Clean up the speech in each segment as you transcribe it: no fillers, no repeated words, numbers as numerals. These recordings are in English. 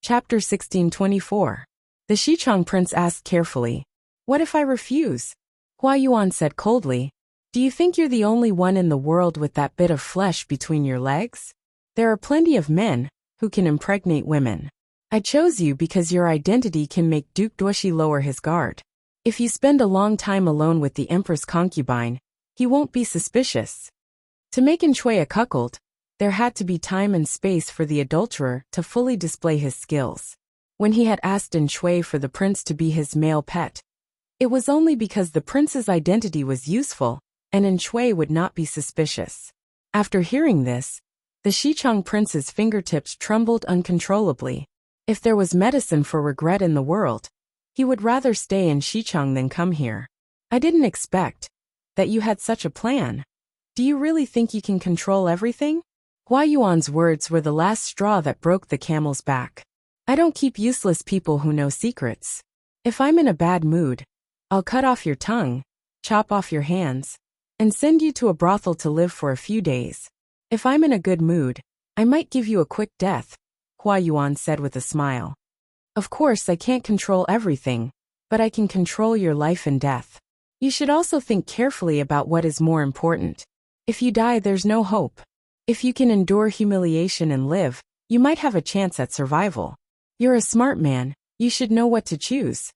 Chapter 1624. The Xichang prince asked carefully, "What if I refuse?" Hua Yuan said coldly, "Do you think you're the only one in the world with that bit of flesh between your legs? There are plenty of men who can impregnate women. I chose you because your identity can make Duke Duoshi lower his guard. If you spend a long time alone with the Empress concubine, he won't be suspicious." To make Shui a cuckold, there had to be time and space for the adulterer to fully display his skills. When he had asked Shui for the prince to be his male pet, it was only because the prince's identity was useful, and Shui would not be suspicious. After hearing this, the Xichang prince's fingertips trembled uncontrollably. If there was medicine for regret in the world, he would rather stay in Xichang than come here. "I didn't expect that you had such a plan. Do you really think you can control everything?" Hua Yuan's words were the last straw that broke the camel's back. "I don't keep useless people who know secrets. If I'm in a bad mood, I'll cut off your tongue, chop off your hands, and send you to a brothel to live for a few days. If I'm in a good mood, I might give you a quick death," Hua Yuan said with a smile. "Of course I can't control everything, but I can control your life and death. You should also think carefully about what is more important. If you die, there's no hope. If you can endure humiliation and live, you might have a chance at survival. You're a smart man, you should know what to choose."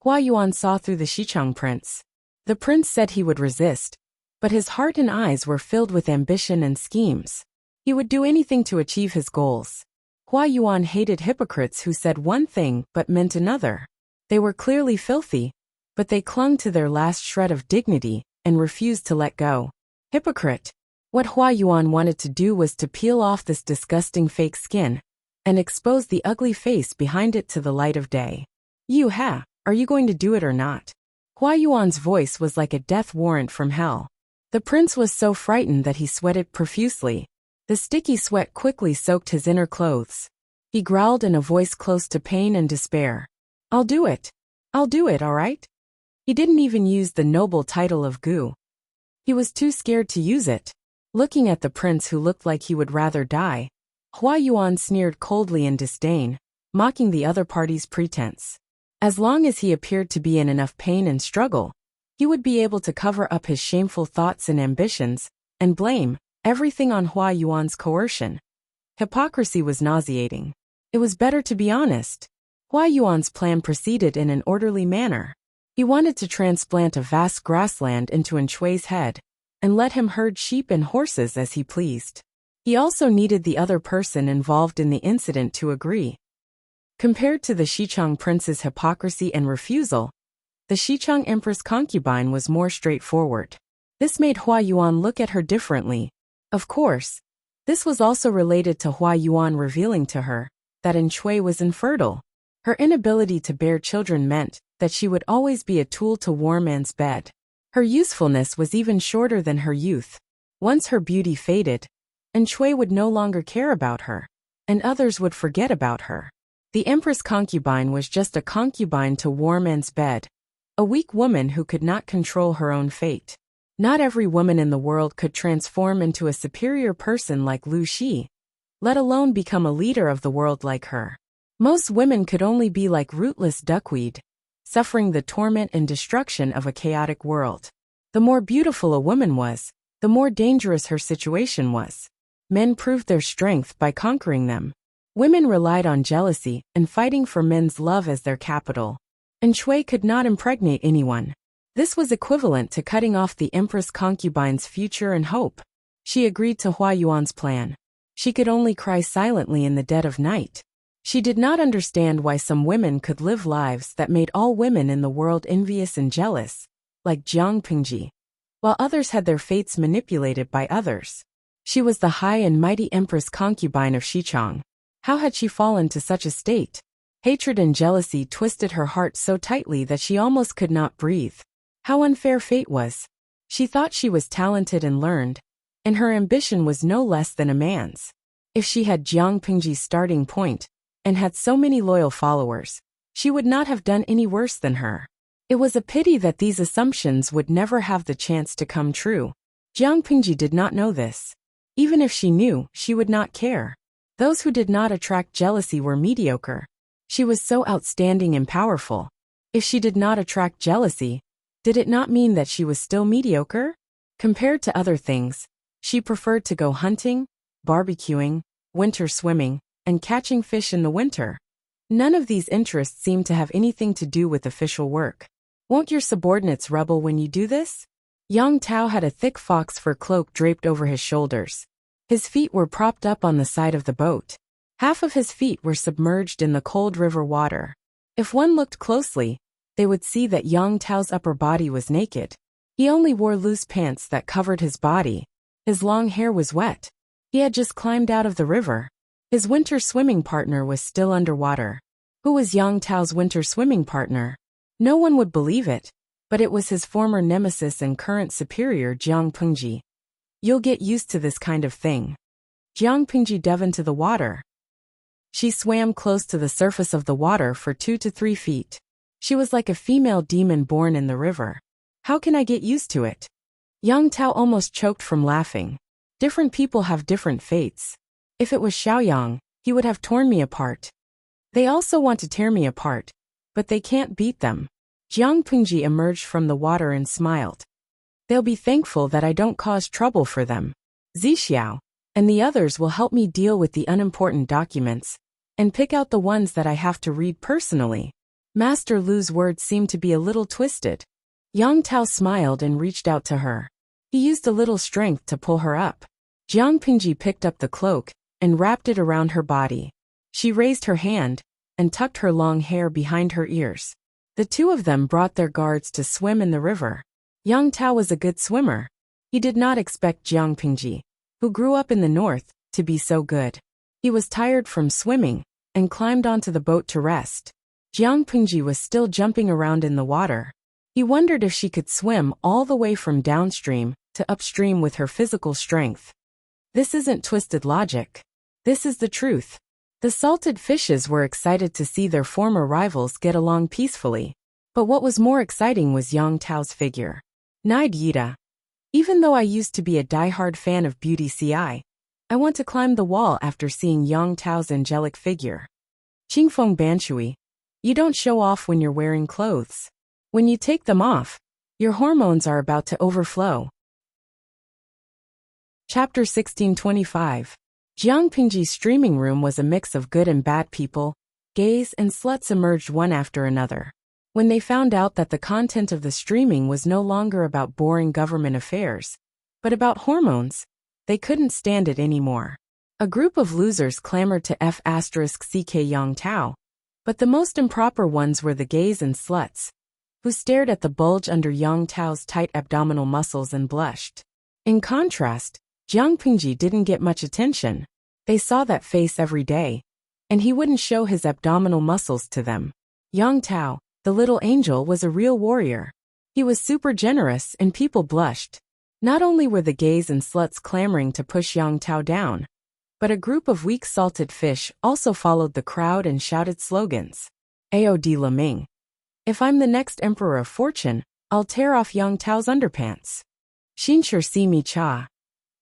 Hua Yuan saw through the Xichang prince. The prince said he would resist, but his heart and eyes were filled with ambition and schemes. He would do anything to achieve his goals. Hua Yuan hated hypocrites who said one thing but meant another. They were clearly filthy, but they clung to their last shred of dignity and refused to let go. Hypocrite. What Hua Yuan wanted to do was to peel off this disgusting fake skin and expose the ugly face behind it to the light of day. "You are you going to do it or not?" Hua Yuan's voice was like a death warrant from hell. The prince was so frightened that he sweated profusely. The sticky sweat quickly soaked his inner clothes. He growled in a voice close to pain and despair, "I'll do it. I'll do it, all right?" He didn't even use the noble title of Gu. He was too scared to use it. Looking at the prince who looked like he would rather die, Hua Yuan sneered coldly in disdain, mocking the other party's pretense. As long as he appeared to be in enough pain and struggle, he would be able to cover up his shameful thoughts and ambitions, and blame everything on Hua Yuan's coercion. Hypocrisy was nauseating. It was better to be honest. Hua Yuan's plan proceeded in an orderly manner. He wanted to transplant a vast grassland into Shui's head, and let him herd sheep and horses as he pleased. He also needed the other person involved in the incident to agree. Compared to the Xichang prince's hypocrisy and refusal, the Xichang empress concubine was more straightforward. This made Hua Yuan look at her differently. Of course, this was also related to Hua Yuan revealing to her that Shui was infertile. Her inability to bear children meant that she would always be a tool to warm man's bed. Her usefulness was even shorter than her youth. Once her beauty faded, Shui would no longer care about her, and others would forget about her. The empress concubine was just a concubine to warm man's bed, a weak woman who could not control her own fate. Not every woman in the world could transform into a superior person like Lu Shi, let alone become a leader of the world like her. Most women could only be like rootless duckweed, suffering the torment and destruction of a chaotic world. The more beautiful a woman was, the more dangerous her situation was. Men proved their strength by conquering them. Women relied on jealousy and fighting for men's love as their capital. Shui could not impregnate anyone. This was equivalent to cutting off the empress concubine's future and hope. She agreed to Hua Yuan's plan. She could only cry silently in the dead of night. She did not understand why some women could live lives that made all women in the world envious and jealous, like Jiang Pingji, while others had their fates manipulated by others. She was the high and mighty empress concubine of Xichang. How had she fallen to such a state? Hatred and jealousy twisted her heart so tightly that she almost could not breathe. How unfair fate was. She thought she was talented and learned, and her ambition was no less than a man's. If she had Jiang Pingji's starting point, and had so many loyal followers, she would not have done any worse than her. It was a pity that these assumptions would never have the chance to come true. Jiang Pingji did not know this. Even if she knew, she would not care. Those who did not attract jealousy were mediocre. She was so outstanding and powerful. If she did not attract jealousy, did it not mean that she was still mediocre? Compared to other things, she preferred to go hunting, barbecuing, winter swimming, and catching fish in the winter. None of these interests seemed to have anything to do with official work. Won't your subordinates rebel when you do this? Yang Tao had a thick fox fur cloak draped over his shoulders. His feet were propped up on the side of the boat. Half of his feet were submerged in the cold river water. If one looked closely, they would see that Yang Tao's upper body was naked. He only wore loose pants that covered his body. His long hair was wet. He had just climbed out of the river. His winter swimming partner was still underwater. Who was Yang Tao's winter swimming partner? No one would believe it, but it was his former nemesis and current superior Jiang Pengji. You'll get used to this kind of thing. Jiang Pengji dove into the water. She swam close to the surface of the water for 2 to 3 feet. She was like a female demon born in the river. How can I get used to it? Yang Tao almost choked from laughing. Different people have different fates. If it was Xiaoyang, he would have torn me apart. They also want to tear me apart, but they can't beat them. Jiang Pengji emerged from the water and smiled. They'll be thankful that I don't cause trouble for them. Zixiao and the others will help me deal with the unimportant documents and pick out the ones that I have to read personally. Master Lu's words seemed to be a little twisted. Yang Tao smiled and reached out to her. He used a little strength to pull her up. Jiang Pengji picked up the cloak and wrapped it around her body. She raised her hand and tucked her long hair behind her ears. The two of them brought their guards to swim in the river. Yang Tao was a good swimmer. He did not expect Jiang Pengji, who grew up in the north, to be so good. He was tired from swimming and climbed onto the boat to rest. Jiang Pengji was still jumping around in the water. He wondered if she could swim all the way from downstream to upstream with her physical strength. This isn't twisted logic. This is the truth. The salted fishes were excited to see their former rivals get along peacefully. But what was more exciting was Yang Tao's figure. Nide Yida. Even though I used to be a die-hard fan of Beauty CI, I want to climb the wall after seeing Yang Tao's angelic figure. Qingfeng Banshui. You don't show off when you're wearing clothes. When you take them off, your hormones are about to overflow. Chapter 1625. Jiang Pengji's streaming room was a mix of good and bad people. Gays and sluts emerged one after another. When they found out that the content of the streaming was no longer about boring government affairs, but about hormones, they couldn't stand it anymore. A group of losers clamored to F***ck Yang Tao, but the most improper ones were the gays and sluts, who stared at the bulge under Yang Tao's tight abdominal muscles and blushed. In contrast, Jiang Pengji didn't get much attention. They saw that face every day, and he wouldn't show his abdominal muscles to them. Yang Tao, the little angel, was a real warrior. He was super generous and people blushed. Not only were the gays and sluts clamoring to push Yang Tao down, but a group of weak salted fish also followed the crowd and shouted slogans. Aod Laming. If I'm the next emperor of fortune, I'll tear off Yang Tao's underpants. Xinshur Si Mi Cha.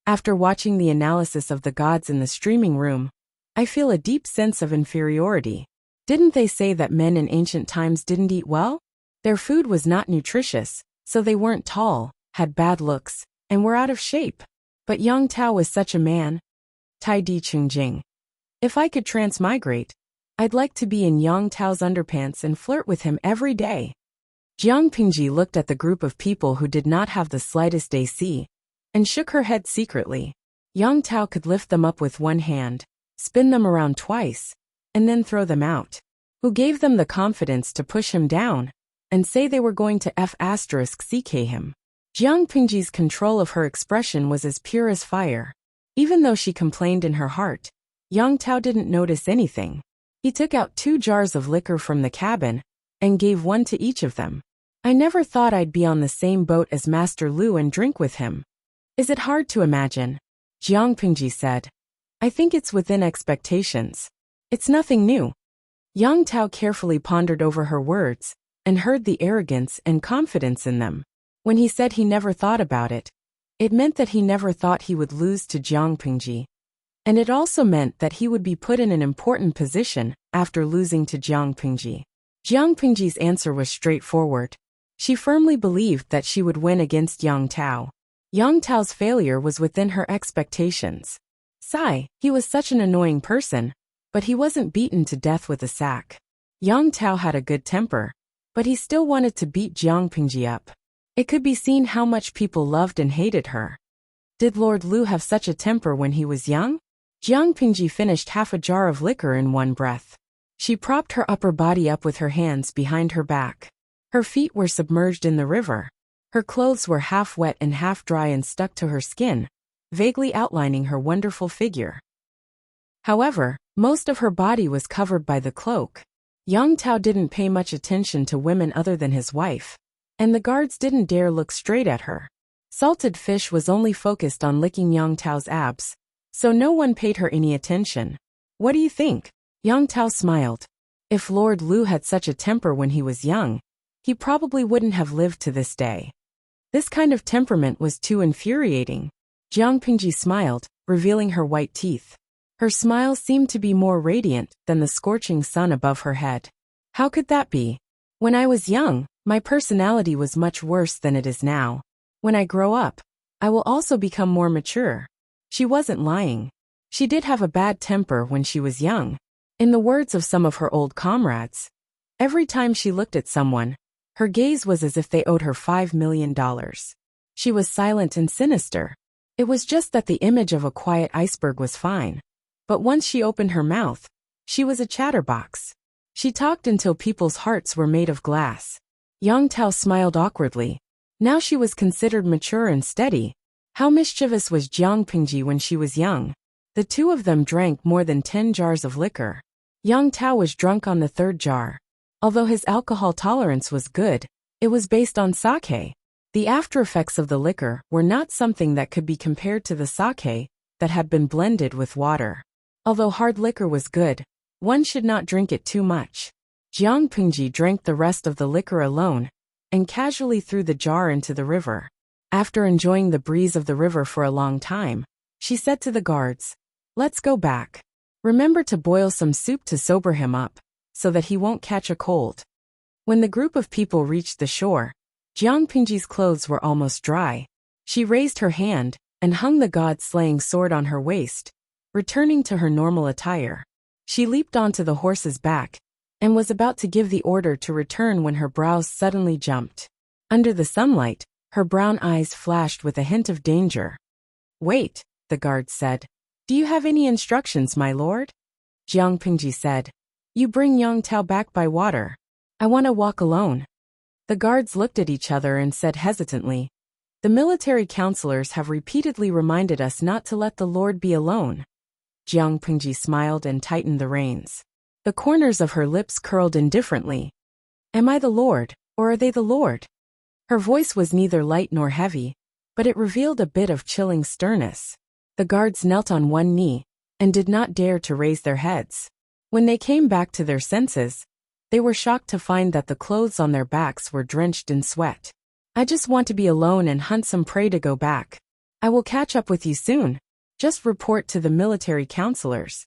After watching the analysis of the gods in the streaming room, I feel a deep sense of inferiority. Didn't they say that men in ancient times didn't eat well? Their food was not nutritious, so they weren't tall, had bad looks, and were out of shape. But Yang Tao was such a man. Tai Di Chungjing. If I could transmigrate, I'd like to be in Yang Tao's underpants and flirt with him every day. Jiang Pengji looked at the group of people who did not have the slightest AC, and shook her head secretly. Yang Tao could lift them up with one hand, spin them around twice, and then throw them out. Who gave them the confidence to push him down and say they were going to F***ck him? Jiang Pengji's control of her expression was as pure as fire. Even though she complained in her heart, Yang Tao didn't notice anything. He took out 2 jars of liquor from the cabin and gave one to each of them. I never thought I'd be on the same boat as Master Lu and drink with him. Is it hard to imagine? Jiang Pengji said. I think it's within expectations. It's nothing new. Yang Tao carefully pondered over her words and heard the arrogance and confidence in them. When he said he never thought about it, it meant that he never thought he would lose to Jiang Pengji. And it also meant that he would be put in an important position after losing to Jiang Pingji. Jiang Pingji's answer was straightforward. She firmly believed that she would win against Yang Tao. Yang Tao's failure was within her expectations. Sigh, he was such an annoying person, but he wasn't beaten to death with a sack. Yang Tao had a good temper, but he still wanted to beat Jiang Pingji up. It could be seen how much people loved and hated her. Did Lord Lu have such a temper when he was young? Jiang Pingji finished half a jar of liquor in one breath. She propped her upper body up with her hands behind her back. Her feet were submerged in the river. Her clothes were half wet and half dry and stuck to her skin, vaguely outlining her wonderful figure. However, most of her body was covered by the cloak. Yang Tao didn't pay much attention to women other than his wife, and the guards didn't dare look straight at her. Salted Fish was only focused on licking Yang Tao's abs, so no one paid her any attention. What do you think? Yang Tao smiled. If Lord Lu had such a temper when he was young, he probably wouldn't have lived to this day. This kind of temperament was too infuriating. Jiang Pingji smiled, revealing her white teeth. Her smile seemed to be more radiant than the scorching sun above her head. How could that be? When I was young, my personality was much worse than it is now. When I grow up, I will also become more mature. She wasn't lying. She did have a bad temper when she was young. In the words of some of her old comrades, every time she looked at someone, her gaze was as if they owed her $5 million. She was silent and sinister. It was just that the image of a quiet iceberg was fine. But once she opened her mouth, she was a chatterbox. She talked until people's hearts were made of glass. Yang Tao smiled awkwardly. Now she was considered mature and steady. How mischievous was Jiang Pingji when she was young? The two of them drank more than 10 jars of liquor. Yang Tao was drunk on the third jar. Although his alcohol tolerance was good, it was based on sake. The aftereffects of the liquor were not something that could be compared to the sake that had been blended with water. Although hard liquor was good, one should not drink it too much. Jiang Pingji drank the rest of the liquor alone and casually threw the jar into the river. After enjoying the breeze of the river for a long time, she said to the guards, "Let's go back. Remember to boil some soup to sober him up, so that he won't catch a cold." When the group of people reached the shore, Jiang Pingji's clothes were almost dry. She raised her hand and hung the god-slaying sword on her waist, returning to her normal attire. She leaped onto the horse's back and was about to give the order to return when her brows suddenly jumped. Under the sunlight, her brown eyes flashed with a hint of danger. "Wait," the guard said. "Do you have any instructions, my lord?" Jiang Pingji said, "You bring Yang Tao back by water. I want to walk alone." The guards looked at each other and said hesitantly, "The military counselors have repeatedly reminded us not to let the Lord be alone." Jiang Pingji smiled and tightened the reins. The corners of her lips curled indifferently. "Am I the Lord, or are they the Lord?" Her voice was neither light nor heavy, but it revealed a bit of chilling sternness. The guards knelt on one knee and did not dare to raise their heads. When they came back to their senses, they were shocked to find that the clothes on their backs were drenched in sweat. "I just want to be alone and hunt some prey to go back. I will catch up with you soon. Just report to the military counselors."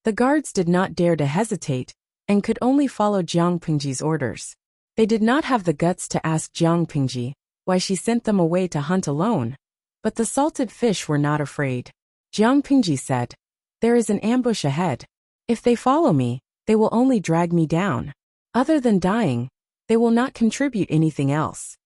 The guards did not dare to hesitate and could only follow Jiang Pingji's orders. They did not have the guts to ask Jiang Pingji why she sent them away to hunt alone, but the salted fish were not afraid. Jiang Pingji said, "There is an ambush ahead. If they follow me, they will only drag me down. Other than dying, they will not contribute anything else."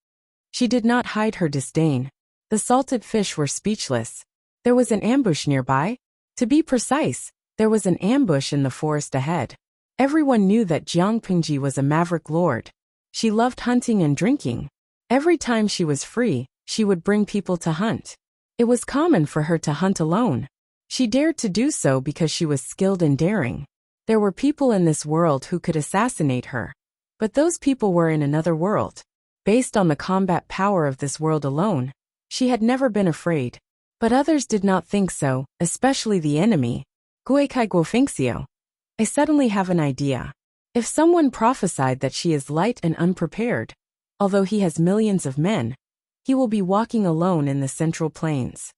She did not hide her disdain. The salted fish were speechless. There was an ambush nearby. To be precise, there was an ambush in the forest ahead. Everyone knew that Jiang Pingji was a maverick lord. She loved hunting and drinking. Every time she was free, she would bring people to hunt. It was common for her to hunt alone. She dared to do so because she was skilled and daring. There were people in this world who could assassinate her, but those people were in another world. Based on the combat power of this world alone, she had never been afraid. But others did not think so, especially the enemy. Guikai Guofengxiu. I suddenly have an idea. If someone prophesied that she is light and unprepared, although he has millions of men, he will be walking alone in the Central Plains.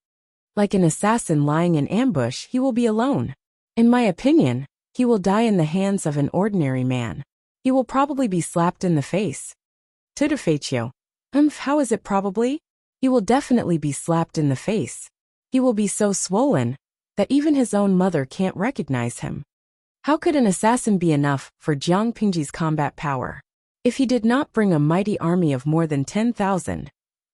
Like an assassin lying in ambush, he will be alone. In my opinion, he will die in the hands of an ordinary man. He will probably be slapped in the face. Tudefetio. How is it probably? He will definitely be slapped in the face. He will be so swollen that even his own mother can't recognize him. How could an assassin be enough for Jiang Pingji's combat power? If he did not bring a mighty army of more than 10,000,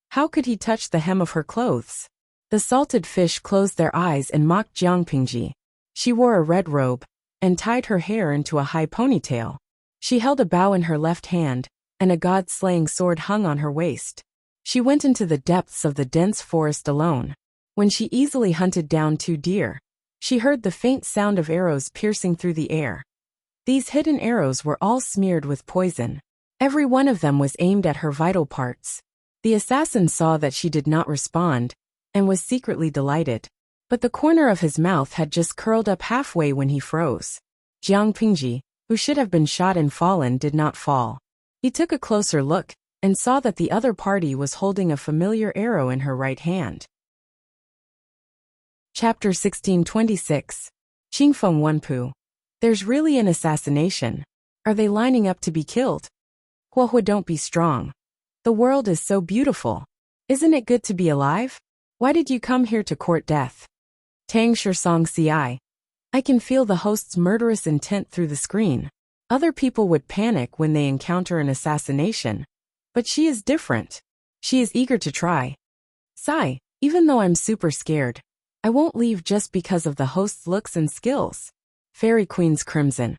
how could he touch the hem of her clothes? The salted fish closed their eyes and mocked Jiang Pingji. She wore a red robe and tied her hair into a high ponytail. She held a bow in her left hand, and a god-slaying sword hung on her waist. She went into the depths of the dense forest alone. When she easily hunted down 2 deer, she heard the faint sound of arrows piercing through the air. These hidden arrows were all smeared with poison. Every one of them was aimed at her vital parts. The assassin saw that she did not respond, and was secretly delighted. But the corner of his mouth had just curled up halfway when he froze. Jiang Pingji, who should have been shot and fallen, did not fall. He took a closer look, and saw that the other party was holding a familiar arrow in her right hand. Chapter 1626. Qingfeng Wenpu. There's really an assassination. Are they lining up to be killed? Huohua, don't be strong. The world is so beautiful. Isn't it good to be alive? Why did you come here to court death? Tang Song Ci. I can feel the host's murderous intent through the screen. Other people would panic when they encounter an assassination. But she is different. She is eager to try. Sigh, even though I'm super scared, I won't leave just because of the host's looks and skills. Fairy Queen's Crimson.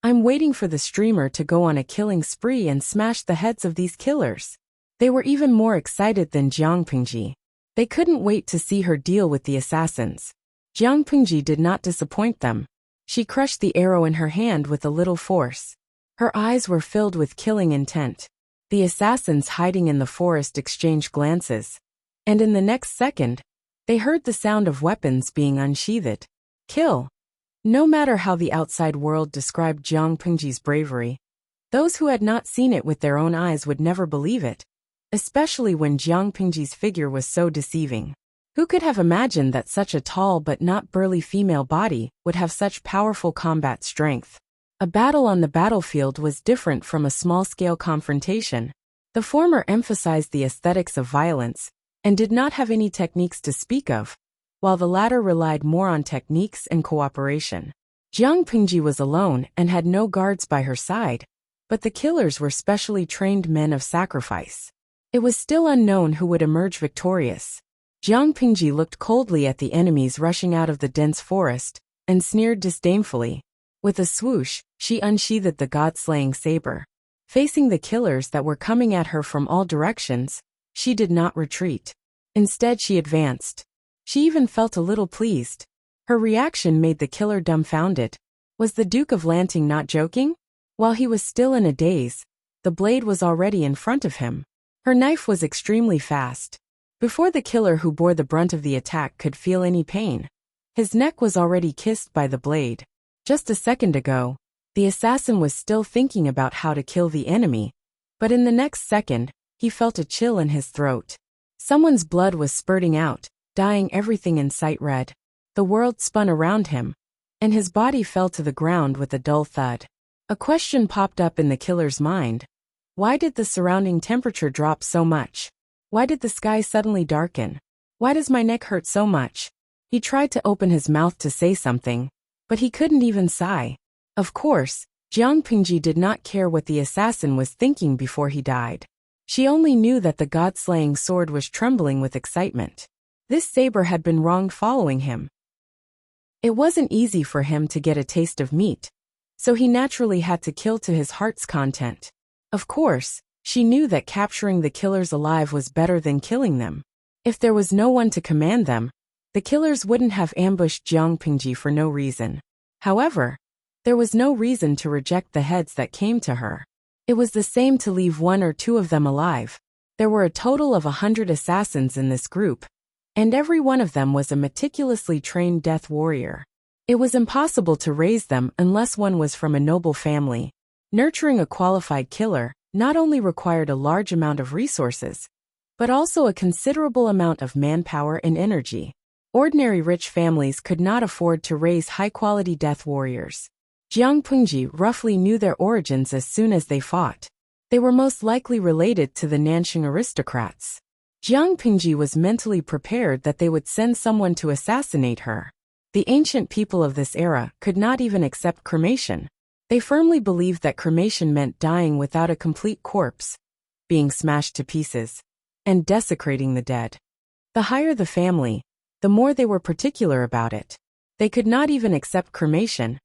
I'm waiting for the streamer to go on a killing spree and smash the heads of these killers. They were even more excited than Jiang Pingji. They couldn't wait to see her deal with the assassins. Jiang Pingji did not disappoint them. She crushed the arrow in her hand with a little force. Her eyes were filled with killing intent. The assassins hiding in the forest exchanged glances. And in the next second, they heard the sound of weapons being unsheathed. Kill. No matter how the outside world described Jiang Pingji's bravery, those who had not seen it with their own eyes would never believe it, especially when Jiang Pingji's figure was so deceiving. Who could have imagined that such a tall but not burly female body would have such powerful combat strength? A battle on the battlefield was different from a small-scale confrontation. The former emphasized the aesthetics of violence and did not have any techniques to speak of, while the latter relied more on techniques and cooperation. Jiang Pingji was alone and had no guards by her side, but the killers were specially trained men of sacrifice. It was still unknown who would emerge victorious. Jiang Pingji looked coldly at the enemies rushing out of the dense forest, and sneered disdainfully. With a swoosh, she unsheathed the god-slaying saber. Facing the killers that were coming at her from all directions, she did not retreat. Instead, she advanced. She even felt a little pleased. Her reaction made the killer dumbfounded. Was the Duke of Lanting not joking? While he was still in a daze, the blade was already in front of him. Her knife was extremely fast. Before the killer who bore the brunt of the attack could feel any pain, his neck was already kissed by the blade. Just a second ago, the assassin was still thinking about how to kill the enemy, but in the next second, he felt a chill in his throat. Someone's blood was spurting out, dyeing everything in sight red. The world spun around him, and his body fell to the ground with a dull thud. A question popped up in the killer's mind. Why did the surrounding temperature drop so much? Why did the sky suddenly darken? Why does my neck hurt so much? He tried to open his mouth to say something, but he couldn't even sigh. Of course, Jiang Pingji did not care what the assassin was thinking before he died. She only knew that the god-slaying sword was trembling with excitement. This saber had been wronged following him. It wasn't easy for him to get a taste of meat, so he naturally had to kill to his heart's content. Of course, she knew that capturing the killers alive was better than killing them. If there was no one to command them, the killers wouldn't have ambushed Jiang Pingji for no reason. However, there was no reason to reject the heads that came to her. It was the same to leave 1 or 2 of them alive. There were a total of 100 assassins in this group, and every one of them was a meticulously trained death warrior. It was impossible to raise them unless one was from a noble family. Nurturing a qualified killer not only required a large amount of resources, but also a considerable amount of manpower and energy. Ordinary rich families could not afford to raise high-quality death warriors. Jiang Pengji roughly knew their origins as soon as they fought. They were most likely related to the Nanxing aristocrats. Jiang Pengji was mentally prepared that they would send someone to assassinate her. The ancient people of this era could not even accept cremation. They firmly believed that cremation meant dying without a complete corpse, being smashed to pieces, and desecrating the dead. The higher the family, the more they were particular about it. They could not even accept cremation,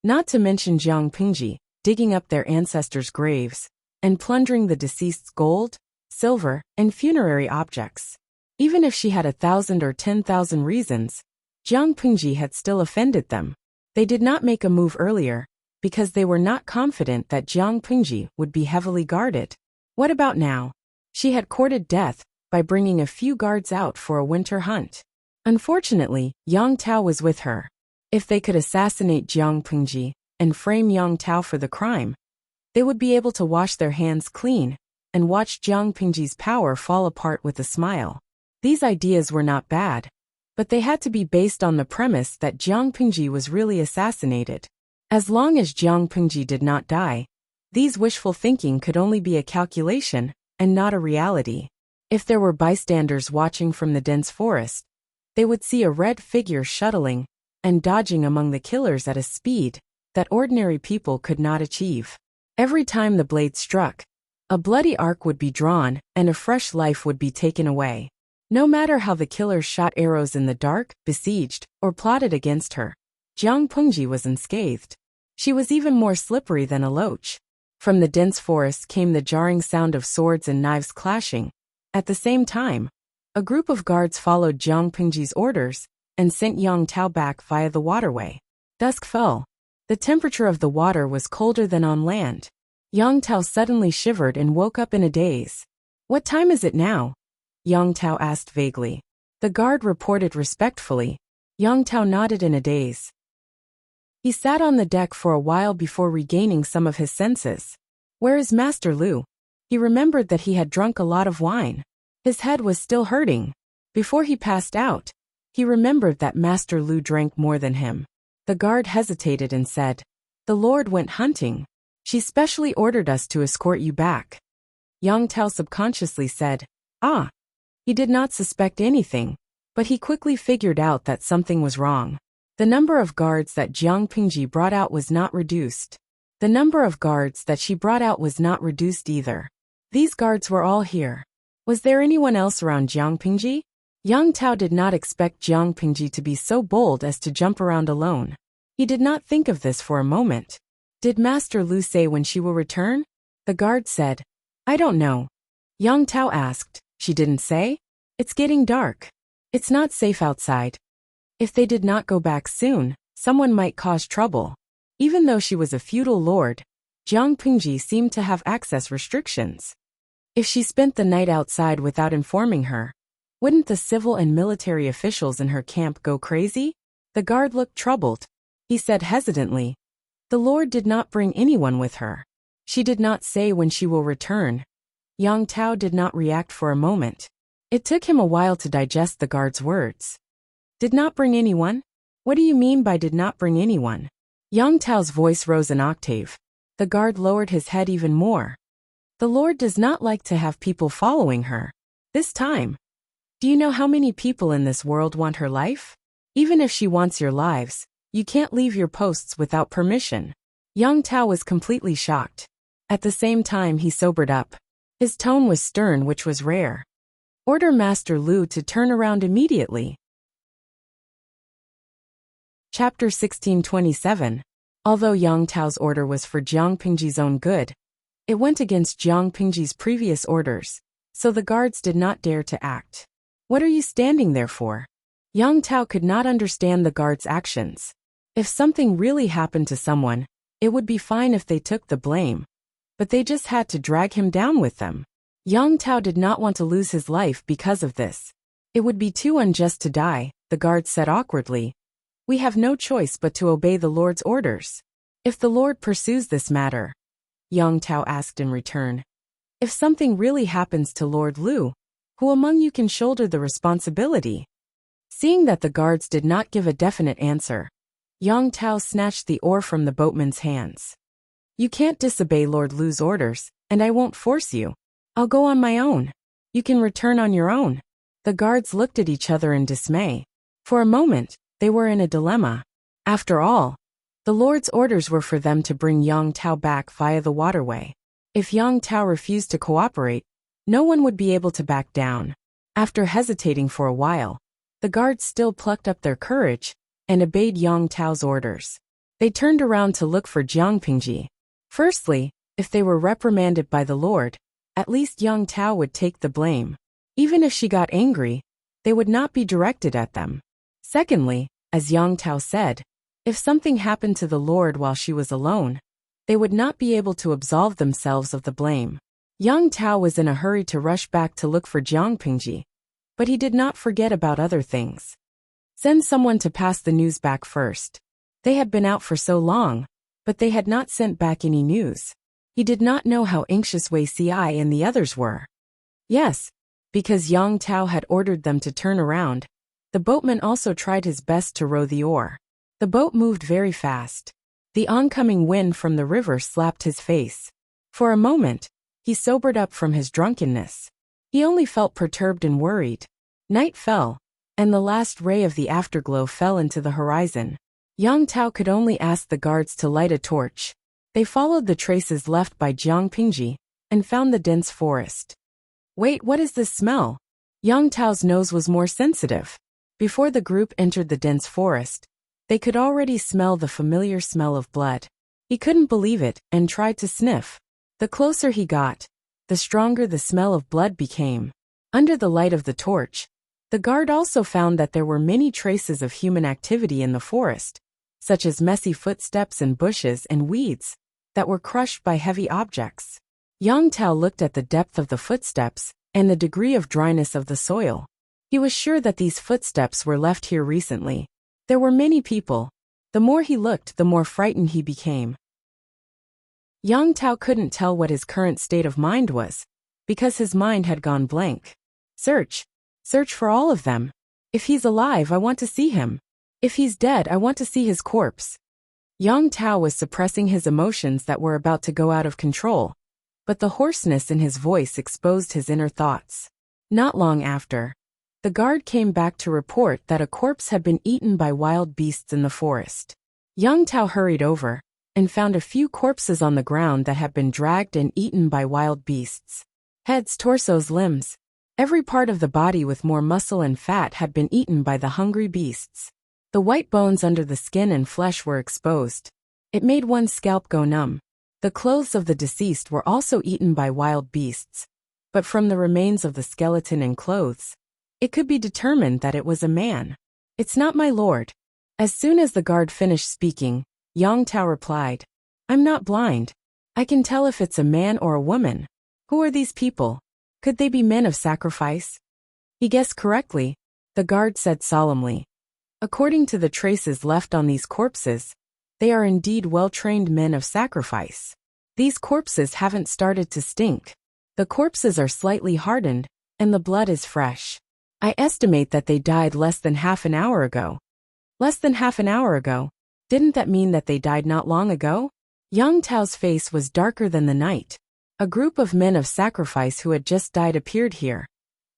not to mention Jiang Pengji digging up their ancestors' graves and plundering the deceased's gold, silver, and funerary objects. Even if she had 1,000 or 10,000 reasons, Jiang Pengji had still offended them. They did not make a move earlier, because they were not confident that Jiang Pengji would be heavily guarded. What about now? She had courted death by bringing a few guards out for a winter hunt. Unfortunately, Yang Tao was with her. If they could assassinate Jiang Pengji and frame Yang Tao for the crime, they would be able to wash their hands clean and watch Jiang Pengji's power fall apart with a smile. These ideas were not bad, but they had to be based on the premise that Jiang Pengji was really assassinated. As long as Jiang Pengji did not die, these wishful thinking could only be a calculation and not a reality. If there were bystanders watching from the dense forest, they would see a red figure shuttling and dodging among the killers at a speed that ordinary people could not achieve. Every time the blade struck, a bloody arc would be drawn and a fresh life would be taken away. No matter how the killers shot arrows in the dark, besieged, or plotted against her, Jiang Pengji was unscathed. She was even more slippery than a loach. From the dense forest came the jarring sound of swords and knives clashing. At the same time, a group of guards followed Jiang Pengji's orders and sent Yang Tao back via the waterway. Dusk fell. The temperature of the water was colder than on land. Yang Tao suddenly shivered and woke up in a daze. "What time is it now?" Yang Tao asked vaguely. The guard reported respectfully. Yang Tao nodded in a daze. He sat on the deck for a while before regaining some of his senses. "Where is Master Lu?" He remembered that he had drunk a lot of wine. His head was still hurting. Before he passed out, he remembered that Master Lu drank more than him. The guard hesitated and said, "The Lord went hunting. She specially ordered us to escort you back." Yang Tao subconsciously said, "Ah." He did not suspect anything, but he quickly figured out that something was wrong. The number of guards that Jiang Pengji brought out was not reduced. The number of guards that she brought out was not reduced either. These guards were all here. Was there anyone else around Jiang Pengji? Yang Tao did not expect Jiang Pengji to be so bold as to jump around alone. He did not think of this for a moment. Did Master Lu say when she will return? The guard said, "I don't know." Yang Tao asked, "She didn't say?" "It's getting dark. It's not safe outside. If they did not go back soon, someone might cause trouble." Even though she was a feudal lord, Jiang Pengji seemed to have access restrictions. If she spent the night outside without informing her, wouldn't the civil and military officials in her camp go crazy? The guard looked troubled. He said hesitantly, "The Lord did not bring anyone with her. She did not say when she will return." Yang Tao did not react for a moment. It took him a while to digest the guard's words. "Did not bring anyone? What do you mean by did not bring anyone?" Yang Tao's voice rose an octave. The guard lowered his head even more. "The Lord does not like to have people following her. This time. Do you know how many people in this world want her life? Even if she wants your lives, you can't leave your posts without permission." Yang Tao was completely shocked. At the same time he sobered up. His tone was stern, which was rare. "Order Master Lu to turn around immediately." Chapter 1627. Although Yang Tao's order was for Jiang Pengji's own good, it went against Jiang Pengji's previous orders, so the guards did not dare to act. "What are you standing there for?" Yang Tao could not understand the guards' actions. If something really happened to someone, it would be fine if they took the blame, but they just had to drag him down with them. Yang Tao did not want to lose his life because of this. "It would be too unjust to die," the guard said awkwardly. "We have no choice but to obey the Lord's orders." "If the Lord pursues this matter," Yang Tao asked in return, "if something really happens to Lord Lu, who among you can shoulder the responsibility?" Seeing that the guards did not give a definite answer, Yang Tao snatched the oar from the boatman's hands. You can't disobey Lord Lu's orders, and I won't force you. I'll go on my own. You can return on your own. The guards looked at each other in dismay. For a moment, they were in a dilemma. After all, the Lord's orders were for them to bring Yang Tao back via the waterway. If Yang Tao refused to cooperate, no one would be able to back down. After hesitating for a while, the guards still plucked up their courage and obeyed Yang Tao's orders. They turned around to look for Jiang Pingji. Firstly, if they were reprimanded by the Lord, at least Yang Tao would take the blame. Even if she got angry, they would not be directed at them. Secondly, as Yang Tao said, if something happened to the Lord while she was alone, they would not be able to absolve themselves of the blame. Yang Tao was in a hurry to rush back to look for Jiang Pingji, but he did not forget about other things. Send someone to pass the news back first. They had been out for so long, but they had not sent back any news. He did not know how anxious Wei Ci and the others were. Yes, because Yang Tao had ordered them to turn around, the boatman also tried his best to row the oar. The boat moved very fast. The oncoming wind from the river slapped his face. For a moment, he sobered up from his drunkenness. He only felt perturbed and worried. Night fell, and the last ray of the afterglow fell into the horizon. Yang Tao could only ask the guards to light a torch. They followed the traces left by Jiang Pingji and found the dense forest. Wait, what is this smell? Yang Tao's nose was more sensitive. Before the group entered the dense forest, they could already smell the familiar smell of blood. He couldn't believe it and tried to sniff. The closer he got, the stronger the smell of blood became. Under the light of the torch, the guard also found that there were many traces of human activity in the forest, such as messy footsteps and bushes and weeds that were crushed by heavy objects. Yang Tao looked at the depth of the footsteps and the degree of dryness of the soil. He was sure that these footsteps were left here recently. There were many people. The more he looked, the more frightened he became. Yang Tao couldn't tell what his current state of mind was, because his mind had gone blank. Search for all of them. If he's alive, I want to see him. If he's dead, I want to see his corpse. Yang Tao was suppressing his emotions that were about to go out of control, but the hoarseness in his voice exposed his inner thoughts. Not long after, the guard came back to report that a corpse had been eaten by wild beasts in the forest. Yang Tao hurried over and found a few corpses on the ground that had been dragged and eaten by wild beasts. Heads, torsos, limbs. Every part of the body with more muscle and fat had been eaten by the hungry beasts. The white bones under the skin and flesh were exposed. It made one's scalp go numb. The clothes of the deceased were also eaten by wild beasts, but from the remains of the skeleton and clothes, it could be determined that it was a man. It's not my lord. As soon as the guard finished speaking, Yang Tao replied, I'm not blind. I can tell if it's a man or a woman. Who are these people? Could they be men of sacrifice? He guessed correctly, the guard said solemnly. According to the traces left on these corpses, they are indeed well-trained men of sacrifice. These corpses haven't started to stink. The corpses are slightly hardened, and the blood is fresh. I estimate that they died less than half an hour ago. Less than half an hour ago? Didn't that mean that they died not long ago? Yang Tao's face was darker than the night. A group of men of sacrifice who had just died appeared here,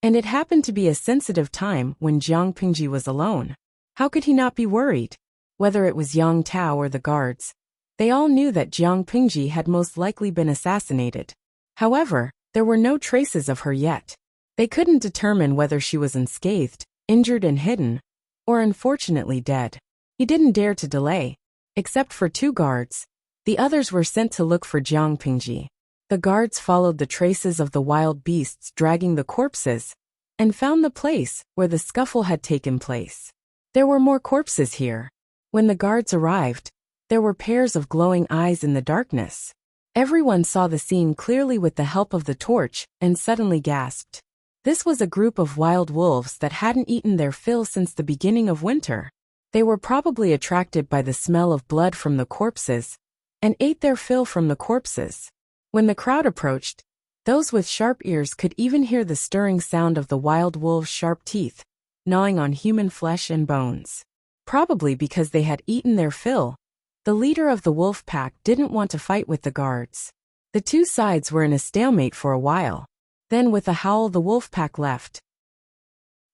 and it happened to be a sensitive time when Jiang Pingji was alone. How could he not be worried? Whether it was Yang Tao or the guards, they all knew that Jiang Pingji had most likely been assassinated. However, there were no traces of her yet. They couldn't determine whether she was unscathed, injured and hidden, or unfortunately dead. He didn't dare to delay. Except for 2 guards, the others were sent to look for Jiang Pingji. The guards followed the traces of the wild beasts dragging the corpses, and found the place where the scuffle had taken place. There were more corpses here. When the guards arrived, there were pairs of glowing eyes in the darkness. Everyone saw the scene clearly with the help of the torch and suddenly gasped. This was a group of wild wolves that hadn't eaten their fill since the beginning of winter. They were probably attracted by the smell of blood from the corpses and ate their fill from the corpses. When the crowd approached, those with sharp ears could even hear the stirring sound of the wild wolves' sharp teeth gnawing on human flesh and bones. Probably because they had eaten their fill, the leader of the wolf pack didn't want to fight with the guards. The two sides were in a stalemate for a while. Then with a howl the wolf pack left.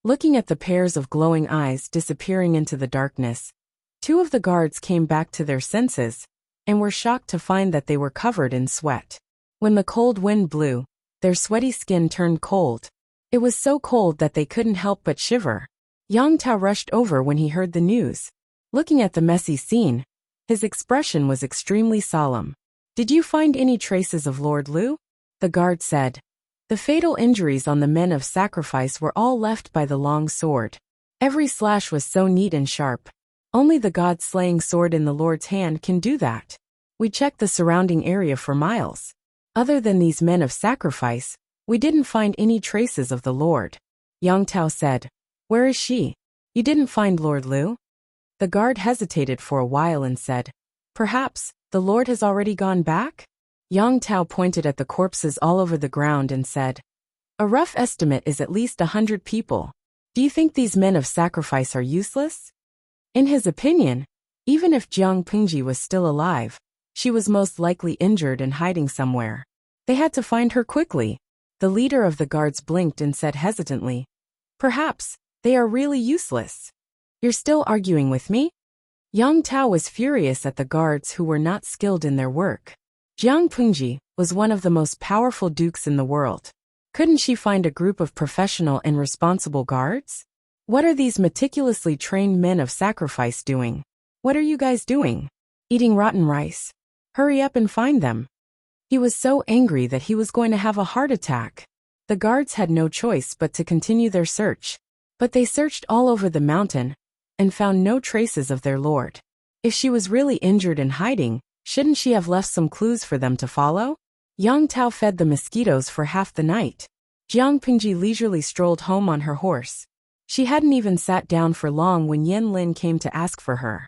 Looking at the pairs of glowing eyes disappearing into the darkness, two of the guards came back to their senses and were shocked to find that they were covered in sweat. When the cold wind blew, their sweaty skin turned cold. It was so cold that they couldn't help but shiver. Yang Tao rushed over when he heard the news. Looking at the messy scene, his expression was extremely solemn. "Did you find any traces of Lord Liu?" The guard said. The fatal injuries on the men of sacrifice were all left by the long sword. Every slash was so neat and sharp. Only the god-slaying sword in the Lord's hand can do that. We checked the surrounding area for miles. Other than these men of sacrifice, we didn't find any traces of the Lord. Yang Tao said. "Where is she? You didn't find Lord Liu?" The guard hesitated for a while and said, "Perhaps the Lord has already gone back?" Yang Tao pointed at the corpses all over the ground and said, "A rough estimate is at least 100 people. Do you think these men of sacrifice are useless?" In his opinion, even if Jiang Pingji was still alive, she was most likely injured and hiding somewhere. They had to find her quickly. The leader of the guards blinked and said hesitantly, "Perhaps they are really useless. You're still arguing with me?" Yang Tao was furious at the guards who were not skilled in their work. Jiang Pingji was one of the most powerful dukes in the world. Couldn't she find a group of professional and responsible guards? What are these meticulously trained men of sacrifice doing? What are you guys doing? Eating rotten rice? Hurry up and find them. He was so angry that he was going to have a heart attack. The guards had no choice but to continue their search. But they searched all over the mountain and found no traces of their lord. If she was really injured and hiding, shouldn't she have left some clues for them to follow? Yang Tao fed the mosquitoes for half the night. Jiang Pingji leisurely strolled home on her horse. She hadn't even sat down for long when Yen Lin came to ask for her.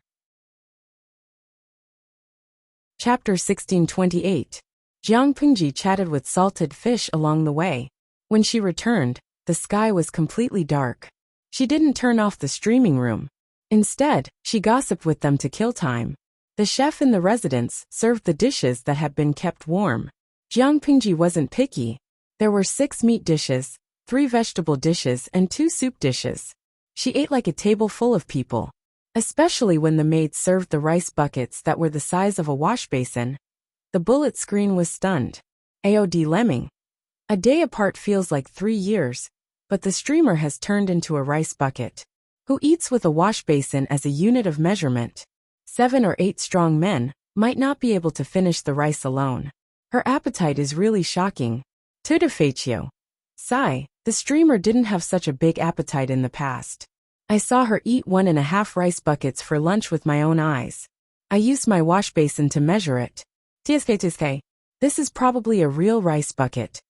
Chapter 1628. Jiang Pingji chatted with salted fish along the way. When she returned, the sky was completely dark. She didn't turn off the streaming room. Instead, she gossiped with them to kill time. The chef in the residence served the dishes that had been kept warm. Jiang Pingji wasn't picky. There were 6 meat dishes, 3 vegetable dishes and 2 soup dishes. She ate like a table full of people. Especially when the maid served the rice buckets that were the size of a wash basin. The bullet screen was stunned. AOD Lemming. A day apart feels like 3 years, but the streamer has turned into a rice bucket. Who eats with a wash basin as a unit of measurement? 7 or 8 strong men might not be able to finish the rice alone. Her appetite is really shocking. Tuda Faccio. Sigh, the streamer didn't have such a big appetite in the past. I saw her eat 1.5 rice buckets for lunch with my own eyes. I used my wash basin to measure it. Tiske. This is probably a real rice bucket.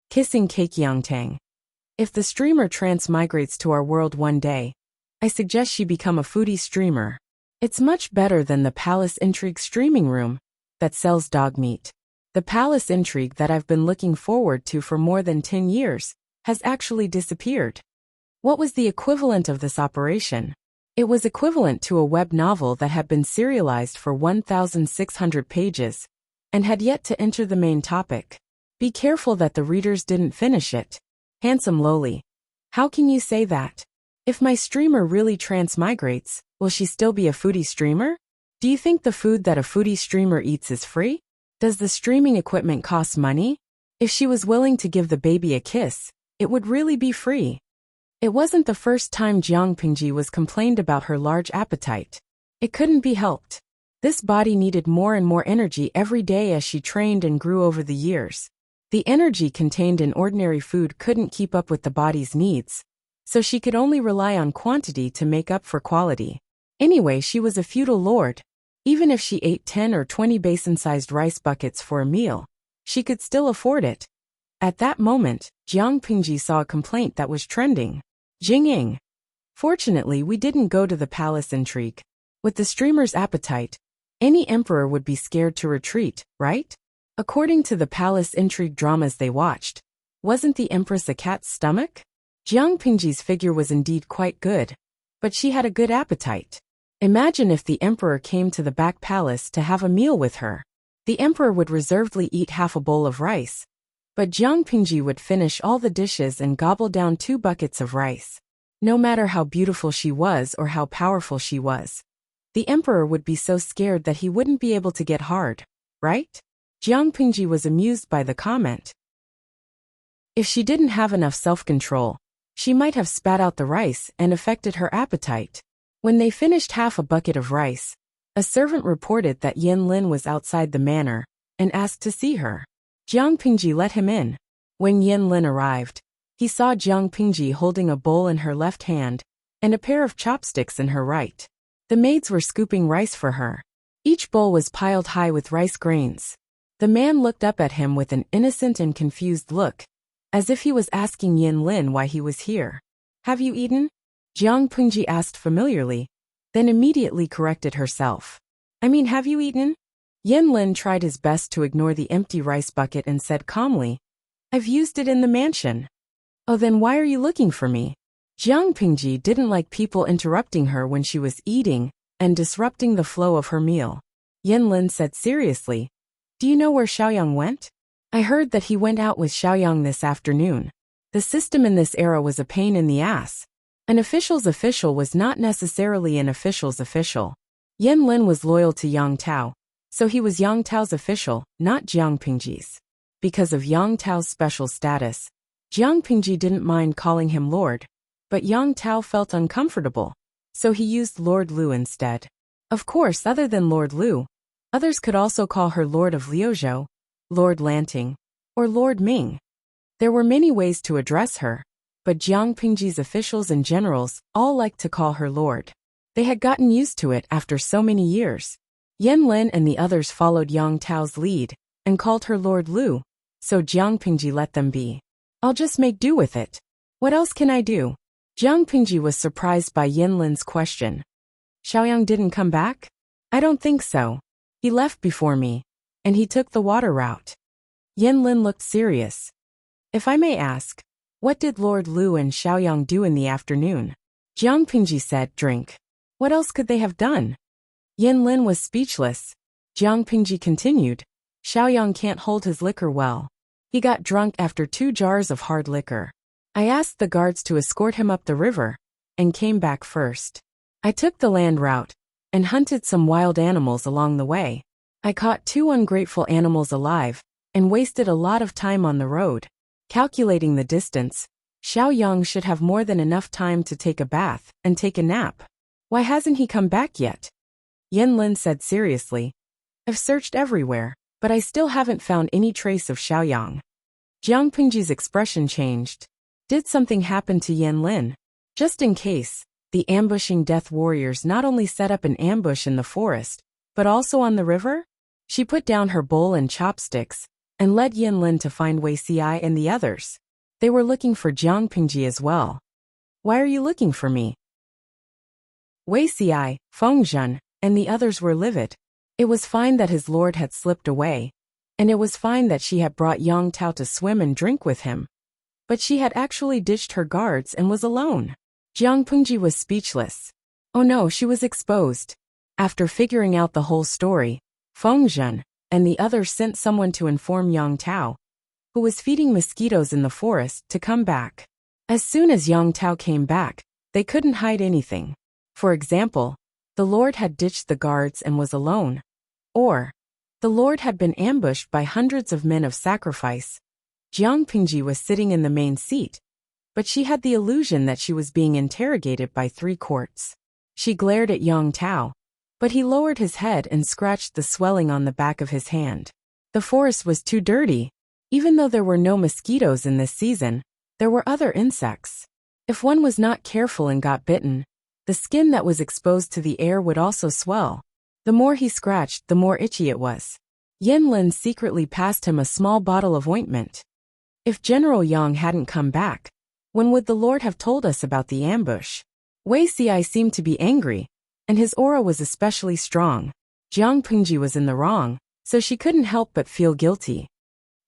Kissing cake Yangtang. If the streamer transmigrates to our world one day, I suggest she become a foodie streamer. It's much better than the Palace Intrigue streaming room that sells dog meat. The Palace Intrigue that I've been looking forward to for more than 10 years has actually disappeared. What was the equivalent of this operation? It was equivalent to a web novel that had been serialized for 1,600 pages and had yet to enter the main topic. Be careful that the readers didn't finish it. Handsome lowly. How can you say that? If my streamer really transmigrates, will she still be a foodie streamer? Do you think the food that a foodie streamer eats is free? Does the streaming equipment cost money? If she was willing to give the baby a kiss, it would really be free. It wasn't the first time Jiang Pingji was complained about her large appetite. It couldn't be helped. This body needed more and more energy every day as she trained and grew over the years. The energy contained in ordinary food couldn't keep up with the body's needs, so she could only rely on quantity to make up for quality. Anyway, she was a feudal lord. Even if she ate 10 or 20 basin-sized rice buckets for a meal, she could still afford it. At that moment, Jiang Pingji saw a complaint that was trending. Jingying. Fortunately, we didn't go to the Palace Intrigue. With the streamer's appetite, any emperor would be scared to retreat, right? According to the Palace Intrigue dramas they watched, wasn't the Empress a cat's stomach? Jiang Pingji's figure was indeed quite good, but she had a good appetite. Imagine if the emperor came to the back palace to have a meal with her. The emperor would reservedly eat half a bowl of rice, but Jiang Pingji would finish all the dishes and gobble down 2 buckets of rice. No matter how beautiful she was or how powerful she was, the emperor would be so scared that he wouldn't be able to get hard, right? Jiang Pingji was amused by the comment. If she didn't have enough self-control, she might have spat out the rice and affected her appetite. When they finished half a bucket of rice, a servant reported that Yin Lin was outside the manor and asked to see her. Jiang Pingji let him in. When Yin Lin arrived, he saw Jiang Pingji holding a bowl in her left hand and a pair of chopsticks in her right. The maids were scooping rice for her. Each bowl was piled high with rice grains. The man looked up at him with an innocent and confused look, as if he was asking Yin Lin why he was here. "Have you eaten?" Jiang Pingji asked familiarly, then immediately corrected herself. "I mean, have you eaten?" Yin Lin tried his best to ignore the empty rice bucket and said calmly, "I've used it in the mansion." "Oh, then why are you looking for me?" Jiang Pingji didn't like people interrupting her when she was eating and disrupting the flow of her meal. Yin Lin said seriously, "Do you know where Xiaoyang went?" "I heard that he went out with Xiaoyang this afternoon." The system in this era was a pain in the ass. An official's official was not necessarily an official's official. Yin Lin was loyal to Yang Tao, so he was Yang Tao's official, not Jiang Pingji's. Because of Yang Tao's special status, Jiang Pingji didn't mind calling him Lord, but Yang Tao felt uncomfortable, so he used Lord Lu instead. Of course, other than Lord Lu, others could also call her Lord of Liuzhou, Lord Lanting, or Lord Ming. There were many ways to address her, but Jiang Pingji's officials and generals all liked to call her Lord. They had gotten used to it after so many years. Yin Lin and the others followed Yang Tao's lead and called her Lord Lu, so Jiang Pingji let them be. "I'll just make do with it. What else can I do?" Jiang Pingji was surprised by Yin Lin's question. "Xiaoyang didn't come back?" "I don't think so. He left before me, and he took the water route." Yin Lin looked serious. "If I may ask, what did Lord Lu and Xiaoyang do in the afternoon?" Jiang Pingji said, "Drink." "What else could they have done?" Yin Lin was speechless. Jiang Pingji continued, "Xiaoyang can't hold his liquor well. He got drunk after 2 jars of hard liquor. I asked the guards to escort him up the river, and came back first. I took the land route, and hunted some wild animals along the way. I caught 2 ungrateful animals alive, and wasted a lot of time on the road. Calculating the distance, Xiaoyang should have more than enough time to take a bath and take a nap. Why hasn't he come back yet?" Yin Lin said seriously, "I've searched everywhere, but I still haven't found any trace of Xiaoyang." Jiang Pingji's expression changed. Did something happen to Yin Lin? Just in case, the ambushing death warriors not only set up an ambush in the forest, but also on the river? She put down her bowl and chopsticks, and led Yin Lin to find Wei Xi and the others. They were looking for Jiang Pingji as well. "Why are you looking for me?" Wei Xi, Feng Zhen, and the others were livid. It was fine that his lord had slipped away, and it was fine that she had brought Yang Tao to swim and drink with him. But she had actually ditched her guards and was alone. Jiang Pingji was speechless. Oh no, she was exposed. After figuring out the whole story, Feng Zhen and the others sent someone to inform Yang Tao, who was feeding mosquitoes in the forest, to come back. As soon as Yang Tao came back, they couldn't hide anything. For example, the Lord had ditched the guards and was alone. Or, the Lord had been ambushed by hundreds of men of sacrifice. Jiang Pingji was sitting in the main seat, but she had the illusion that she was being interrogated by 3 courts. She glared at Yang Tao, but he lowered his head and scratched the swelling on the back of his hand. The forest was too dirty. Even though there were no mosquitoes in this season, there were other insects. If one was not careful and got bitten, the skin that was exposed to the air would also swell. The more he scratched, the more itchy it was. Yin Lin secretly passed him a small bottle of ointment. If General Yang hadn't come back, when would the Lord have told us about the ambush? Wei Xi seemed to be angry, and his aura was especially strong. Jiang Pingji was in the wrong, so she couldn't help but feel guilty.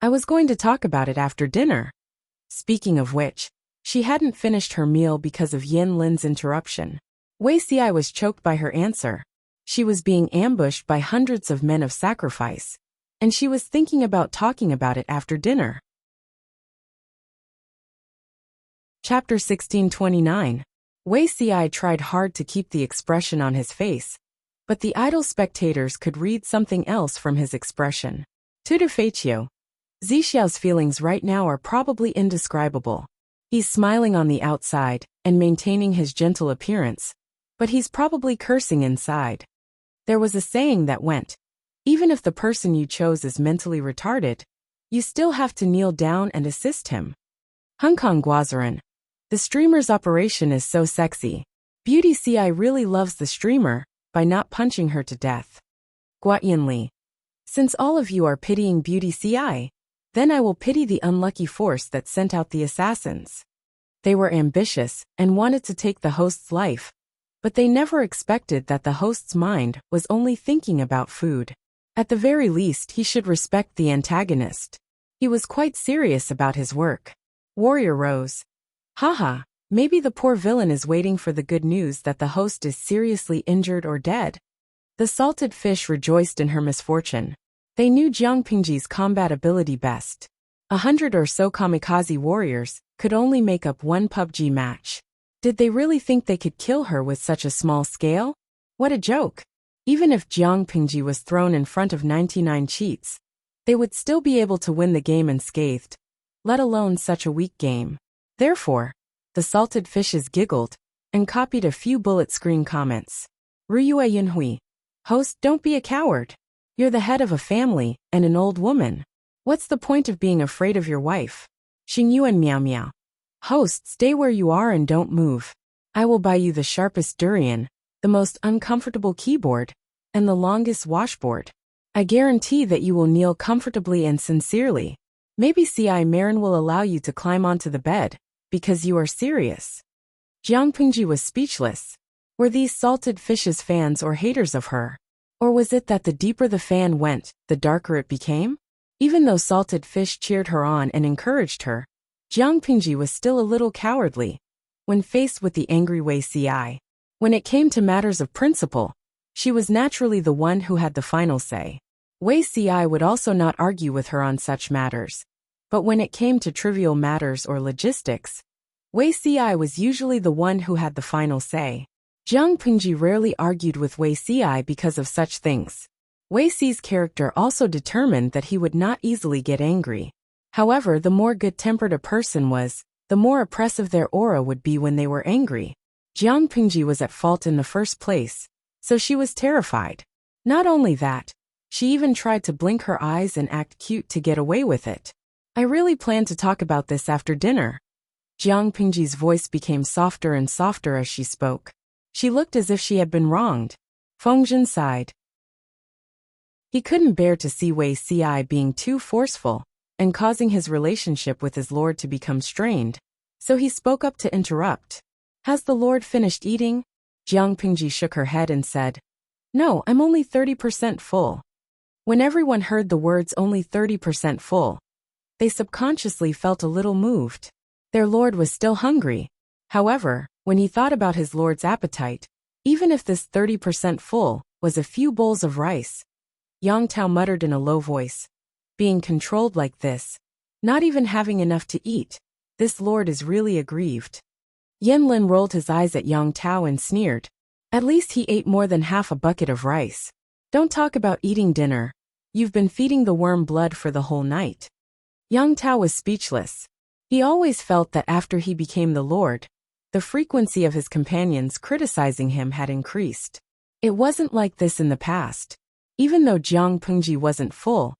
"I was going to talk about it after dinner." Speaking of which, She hadn't finished her meal because of Yin Lin's interruption. Wei Xi was choked by her answer. She was being ambushed by hundreds of men of sacrifice, and she was thinking about talking about it after dinner. Chapter 1629. Wei Xi tried hard to keep the expression on his face, but the idle spectators could read something else from his expression. Tutor Feiqiu. Zixiao's feelings right now are probably indescribable. He's smiling on the outside and maintaining his gentle appearance, but he's probably cursing inside. There was a saying that went, even if the person you chose is mentally retarded, you still have to kneel down and assist him. Hong Kong Guazaran. The streamer's operation is so sexy. Beauty Ci really loves the streamer by not punching her to death. Guayanli. Since all of you are pitying Beauty Ci, then I will pity the unlucky force that sent out the assassins. They were ambitious and wanted to take the host's life, but they never expected that the host's mind was only thinking about food. At the very least, he should respect the antagonist. He was quite serious about his work. Warrior rose. Haha, maybe the poor villain is waiting for the good news that the host is seriously injured or dead. The salted fish rejoiced in her misfortune. They knew Jiang Pingji's combat ability best. 100 or so kamikaze warriors could only make up one PUBG match. Did they really think they could kill her with such a small scale? What a joke! Even if Jiang Pingji was thrown in front of 99 cheats, they would still be able to win the game unscathed, let alone such a weak game. Therefore, the salted fishes giggled and copied a few bullet screen comments. Ruyue Yunhui. Host, don't be a coward. You're the head of a family and an old woman. What's the point of being afraid of your wife? Xingyuan Miao Miao. Host, stay where you are and don't move. I will buy you the sharpest durian, the most uncomfortable keyboard, and the longest washboard. I guarantee that you will kneel comfortably and sincerely. Maybe Ci Marin will allow you to climb onto the bed, because you are serious. Jiang Pingji was speechless. Were these salted fishes fans or haters of her? Or was it that the deeper the fan went, the darker it became? Even though salted fish cheered her on and encouraged her, Jiang Pingji was still a little cowardly when faced with the angry Wei Xi. When it came to matters of principle, she was naturally the one who had the final say. Wei Xi would also not argue with her on such matters. But when it came to trivial matters or logistics, Wei Xi was usually the one who had the final say. Jiang Pingji rarely argued with Wei Xi because of such things. Wei Xi's character also determined that he would not easily get angry. However, the more good-tempered a person was, the more oppressive their aura would be when they were angry. Jiang Pingji was at fault in the first place, so she was terrified. Not only that, she even tried to blink her eyes and act cute to get away with it. I really plan to talk about this after dinner. Jiang Pingji's voice became softer and softer as she spoke. She looked as if she had been wronged. Fengjin sighed. He couldn't bear to see Wei Xi being too forceful and causing his relationship with his lord to become strained, so he spoke up to interrupt. Has the lord finished eating? Jiang Pingji shook her head and said, No, I'm only 30% full. When everyone heard the words only 30% full, they subconsciously felt a little moved. Their lord was still hungry. However, when he thought about his lord's appetite, even if this 30% full was a few bowls of rice, Yang Tao muttered in a low voice, being controlled like this, not even having enough to eat, this lord is really aggrieved. Yen Lin rolled his eyes at Yang Tao and sneered. At least he ate more than half a bucket of rice. Don't talk about eating dinner. You've been feeding the worm blood for the whole night. Yang Tao was speechless. He always felt that after he became the lord, the frequency of his companions criticizing him had increased. It wasn't like this in the past. Even though Jiang Pingji wasn't full,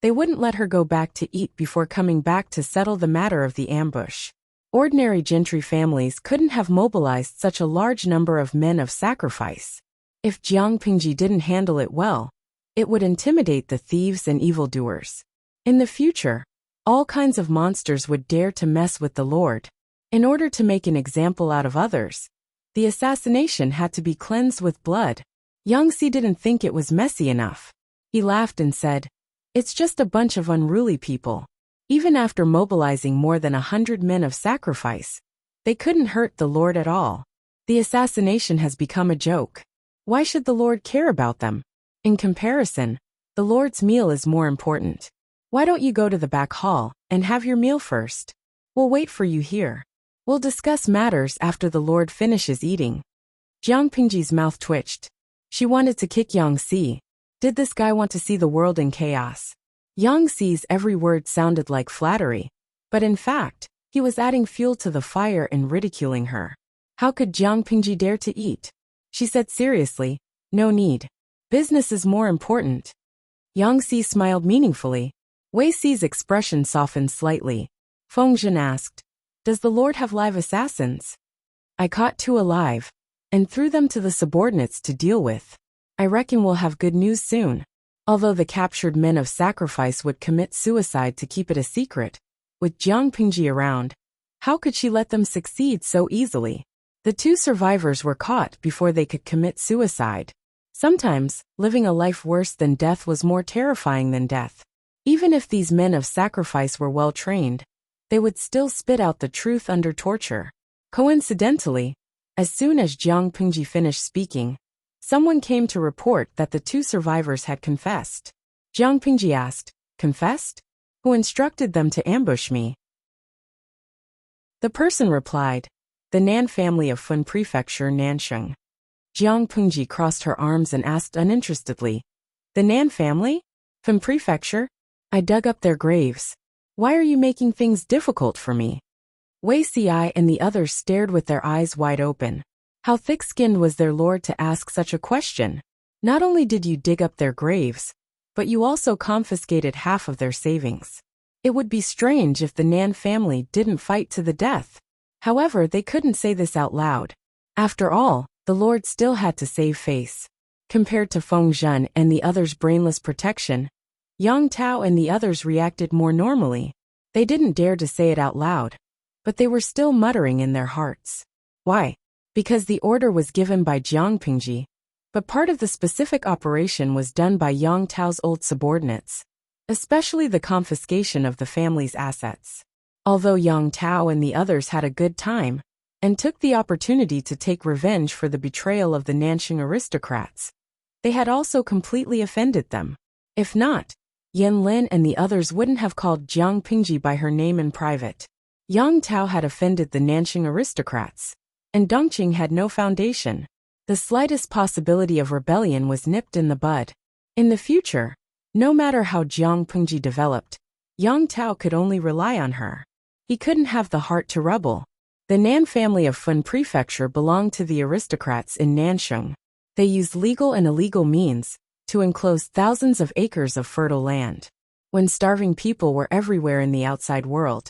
they wouldn't let her go back to eat before coming back to settle the matter of the ambush. Ordinary gentry families couldn't have mobilized such a large number of men of sacrifice. If Jiang Pingji didn't handle it well, it would intimidate the thieves and evildoers. In the future, all kinds of monsters would dare to mess with the lord. In order to make an example out of others, the assassination had to be cleansed with blood. Yang Xi didn't think it was messy enough. He laughed and said, It's just a bunch of unruly people. Even after mobilizing more than 100 men of sacrifice, They couldn't hurt the Lord at all. The assassination has become a joke. Why should the Lord care about them? In comparison, the Lord's meal is more important. Why don't you go to the back hall and have your meal first? We'll wait for you here. We'll discuss matters after the Lord finishes eating. Jiang Pingji's mouth twitched. She wanted to kick Yang Si. Did this guy want to see the world in chaos? Yang Si's every word sounded like flattery, but in fact, he was adding fuel to the fire and ridiculing her. How could Jiang Pingji dare to eat? She said seriously, no need. Business is more important. Yang Si smiled meaningfully. Wei Si's expression softened slightly. Feng Zhen asked, does the Lord have live assassins? I caught 2 alive, and threw them to the subordinates to deal with. I reckon we'll have good news soon. Although the captured men of sacrifice would commit suicide to keep it a secret, with Jiang Pingji around, how could she let them succeed so easily? The 2 survivors were caught before they could commit suicide. Sometimes, living a life worse than death was more terrifying than death. Even if these men of sacrifice were well trained, they would still spit out the truth under torture. Coincidentally, as soon as Jiang Pingji finished speaking, someone came to report that the 2 survivors had confessed. Jiang Pingji asked, confessed? Who instructed them to ambush me? The person replied, the Nan family of Fun Prefecture, Nansheng. Jiang Pingji crossed her arms and asked uninterestedly, the Nan family? Fun Prefecture? I dug up their graves. Why are you making things difficult for me? Wei Si and the others stared with their eyes wide open. How thick-skinned was their lord to ask such a question? Not only did you dig up their graves, but you also confiscated half of their savings. It would be strange if the Nan family didn't fight to the death. However, they couldn't say this out loud. After all, the Lord still had to save face. Compared to Feng Zhen and the others' brainless protection, Yang Tao and the others reacted more normally. They didn't dare to say it out loud, but they were still muttering in their hearts. Why? Because the order was given by Jiang Pingji, but part of the specific operation was done by Yang Tao's old subordinates, especially the confiscation of the family's assets. Although Yang Tao and the others had a good time, and took the opportunity to take revenge for the betrayal of the Nansheng aristocrats, they had also completely offended them. If not, Yan Lin and the others wouldn't have called Jiang Pingji by her name in private. Yang Tao had offended the Nansheng aristocrats, and Dongqing had no foundation. The slightest possibility of rebellion was nipped in the bud. In the future, no matter how Jiang Pingji developed, Yang Tao could only rely on her. He couldn't have the heart to rebel. The Nan family of Fun Prefecture belonged to the aristocrats in Nansheng. They used legal and illegal means to enclose thousands of acres of fertile land. When starving people were everywhere in the outside world,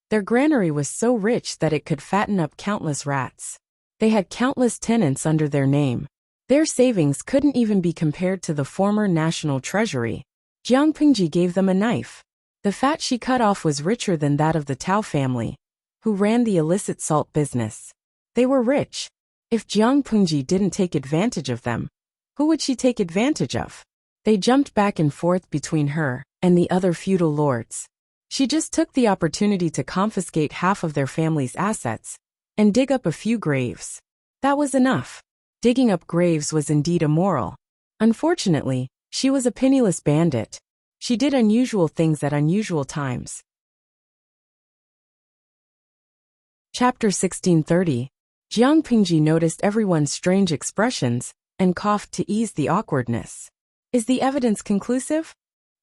their granary was so rich that it could fatten up countless rats. They had countless tenants under their name. Their savings couldn't even be compared to the former national treasury. Jiang Pingji gave them a knife. The fat she cut off was richer than that of the Tao family, who ran the illicit salt business. They were rich. If Jiang Pingji didn't take advantage of them, who would she take advantage of? They jumped back and forth between her and the other feudal lords. She just took the opportunity to confiscate half of their family's assets and dig up a few graves. That was enough. Digging up graves was indeed immoral. Unfortunately, she was a penniless bandit. She did unusual things at unusual times. Chapter 1630. Jiang Pingji noticed everyone's strange expressions and coughed to ease the awkwardness. Is the evidence conclusive?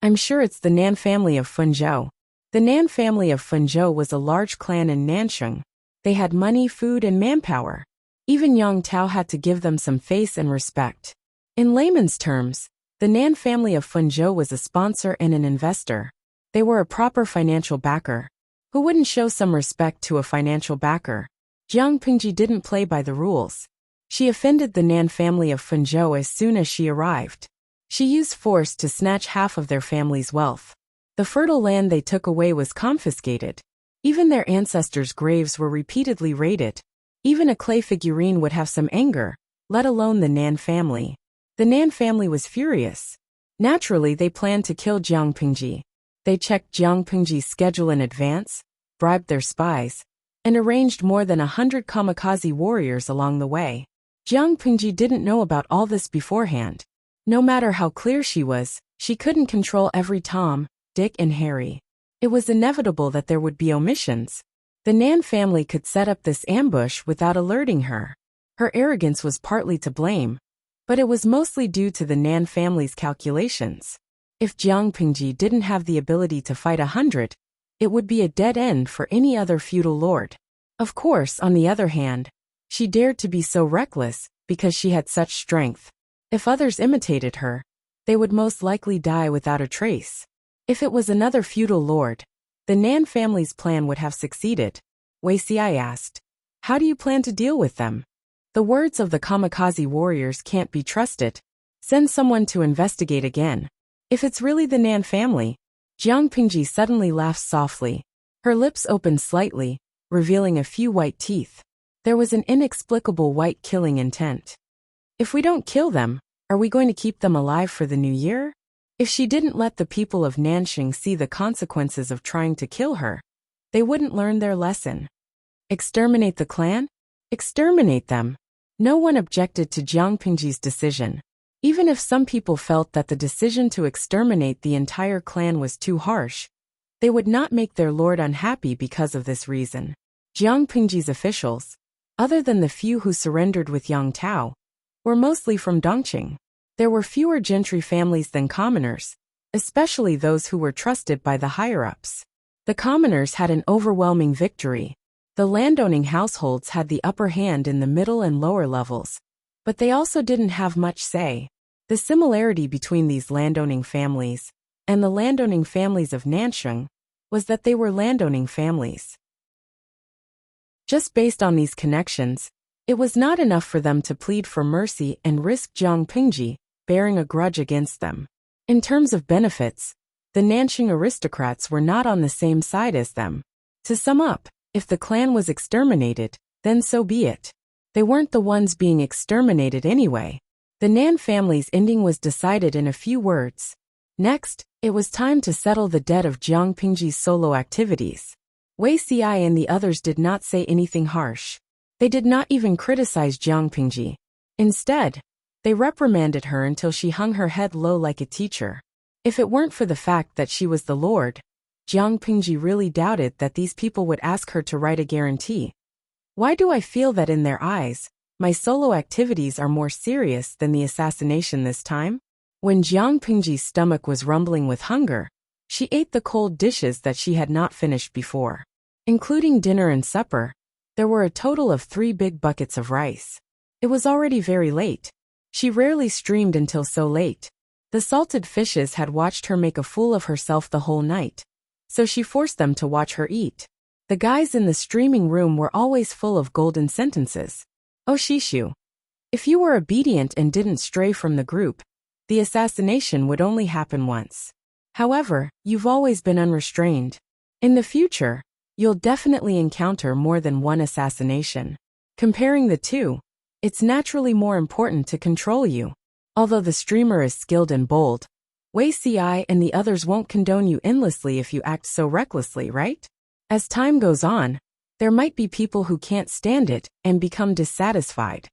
I'm sure it's the Nan family of Fenzhou. The Nan family of Fenzhou was a large clan in Nansheng. They had money, food, and manpower. Even Yang Tao had to give them some face and respect. In layman's terms, the Nan family of Fenzhou was a sponsor and an investor. They were a proper financial backer. Who wouldn't show some respect to a financial backer? Jiang Pingji didn't play by the rules. She offended the Nan family of Fenzhou as soon as she arrived. She used force to snatch half of their family's wealth. The fertile land they took away was confiscated. Even their ancestors' graves were repeatedly raided. Even a clay figurine would have some anger, let alone the Nan family. The Nan family was furious. Naturally, they planned to kill Jiang Pingji. They checked Jiang Pingji's schedule in advance, bribed their spies, and arranged more than 100 kamikaze warriors along the way. Jiang Pingji didn't know about all this beforehand. No matter how clear she was, she couldn't control every Tom, Dick and Harry. It was inevitable that there would be omissions. The Nan family could set up this ambush without alerting her. Her arrogance was partly to blame, but it was mostly due to the Nan family's calculations. If Jiang Pingji didn't have the ability to fight 100, it would be a dead end for any other feudal lord. Of course, on the other hand, she dared to be so reckless because she had such strength. If others imitated her, they would most likely die without a trace. If it was another feudal lord, the Nan family's plan would have succeeded. Wei Xiai asked, "How do you plan to deal with them?" "The words of the kamikaze warriors can't be trusted. Send someone to investigate again." "If it's really the Nan family," Jiang Pingji suddenly laughed softly. Her lips opened slightly, revealing a few white teeth. There was an inexplicable white killing intent. "If we don't kill them, are we going to keep them alive for the new year?" If she didn't let the people of Nanxing see the consequences of trying to kill her, they wouldn't learn their lesson. Exterminate the clan? Exterminate them. No one objected to Jiang Pingji's decision. Even if some people felt that the decision to exterminate the entire clan was too harsh, they would not make their lord unhappy because of this reason. Jiang Pingji's officials, other than the few who surrendered with Yang Tao, were mostly from Dongqing. There were fewer gentry families than commoners, especially those who were trusted by the higher-ups. The commoners had an overwhelming victory. The landowning households had the upper hand in the middle and lower levels, but they also didn't have much say. The similarity between these landowning families and the landowning families of Nanxing was that they were landowning families. Just based on these connections, it was not enough for them to plead for mercy and risk Jiang Pingji bearing a grudge against them. In terms of benefits, the Nanxing aristocrats were not on the same side as them. To sum up, if the clan was exterminated, then so be it. They weren't the ones being exterminated anyway. The Nan family's ending was decided in a few words. Next, it was time to settle the debt of Jiang Pingji's solo activities. Wei Xiai and the others did not say anything harsh. They did not even criticize Jiang Pingji. Instead, they reprimanded her until she hung her head low like a teacher. If it weren't for the fact that she was the lord, Jiang Pingji really doubted that these people would ask her to write a guarantee. Why do I feel that in their eyes, my solo activities are more serious than the assassination this time? When Jiang Pingji's stomach was rumbling with hunger, she ate the cold dishes that she had not finished before. Including dinner and supper, there were a total of 3 big buckets of rice. It was already very late. She rarely streamed until so late. The salted fishes had watched her make a fool of herself the whole night, so she forced them to watch her eat. The guys in the streaming room were always full of golden sentences. "Oh Shishu, if you were obedient and didn't stray from the group, the assassination would only happen once. However, you've always been unrestrained. In the future, you'll definitely encounter more than one assassination. Comparing the two, it's naturally more important to control you. Although the streamer is skilled and bold, Wei Xiai and the others won't condone you endlessly if you act so recklessly, right? As time goes on, there might be people who can't stand it and become dissatisfied."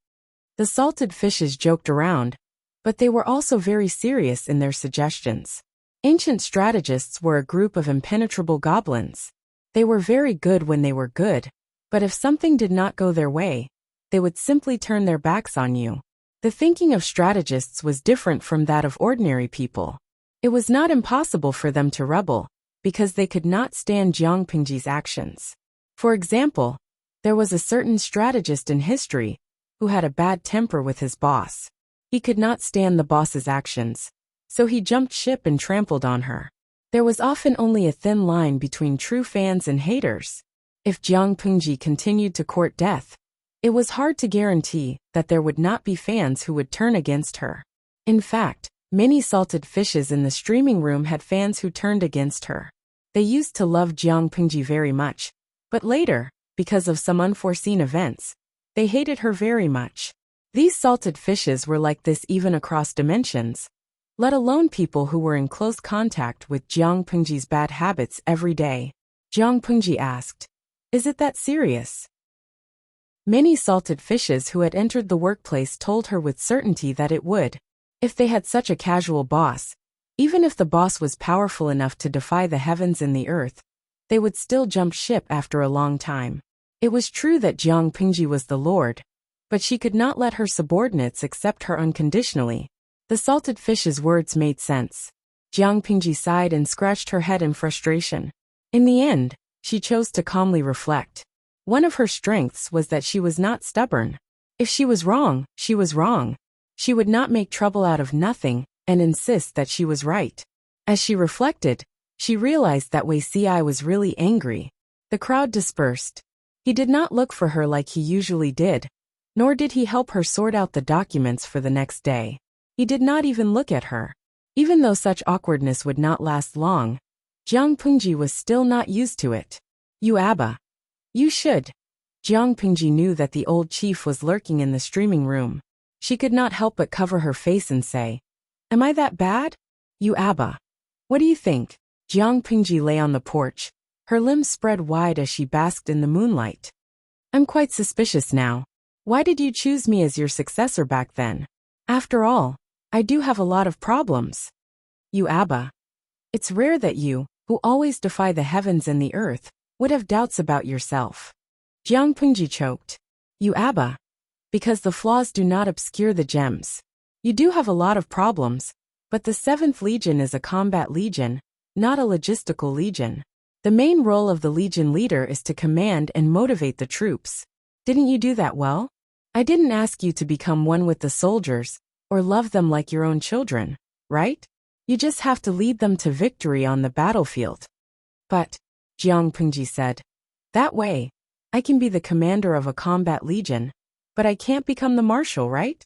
The salted fishes joked around, but they were also very serious in their suggestions. Ancient strategists were a group of impenetrable goblins. They were very good when they were good, but if something did not go their way, they would simply turn their backs on you. The thinking of strategists was different from that of ordinary people. It was not impossible for them to rebel, because they could not stand Jiang Pingji's actions. For example, there was a certain strategist in history who had a bad temper with his boss. He could not stand the boss's actions, so he jumped ship and trampled on her. There was often only a thin line between true fans and haters. If Jiang Pingji continued to court death, it was hard to guarantee that there would not be fans who would turn against her. In fact, many salted fishes in the streaming room had fans who turned against her. They used to love Jiang Pingji very much, but later, because of some unforeseen events, they hated her very much. These salted fishes were like this even across dimensions, let alone people who were in close contact with Jiang Pingji's bad habits every day. Jiang Pingji asked, Is it that serious? Many salted fishes who had entered the workplace told her with certainty that it would. If they had such a casual boss, even if the boss was powerful enough to defy the heavens and the earth, they would still jump ship after a long time. It was true that Jiang Pingji was the lord, but she could not let her subordinates accept her unconditionally. The salted fish's words made sense. Jiang Pingji sighed and scratched her head in frustration. In the end, she chose to calmly reflect. One of her strengths was that she was not stubborn. If she was wrong, she was wrong. She would not make trouble out of nothing and insist that she was right. As she reflected, she realized that Wei Ci was really angry. The crowd dispersed. He did not look for her like he usually did, nor did he help her sort out the documents for the next day. He did not even look at her. Even though such awkwardness would not last long, Jiang Pingji was still not used to it. You Abba. You should. Jiang Pingji knew that the old chief was lurking in the streaming room. She could not help but cover her face and say, Am I that bad? You Abba. What do you think? Jiang Pingji lay on the porch, her limbs spread wide as she basked in the moonlight. I'm quite suspicious now. Why did you choose me as your successor back then? After all, I do have a lot of problems. You Abba. It's rare that you, who always defy the heavens and the earth, would have doubts about yourself. Jiang Pingji choked. You Abba. Because the flaws do not obscure the gems. You do have a lot of problems, but the 7th Legion is a combat legion, not a logistical legion. The main role of the legion leader is to command and motivate the troops. Didn't you do that well? I didn't ask you to become one with the soldiers, or love them like your own children, right? You just have to lead them to victory on the battlefield. But, Jiang Pingji said, that way, I can be the commander of a combat legion, but I can't become the marshal, right?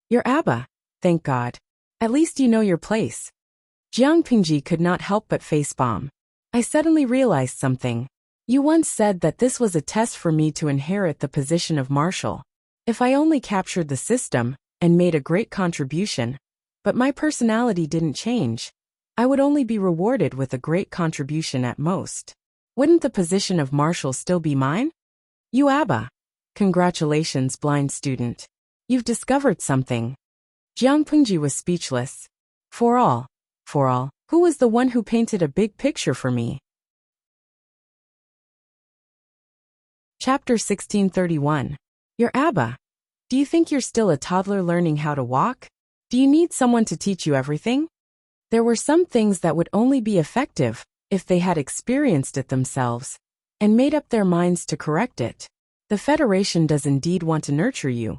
You're Abba, thank God. At least you know your place. Jiang Pingji could not help but facepalm. I suddenly realized something. You once said that this was a test for me to inherit the position of marshal. If I only captured the system and made a great contribution, but my personality didn't change, I would only be rewarded with a great contribution at most. Wouldn't the position of marshal still be mine? You Abba. Congratulations, blind student. You've discovered something. Jiang Pingji was speechless. For all, who was the one who painted a big picture for me? Chapter 1631. Your Abba. Do you think you're still a toddler learning how to walk? Do you need someone to teach you everything? There were some things that would only be effective if they had experienced it themselves and made up their minds to correct it. The Federation does indeed want to nurture you,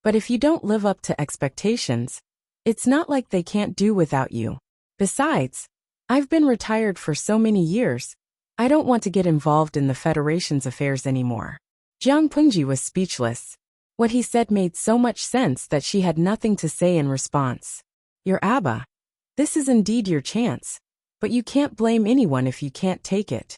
but if you don't live up to expectations, it's not like they can't do without you. Besides, I've been retired for so many years, I don't want to get involved in the Federation's affairs anymore. Jiang Pingji was speechless. What he said made so much sense that she had nothing to say in response. Your Abba. This is indeed your chance, but you can't blame anyone if you can't take it.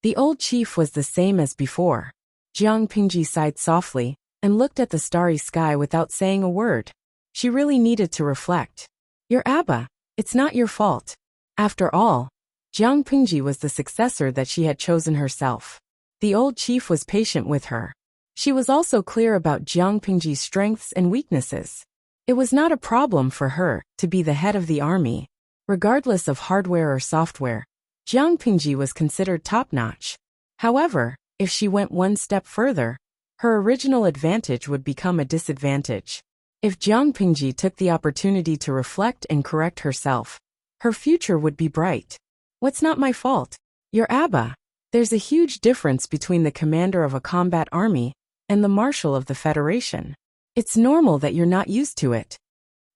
The old chief was the same as before. Jiang Pingji sighed softly and looked at the starry sky without saying a word. She really needed to reflect. Your Abba, it's not your fault. After all, Jiang Pingji was the successor that she had chosen herself. The old chief was patient with her. She was also clear about Jiang Pingji's strengths and weaknesses. It was not a problem for her to be the head of the army. Regardless of hardware or software, Jiang Pingji was considered top-notch. However, if she went one step further, her original advantage would become a disadvantage. If Jiang Pingji took the opportunity to reflect and correct herself, her future would be bright. What's not my fault? Your Abba. There's a huge difference between the commander of a combat army and the marshal of the Federation. It's normal that you're not used to it.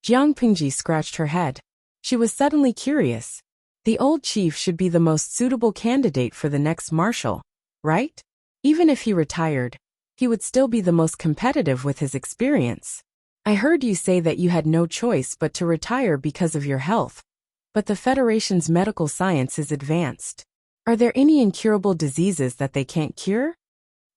Jiang Pingji scratched her head. She was suddenly curious. The old chief should be the most suitable candidate for the next marshal, right? Even if he retired, he would still be the most competitive with his experience. I heard you say that you had no choice but to retire because of your health. But the Federation's medical science is advanced. Are there any incurable diseases that they can't cure?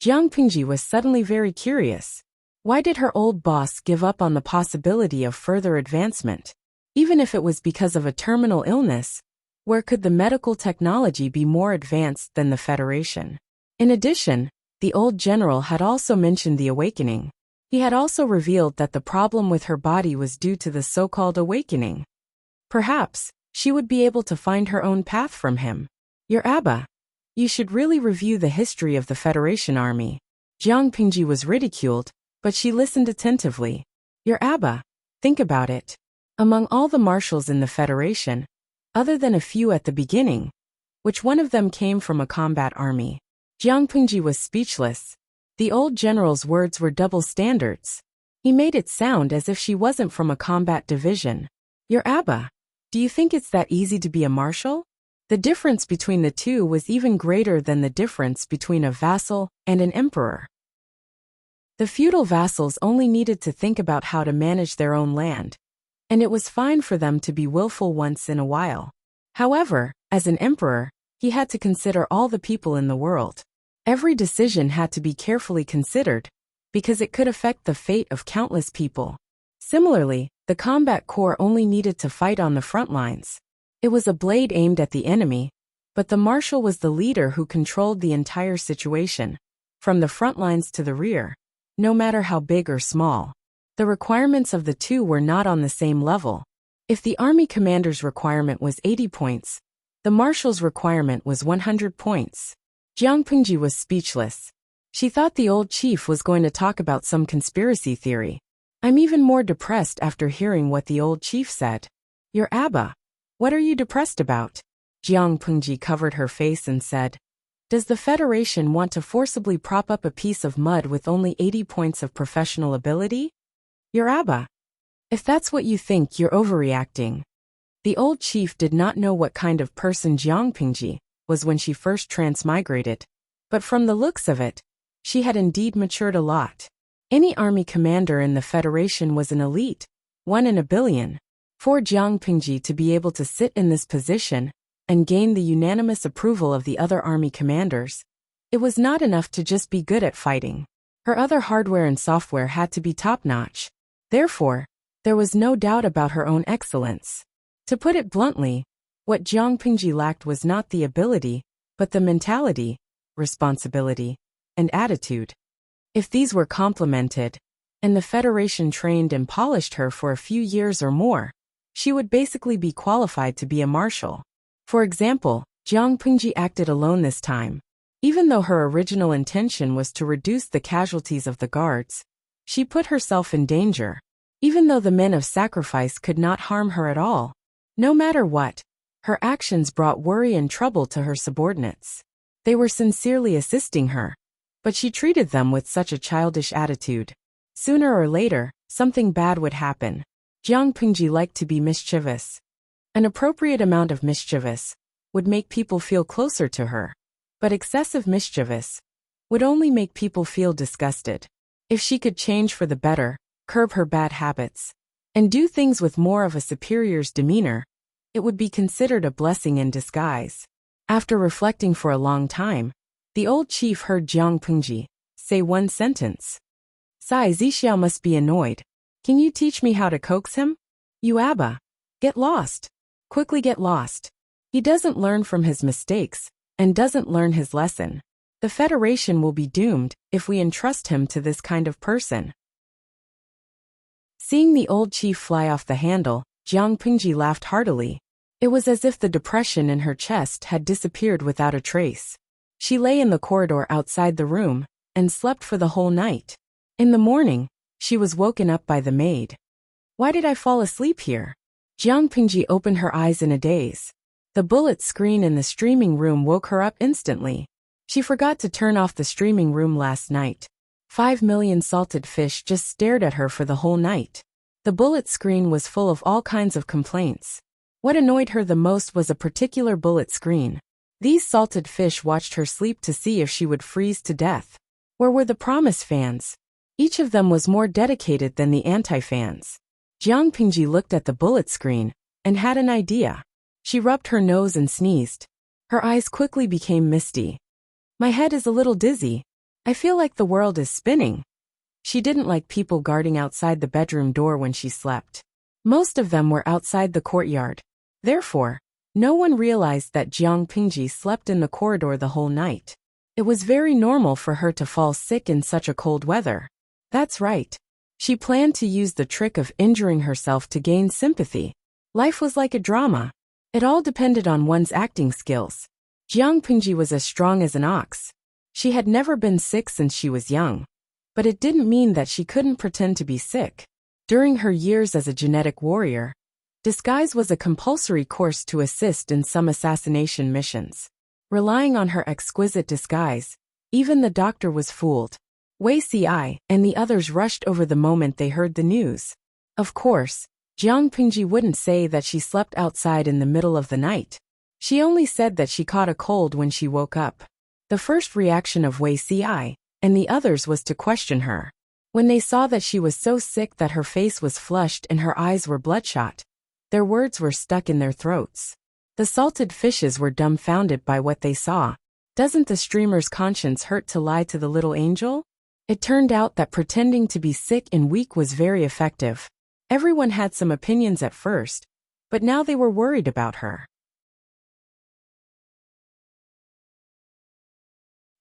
Jiang Pingji was suddenly very curious. Why did her old boss give up on the possibility of further advancement? Even if it was because of a terminal illness, where could the medical technology be more advanced than the Federation? In addition, The old general had also mentioned the awakening. He had also revealed that the problem with her body was due to the so-called awakening. Perhaps she would be able to find her own path from him. Your Abba, you should really review the history of the Federation Army. Jiang Pingji was ridiculed, but she listened attentively. Your Abba, think about it. Among all the marshals in the Federation, other than a few at the beginning, which one of them came from a combat army? Jiang Pingji was speechless. The old general's words were double standards. He made it sound as if she wasn't from a combat division. Your Abba, do you think it's that easy to be a marshal? The difference between the two was even greater than the difference between a vassal and an emperor. The feudal vassals only needed to think about how to manage their own land, and it was fine for them to be willful once in a while. However, as an emperor, he had to consider all the people in the world. Every decision had to be carefully considered, because it could affect the fate of countless people. Similarly, the combat corps only needed to fight on the front lines. It was a blade aimed at the enemy, but the marshal was the leader who controlled the entire situation, from the front lines to the rear, no matter how big or small. The requirements of the two were not on the same level. If the army commander's requirement was 80 points, the marshal's requirement was 100 points. Jiang Pingji was speechless. She thought the old chief was going to talk about some conspiracy theory. I'm even more depressed after hearing what the old chief said. Your Abba, what are you depressed about? Jiang Pingji covered her face and said, does the Federation want to forcibly prop up a piece of mud with only 80 points of professional ability? Your Abba, if that's what you think, you're overreacting. The old chief did not know what kind of person Jiang Pingji was when she first transmigrated, but from the looks of it, she had indeed matured a lot. Any army commander in the Federation was an elite, one in a billion. For Jiang Pingji to be able to sit in this position and gain the unanimous approval of the other army commanders, it was not enough to just be good at fighting. Her other hardware and software had to be top-notch. Therefore, there was no doubt about her own excellence. To put it bluntly, what Jiang Pingji lacked was not the ability, but the mentality, responsibility, and attitude. If these were complemented, and the Federation trained and polished her for a few years or more, she would basically be qualified to be a marshal. For example, Jiang Pingji acted alone this time. Even though her original intention was to reduce the casualties of the guards, she put herself in danger. Even though the men of sacrifice could not harm her at all, no matter what, her actions brought worry and trouble to her subordinates. They were sincerely assisting her, but she treated them with such a childish attitude. Sooner or later, something bad would happen. Jiang Pingji liked to be mischievous. An appropriate amount of mischievous would make people feel closer to her, but excessive mischievous would only make people feel disgusted. If she could change for the better, curb her bad habits, and do things with more of a superior's demeanor, it would be considered a blessing in disguise. After reflecting for a long time, the old chief heard Jiang Pingji say one sentence. Sai Zixiao must be annoyed. Can you teach me how to coax him? You Abba. Get lost. Quickly get lost. He doesn't learn from his mistakes, and doesn't learn his lesson. The Federation will be doomed if we entrust him to this kind of person. Seeing the old chief fly off the handle, Jiang Pingji laughed heartily. It was as if the depression in her chest had disappeared without a trace. She lay in the corridor outside the room, and slept for the whole night. In the morning, she was woken up by the maid. Why did I fall asleep here? Jiang Pingji opened her eyes in a daze. The bullet screen in the streaming room woke her up instantly. She forgot to turn off the streaming room last night. 5 million salted fish just stared at her for the whole night. The bullet screen was full of all kinds of complaints. What annoyed her the most was a particular bullet screen. These salted fish watched her sleep to see if she would freeze to death. Where were the promise fans? Each of them was more dedicated than the anti-fans. Jiang Pingji looked at the bullet screen, and had an idea. She rubbed her nose and sneezed. Her eyes quickly became misty. My head is a little dizzy. I feel like the world is spinning. She didn't like people guarding outside the bedroom door when she slept. Most of them were outside the courtyard. Therefore, no one realized that Jiang Pingji slept in the corridor the whole night. It was very normal for her to fall sick in such a cold weather. That's right. She planned to use the trick of injuring herself to gain sympathy. Life was like a drama. It all depended on one's acting skills. Jiang Pingji was as strong as an ox. She had never been sick since she was young. But it didn't mean that she couldn't pretend to be sick. During her years as a genetic warrior, disguise was a compulsory course to assist in some assassination missions. Relying on her exquisite disguise, even the doctor was fooled. Wei Si and the others rushed over the moment they heard the news. Of course, Jiang Pingji wouldn't say that she slept outside in the middle of the night. She only said that she caught a cold when she woke up. The first reaction of Wei Si and the others was to question her. When they saw that she was so sick that her face was flushed and her eyes were bloodshot, their words were stuck in their throats. The salted fishes were dumbfounded by what they saw. Doesn't the streamer's conscience hurt to lie to the little angel? It turned out that pretending to be sick and weak was very effective. Everyone had some opinions at first, but now they were worried about her.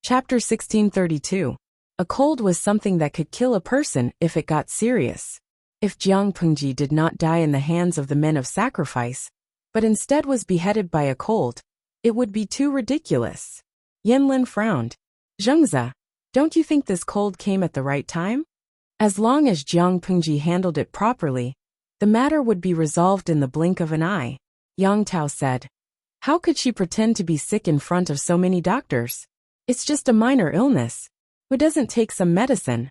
Chapter 1632. A cold was something that could kill a person if it got serious. If Jiang Pengji did not die in the hands of the men of sacrifice, but instead was beheaded by a cold, it would be too ridiculous. Yanlin frowned. Zhengzi, don't you think this cold came at the right time? As long as Jiang Pengji handled it properly, the matter would be resolved in the blink of an eye. Yang Tao said. How could she pretend to be sick in front of so many doctors? It's just a minor illness. Who doesn't take some medicine?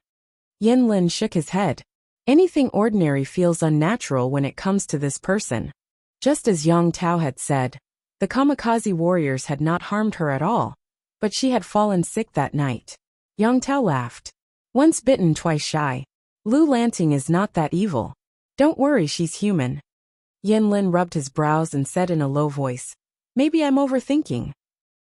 Yanlin shook his head. Anything ordinary feels unnatural when it comes to this person. Just as Yang Tao had said, the kamikaze warriors had not harmed her at all, but she had fallen sick that night. Yang Tao laughed. Once bitten, twice shy. Lu Lanting is not that evil. Don't worry, she's human. Yanlin rubbed his brows and said in a low voice, maybe I'm overthinking.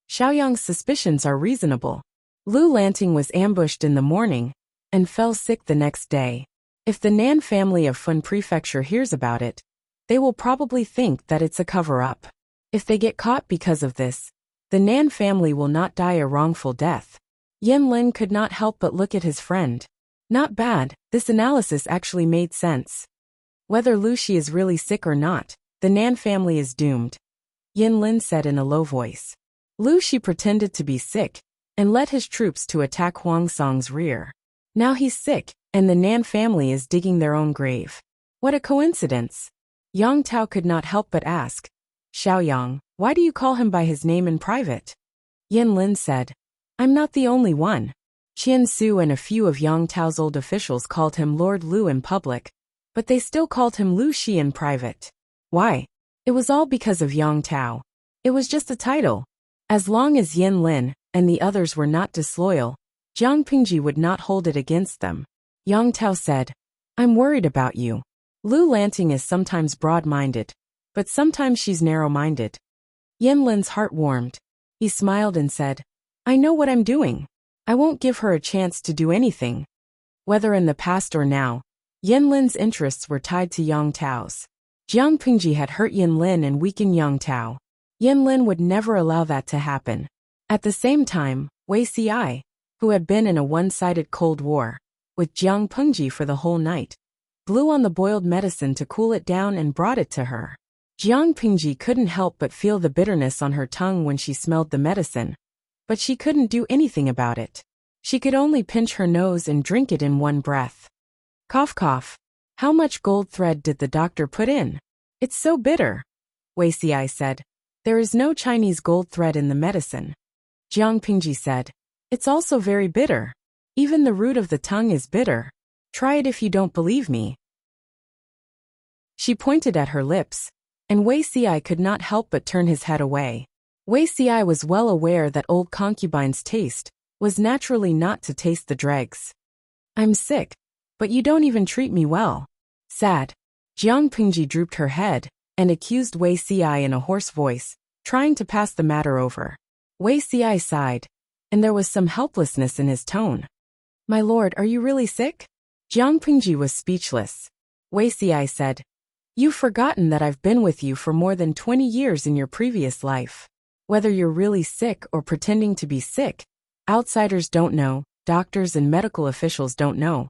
Xiaoyang's suspicions are reasonable. Lu Lanting was ambushed in the morning and fell sick the next day. If the Nan family of Fun Prefecture hears about it, they will probably think that it's a cover-up. If they get caught because of this, the Nan family will not die a wrongful death. Yanlin could not help but look at his friend. Not bad, this analysis actually made sense. Whether Lu Shi is really sick or not, the Nan family is doomed. Yanlin said in a low voice. Lu Shi pretended to be sick and led his troops to attack Huang Song's rear. Now he's sick, and the Nan family is digging their own grave. What a coincidence. Yang Tao could not help but ask, Xiaoyang, why do you call him by his name in private? Yanlin said, I'm not the only one. Qian Su and a few of Yang Tao's old officials called him Lord Lu in public, but they still called him Lu Shi in private. Why? It was all because of Yang Tao. It was just a title. As long as Yanlin and the others were not disloyal, Jiang Pingji would not hold it against them. Yang Tao said, I'm worried about you. Lu Lanting is sometimes broad-minded, but sometimes she's narrow-minded. Yanlin's heart warmed. He smiled and said, I know what I'm doing. I won't give her a chance to do anything. Whether in the past or now, Yanlin's interests were tied to Yang Tao's. Jiang Pingji had hurt Yanlin and weakened Yang Tao. Yanlin would never allow that to happen. At the same time, Wei Si, who had been in a one-sided Cold War with Jiang Pengji for the whole night, blew on the boiled medicine to cool it down and brought it to her. Jiang Pingji couldn't help but feel the bitterness on her tongue when she smelled the medicine, but she couldn't do anything about it. She could only pinch her nose and drink it in one breath. Cough cough. How much gold thread did the doctor put in? It's so bitter. Wei Si said. There is no Chinese gold thread in the medicine. Jiang Pingji said. It's also very bitter. Even the root of the tongue is bitter. Try it if you don't believe me. She pointed at her lips, and Wei Si could not help but turn his head away. Wei Si was well aware that old concubine's taste was naturally not to taste the dregs. I'm sick, but you don't even treat me well. Sad. Jiang Pingji drooped her head and accused Wei Si in a hoarse voice, trying to pass the matter over. Wei Si sighed, and there was some helplessness in his tone. My lord, are you really sick? Jiang Pingji was speechless. Wei Si said, You've forgotten that I've been with you for more than 20 years in your previous life. Whether you're really sick or pretending to be sick, Outsiders don't know, doctors and medical officials don't know.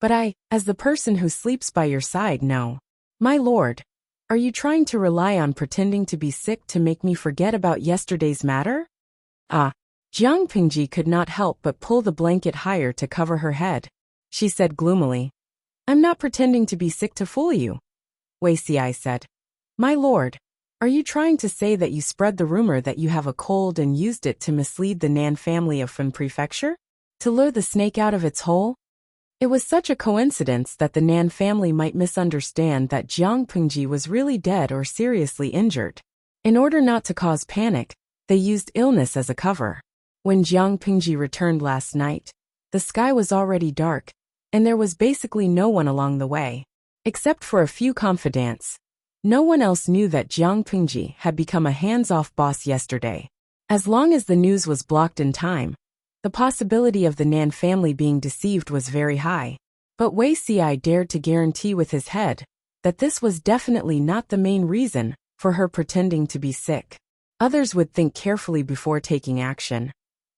But I, as the person who sleeps by your side, know. My lord, are you trying to rely on pretending to be sick to make me forget about yesterday's matter? Ah. Jiang Pingji could not help but pull the blanket higher to cover her head. She said gloomily, I'm not pretending to be sick to fool you. Wei Xi said, My lord, are you trying to say that you spread the rumor that you have a cold and used it to mislead the Nan family of Fen Prefecture? To lure the snake out of its hole? It was such a coincidence that the Nan family might misunderstand that Jiang Pingji was really dead or seriously injured. In order not to cause panic, they used illness as a cover. When Jiang Pingji returned last night, the sky was already dark, and there was basically no one along the way. Except for a few confidants. No one else knew that Jiang Pingji had become a hands-off boss yesterday. As long as the news was blocked in time, the possibility of the Nan family being deceived was very high. But Wei Xi dared to guarantee with his head that this was definitely not the main reason for her pretending to be sick. Others would think carefully before taking action.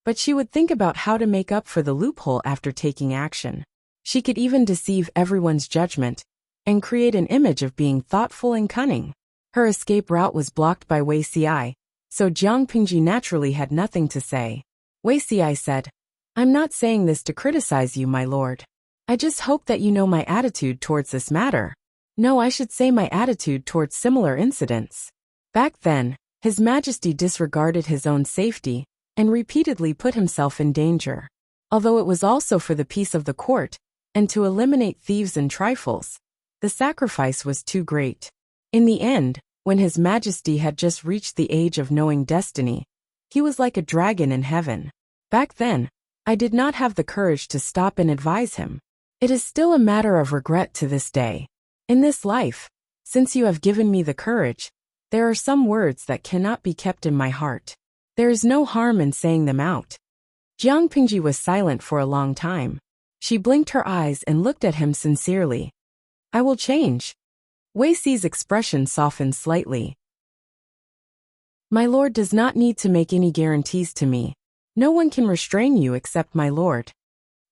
But she would think about how to make up for the loophole after taking action. She could even deceive everyone's judgment and create an image of being thoughtful and cunning. Her escape route was blocked by Wei Xi, so Jiang Pingji naturally had nothing to say. Wei Xi said, I'm not saying this to criticize you, my lord. I just hope that you know my attitude towards this matter. No, I should say my attitude towards similar incidents. Back then, His Majesty disregarded his own safety and repeatedly put himself in danger. Although it was also for the peace of the court and to eliminate thieves and trifles, the sacrifice was too great. In the end, when His Majesty had just reached the age of knowing destiny, he was like a dragon in heaven. Back then, I did not have the courage to stop and advise him. It is still a matter of regret to this day. In this life, since you have given me the courage, there are some words that cannot be kept in my heart. There is no harm in saying them out. Jiang Pingji was silent for a long time. She blinked her eyes and looked at him sincerely. I will change. Wei Xi's expression softened slightly. My lord does not need to make any guarantees to me. No one can restrain you except my lord.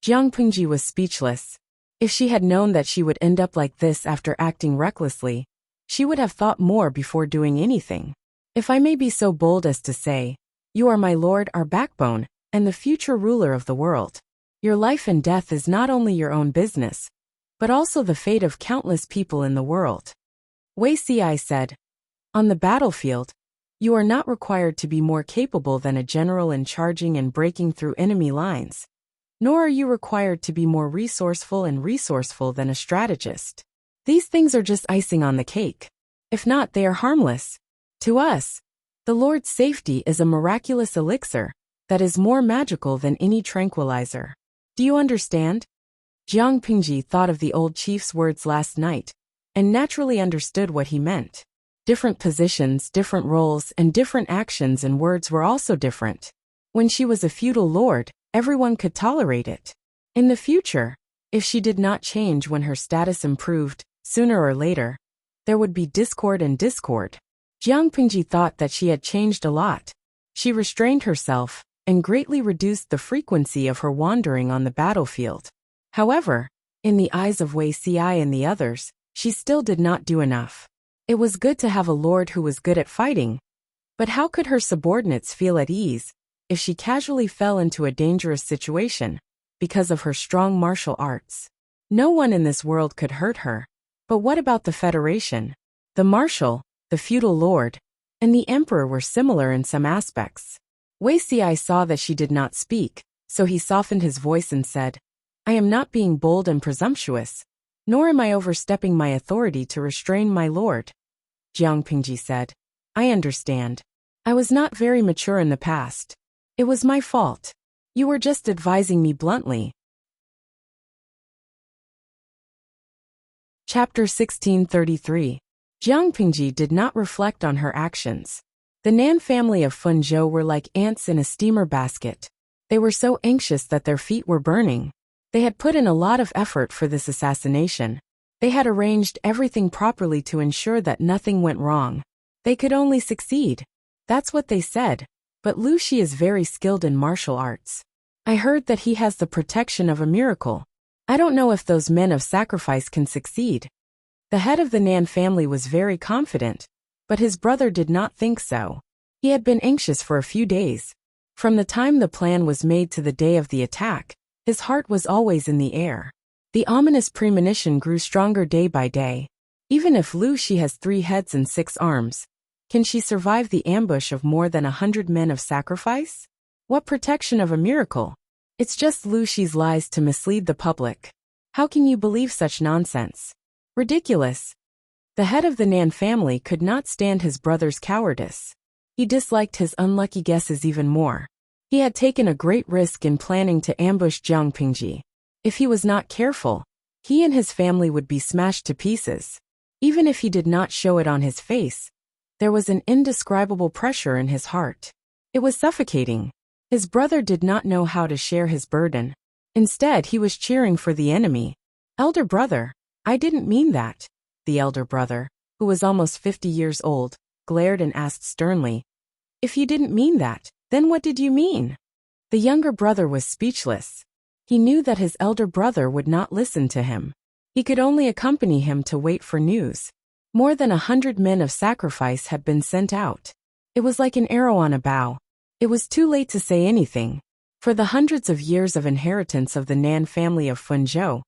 Jiang Pingji was speechless. If she had known that she would end up like this after acting recklessly, she would have thought more before doing anything. If I may be so bold as to say, you are my lord, our backbone, and the future ruler of the world. Your life and death is not only your own business, but also the fate of countless people in the world. Wei Xi said, on the battlefield, you are not required to be more capable than a general in charging and breaking through enemy lines. Nor are you required to be more resourceful than a strategist. These things are just icing on the cake. If not, they are harmless. To us, the Lord's safety is a miraculous elixir that is more magical than any tranquilizer. Do you understand? Jiang Pingji thought of the old chief's words last night, and naturally understood what he meant. Different positions, different roles, and different actions and words were also different. When she was a feudal lord, everyone could tolerate it. In the future, if she did not change when her status improved, sooner or later, there would be discord and discord. Jiang Pingji thought that she had changed a lot. She restrained herself and greatly reduced the frequency of her wandering on the battlefield. However, in the eyes of Wei Xi and the others, she still did not do enough. It was good to have a lord who was good at fighting, but how could her subordinates feel at ease if she casually fell into a dangerous situation because of her strong martial arts? No one in this world could hurt her. But what about the Federation? The Marshal, the feudal lord, and the Emperor were similar in some aspects. Wei Xi saw that she did not speak, so he softened his voice and said, I am not being bold and presumptuous, nor am I overstepping my authority to restrain my lord. Jiang Pingji said, I understand. I was not very mature in the past. It was my fault. You were just advising me bluntly. Chapter 1633. Jiang Pingji did not reflect on her actions. The Nan family of Fenzhou were like ants in a steamer basket. They were so anxious that their feet were burning. They had put in a lot of effort for this assassination. They had arranged everything properly to ensure that nothing went wrong. They could only succeed. That's what they said. But Lu Shi is very skilled in martial arts. I heard that he has the protection of a miracle. I don't know if those men of sacrifice can succeed. The head of the Nan family was very confident, but his brother did not think so. He had been anxious for a few days. From the time the plan was made to the day of the attack, his heart was always in the air. The ominous premonition grew stronger day by day. Even if Lu Shi has 3 heads and 6 arms, can she survive the ambush of more than 100 men of sacrifice? What protection of a miracle? It's just Lu Shi's lies to mislead the public. How can you believe such nonsense? Ridiculous. The head of the Nan family could not stand his brother's cowardice. He disliked his unlucky guesses even more. He had taken a great risk in planning to ambush Jiang Pingji. If he was not careful, he and his family would be smashed to pieces. Even if he did not show it on his face, there was an indescribable pressure in his heart. It was suffocating. His brother did not know how to share his burden. Instead, he was cheering for the enemy. Elder brother, I didn't mean that. The elder brother, who was almost 50 years old, glared and asked sternly, if you didn't mean that, then what did you mean? The younger brother was speechless. He knew that his elder brother would not listen to him. He could only accompany him to wait for news. More than 100 men of sacrifice had been sent out. It was like an arrow on a bow. It was too late to say anything. For the hundreds of years of inheritance of the Nan family of Fenzhou,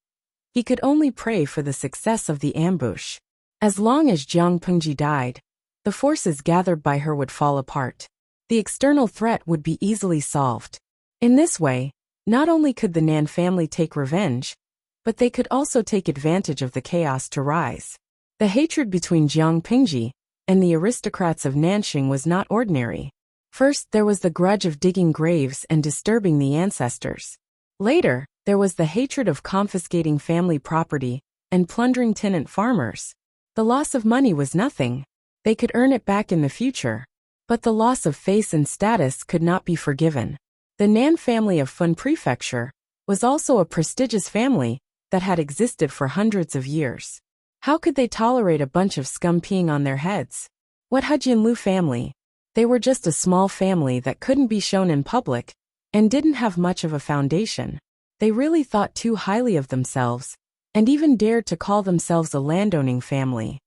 he could only pray for the success of the ambush. As long as Jiang Pengji died, the forces gathered by her would fall apart. The external threat would be easily solved. In this way, not only could the Nan family take revenge, but they could also take advantage of the chaos to rise. The hatred between Jiang Pingji and the aristocrats of Nanxing was not ordinary. First, there was the grudge of digging graves and disturbing the ancestors. Later, there was the hatred of confiscating family property and plundering tenant farmers. The loss of money was nothing. They could earn it back in the future. But the loss of face and status could not be forgiven. The Nan family of Fun Prefecture was also a prestigious family that had existed for hundreds of years. How could they tolerate a bunch of scum peeing on their heads? What Hejinlu family? They were just a small family that couldn't be shown in public and didn't have much of a foundation. They really thought too highly of themselves and even dared to call themselves a landowning family.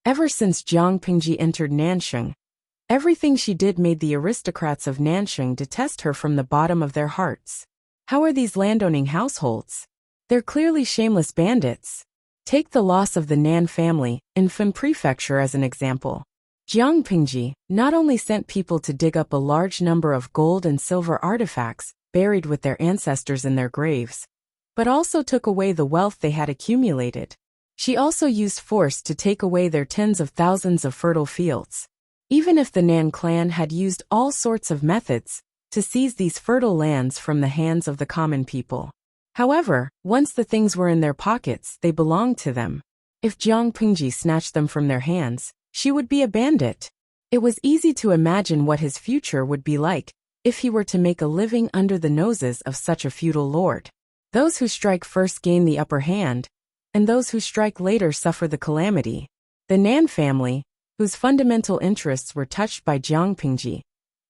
Ever since Jiang Pingji entered Nanxing, everything she did made the aristocrats of Nanxing detest her from the bottom of their hearts. How are these landowning households? They're clearly shameless bandits. Take the loss of the Nan family in Fun Prefecture as an example. Jiang Pingji not only sent people to dig up a large number of gold and silver artifacts buried with their ancestors in their graves, but also took away the wealth they had accumulated. She also used force to take away their tens of thousands of fertile fields. Even if the Nan clan had used all sorts of methods to seize these fertile lands from the hands of the common people. However, once the things were in their pockets, they belonged to them. If Jiang Pingji snatched them from their hands, she would be a bandit. It was easy to imagine what his future would be like if he were to make a living under the noses of such a feudal lord. Those who strike first gain the upper hand, and those who strike later suffer the calamity. The Nan family, whose fundamental interests were touched by Jiang Pingji,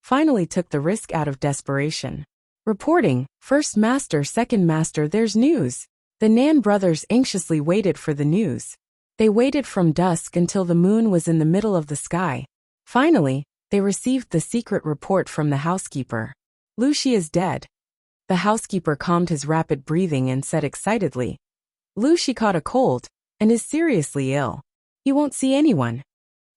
finally took the risk out of desperation. Reporting, First Master, Second Master, there's news. The Nan brothers anxiously waited for the news. They waited from dusk until the moon was in the middle of the sky. Finally, they received the secret report from the housekeeper. Lu Shi is dead. The housekeeper calmed his rapid breathing and said excitedly, Lu Shi caught a cold and is seriously ill. He won't see anyone.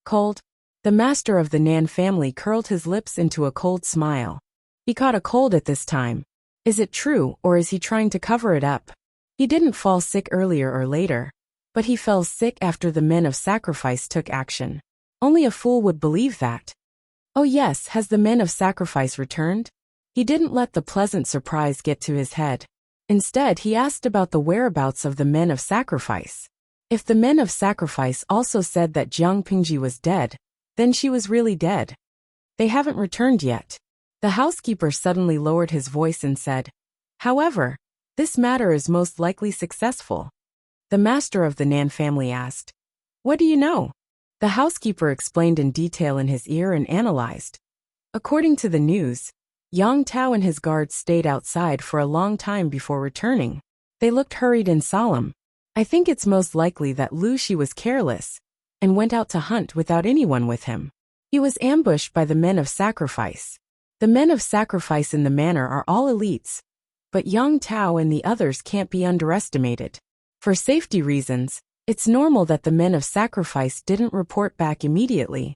Cold? The master of the Nan family curled his lips into a cold smile. He caught a cold at this time. Is it true, or is he trying to cover it up? He didn't fall sick earlier or later, but he fell sick after the men of sacrifice took action. Only a fool would believe that. Oh yes, has the men of sacrifice returned? He didn't let the pleasant surprise get to his head. Instead, he asked about the whereabouts of the men of sacrifice. If the men of sacrifice also said that Jiang Pingji was dead, then she was really dead. They haven't returned yet. The housekeeper suddenly lowered his voice and said, however, this matter is most likely successful. The master of the Nan family asked, what do you know? The housekeeper explained in detail in his ear and analyzed. According to the news, Yang Tao and his guards stayed outside for a long time before returning. They looked hurried and solemn. I think it's most likely that Lu Shi was careless and went out to hunt without anyone with him. He was ambushed by the men of sacrifice. The men of sacrifice in the manor are all elites, but Yang Tao and the others can't be underestimated. For safety reasons, it's normal that the men of sacrifice didn't report back immediately.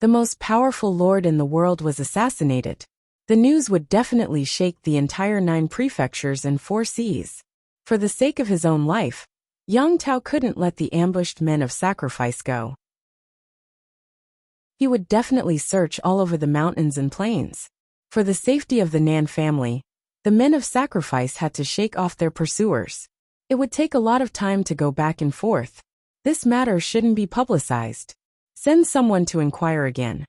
The most powerful lord in the world was assassinated. The news would definitely shake the entire 9 prefectures and 4 seas. For the sake of his own life, Yang Tao couldn't let the ambushed men of sacrifice go. He would definitely search all over the mountains and plains. For the safety of the Nan family, the men of sacrifice had to shake off their pursuers. It would take a lot of time to go back and forth. This matter shouldn't be publicized. Send someone to inquire again.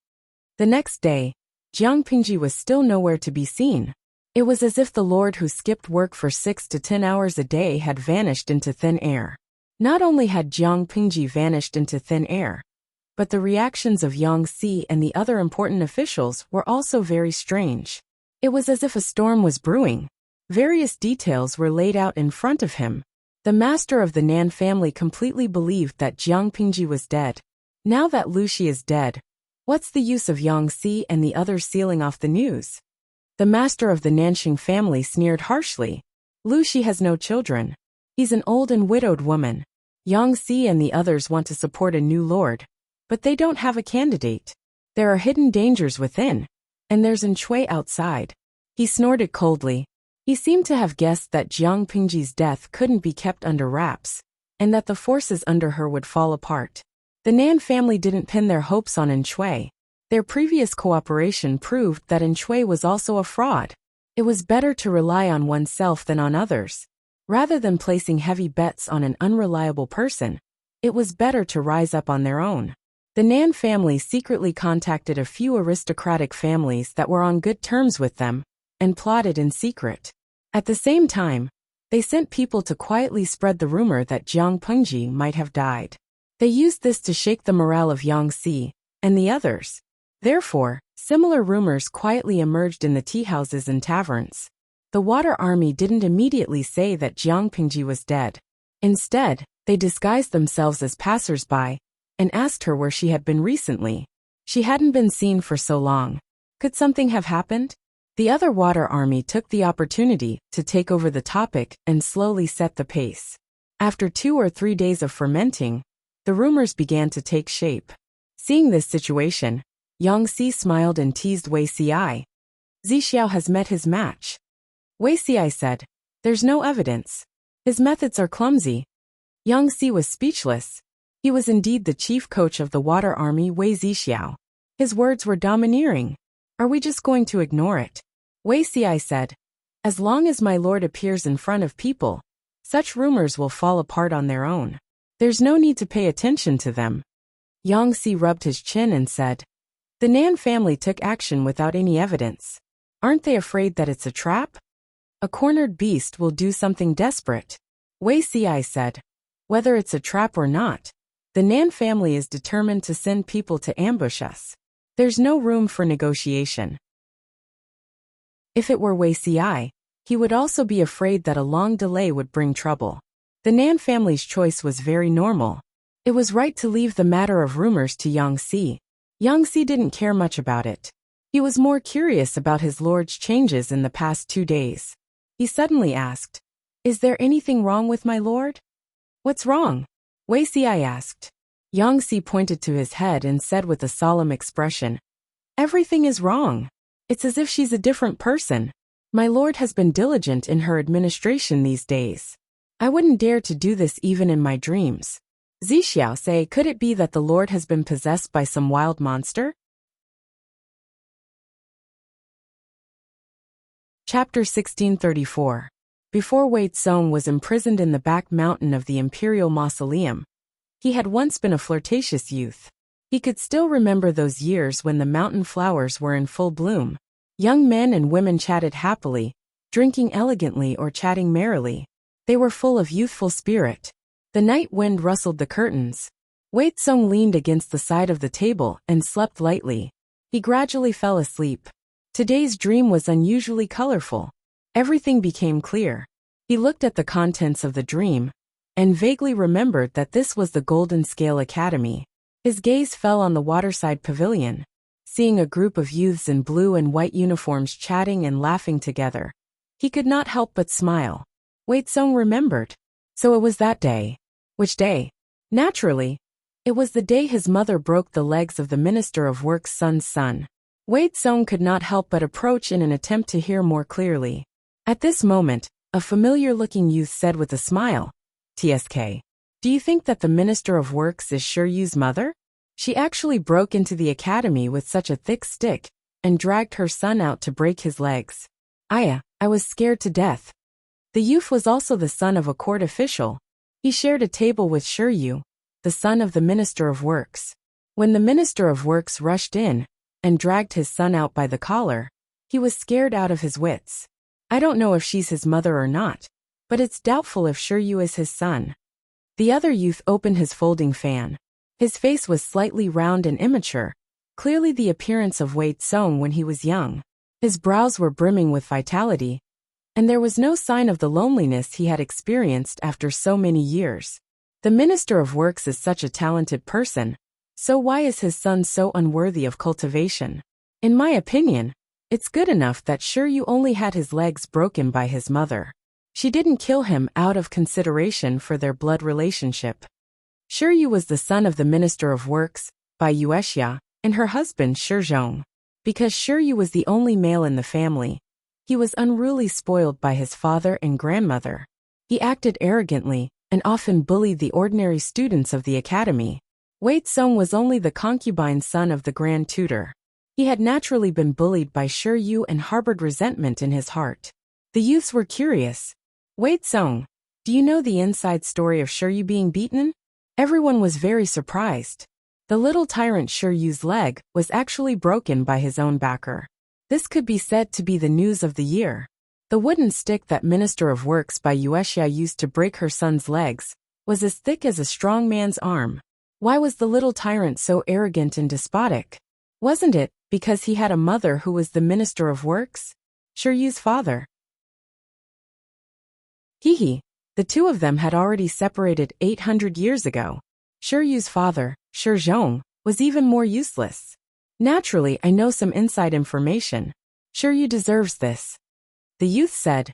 The next day, Jiang Pingji was still nowhere to be seen. It was as if the lord who skipped work for 6 to 10 hours a day had vanished into thin air. Not only had Jiang Pingji vanished into thin air, but the reactions of Yang Si and the other important officials were also very strange. It was as if a storm was brewing. Various details were laid out in front of him. The master of the Nan family completely believed that Jiang Pingji was dead. Now that Lu Shi is dead, what's the use of Yang Si and the others sealing off the news? The master of the Nanxing family sneered harshly. Lu Shi has no children. He's an old and widowed woman. Yang Si and the others want to support a new lord, but they don't have a candidate. There are hidden dangers within, and there's an Shui outside. He snorted coldly. He seemed to have guessed that Jiang Pingji's death couldn't be kept under wraps, and that the forces under her would fall apart. The Nan family didn't pin their hopes on An Shui. Their previous cooperation proved that An Shui was also a fraud. It was better to rely on oneself than on others. Rather than placing heavy bets on an unreliable person, it was better to rise up on their own. The Nan family secretly contacted a few aristocratic families that were on good terms with them, and plotted in secret. At the same time, they sent people to quietly spread the rumor that Jiang Pingji might have died. They used this to shake the morale of Yang Si and the others. Therefore, similar rumors quietly emerged in the tea houses and taverns. The water army didn't immediately say that Jiang Pingji was dead. Instead, they disguised themselves as passers-by and asked her where she had been recently. She hadn't been seen for so long. Could something have happened? The other water army took the opportunity to take over the topic and slowly set the pace. After 2 or 3 days of fermenting, the rumors began to take shape. Seeing this situation, Yang Si smiled and teased Wei Xiai. Zixiao has met his match. Wei Xiai said, "There's no evidence. His methods are clumsy." Yang Si was speechless. He was indeed the chief coach of the water army Wei Zixiao. His words were domineering. Are we just going to ignore it? Wei Xiai said, "As long as my lord appears in front of people, such rumors will fall apart on their own. There's no need to pay attention to them." Yang Si rubbed his chin and said, "The Nan family took action without any evidence. Aren't they afraid that it's a trap? A cornered beast will do something desperate." Wei Xiai said, "Whether it's a trap or not, the Nan family is determined to send people to ambush us. There's no room for negotiation." If it were Wei Xiai, he would also be afraid that a long delay would bring trouble. The Nan family's choice was very normal. It was right to leave the matter of rumors to Yang Si. Yang Si didn't care much about it. He was more curious about his lord's changes in the past 2 days. He suddenly asked, "Is there anything wrong with my lord?" "What's wrong?" Wei Xiai asked. Yang Si pointed to his head and said with a solemn expression, "Everything is wrong. It's as if she's a different person. My lord has been diligent in her administration these days. I wouldn't dare to do this even in my dreams." Zixiao say, "Could it be that the lord has been possessed by some wild monster?" Chapter 1634. Before Wei Tsong was imprisoned in the back mountain of the imperial mausoleum, he had once been a flirtatious youth. He could still remember those years when the mountain flowers were in full bloom. Young men and women chatted happily, drinking elegantly or chatting merrily. They were full of youthful spirit. The night wind rustled the curtains. Wei Tsong leaned against the side of the table and slept lightly. He gradually fell asleep. Today's dream was unusually colorful. Everything became clear. He looked at the contents of the dream and vaguely remembered that this was the Golden Scale Academy. His gaze fell on the waterside pavilion, seeing a group of youths in blue and white uniforms chatting and laughing together. He could not help but smile. Wei Tsong remembered. So it was that day. Which day? Naturally, it was the day his mother broke the legs of the Minister of Work's son's son. Wei Tsong could not help but approach in an attempt to hear more clearly. At this moment, a familiar-looking youth said with a smile, "TSK, do you think that the Minister of Works is Shiryu's mother? She actually broke into the academy with such a thick stick and dragged her son out to break his legs. I was scared to death." The youth was also the son of a court official. He shared a table with Shiryu, the son of the Minister of Works. When the Minister of Works rushed in and dragged his son out by the collar, he was scared out of his wits. "I don't know if she's his mother or not, but it's doubtful if Shiryu is his son." The other youth opened his folding fan. His face was slightly round and immature, clearly the appearance of Wei Tsong when he was young. His brows were brimming with vitality, and there was no sign of the loneliness he had experienced after so many years. The Minister of Works is such a talented person, so why is his son so unworthy of cultivation? In my opinion, it's good enough that Shiryu only had his legs broken by his mother. She didn't kill him out of consideration for their blood relationship. Shiryu was the son of the Minister of Works, Bai Yuexia, and her husband Shizhong. Because Shiryu was the only male in the family, he was unruly, spoiled by his father and grandmother. He acted arrogantly and often bullied the ordinary students of the academy. Wei Tsong was only the concubine son of the grand tutor. He had naturally been bullied by Shiryu and harbored resentment in his heart. The youths were curious. "Wei Tsong, do you know the inside story of Shiryu being beaten?" Everyone was very surprised. The little tyrant Shiryu's leg was actually broken by his own backer. This could be said to be the news of the year. The wooden stick that Minister of Works Bai Yuexia used to break her son's legs was as thick as a strong man's arm. Why was the little tyrant so arrogant and despotic? Wasn't it because he had a mother who was the Minister of Works? Shiryu's father. The two of them had already separated 800 years ago. Shiryu's father, Shizhong, was even more useless. Naturally, I know some inside information. Shiryu deserves this. The youth said.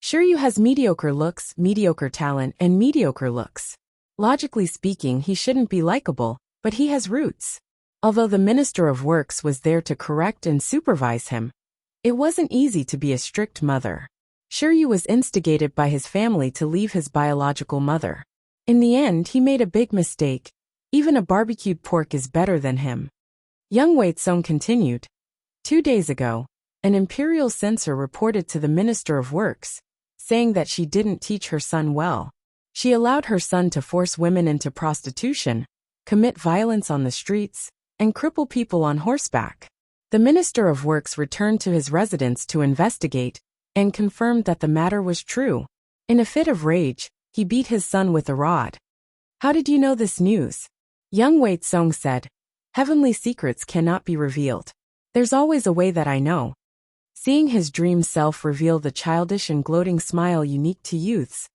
Shiryu has mediocre looks, mediocre talent, and mediocre looks. Logically speaking, he shouldn't be likable, but he has roots. Although the Minister of Works was there to correct and supervise him, it wasn't easy to be a strict mother. Shiryu was instigated by his family to leave his biological mother. In the end, he made a big mistake. Even a barbecued pork is better than him. Young Wei Tsong continued. 2 days ago, an imperial censor reported to the Minister of Works, saying that she didn't teach her son well. She allowed her son to force women into prostitution, commit violence on the streets, and cripple people on horseback. The Minister of Works returned to his residence to investigate, and confirmed that the matter was true. In a fit of rage, he beat his son with a rod. "How did you know this news?" Young Wei Tsong said. "Heavenly secrets cannot be revealed. There's always a way that I know." Seeing his dream self reveal the childish and gloating smile unique to youths,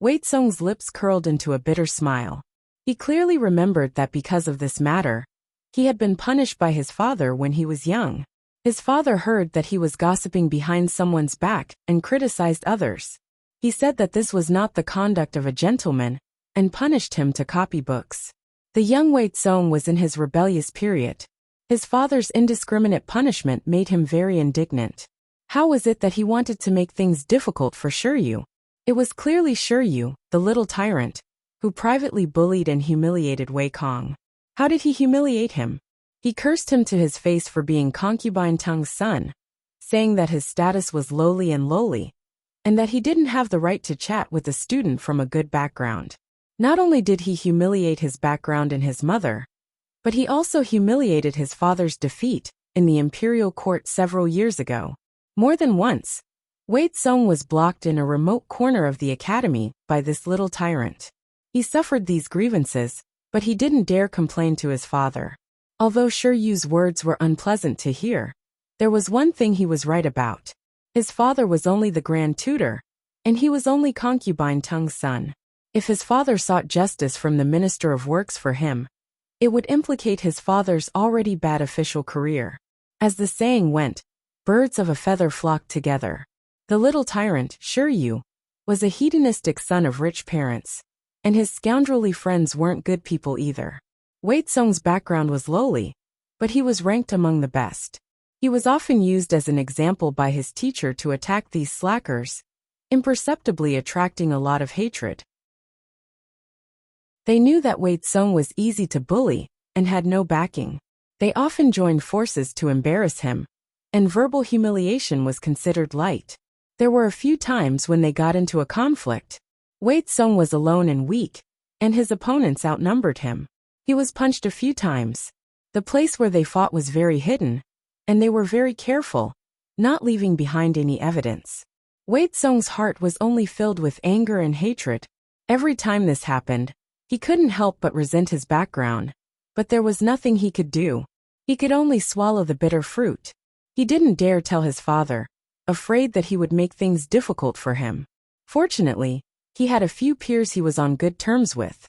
Wei Tsong's lips curled into a bitter smile. He clearly remembered that because of this matter, he had been punished by his father when he was young. His father heard that he was gossiping behind someone's back and criticized others. He said that this was not the conduct of a gentleman, and punished him to copy books. The young Wei Tsong was in his rebellious period. His father's indiscriminate punishment made him very indignant. How was it that he wanted to make things difficult for Shiryu? It was clearly Shiryu, the little tyrant, who privately bullied and humiliated Wei Kong. How did he humiliate him? He cursed him to his face for being concubine Teng's son, saying that his status was lowly, and that he didn't have the right to chat with a student from a good background. Not only did he humiliate his background and his mother, but he also humiliated his father's defeat in the imperial court several years ago. More than once, Wei Tsong was blocked in a remote corner of the academy by this little tyrant. He suffered these grievances, but he didn't dare complain to his father. Although Shiryu's words were unpleasant to hear, There was one thing he was right about. His father was only the grand tutor, and he was only concubine Tung's son. If his father sought justice from the Minister of Works for him, it would implicate his father's already bad official career. As the saying went, birds of a feather flocked together. The little tyrant, Shiryu, was a hedonistic son of rich parents, and his scoundrelly friends weren't good people either. Wei Tsung's background was lowly, but he was ranked among the best. He was often used as an example by his teacher to attack these slackers, imperceptibly attracting a lot of hatred. They knew that Wei Tsung was easy to bully and had no backing. They often joined forces to embarrass him, and verbal humiliation was considered light. There were a few times when they got into a conflict. Wei Tsung was alone and weak, and his opponents outnumbered him. He was punched a few times. The place where they fought was very hidden, and they were very careful, not leaving behind any evidence. Wei Tsung's heart was only filled with anger and hatred. Every time this happened, he couldn't help but resent his background, but there was nothing he could do. He could only swallow the bitter fruit. He didn't dare tell his father, afraid that he would make things difficult for him. Fortunately, he had a few peers he was on good terms with,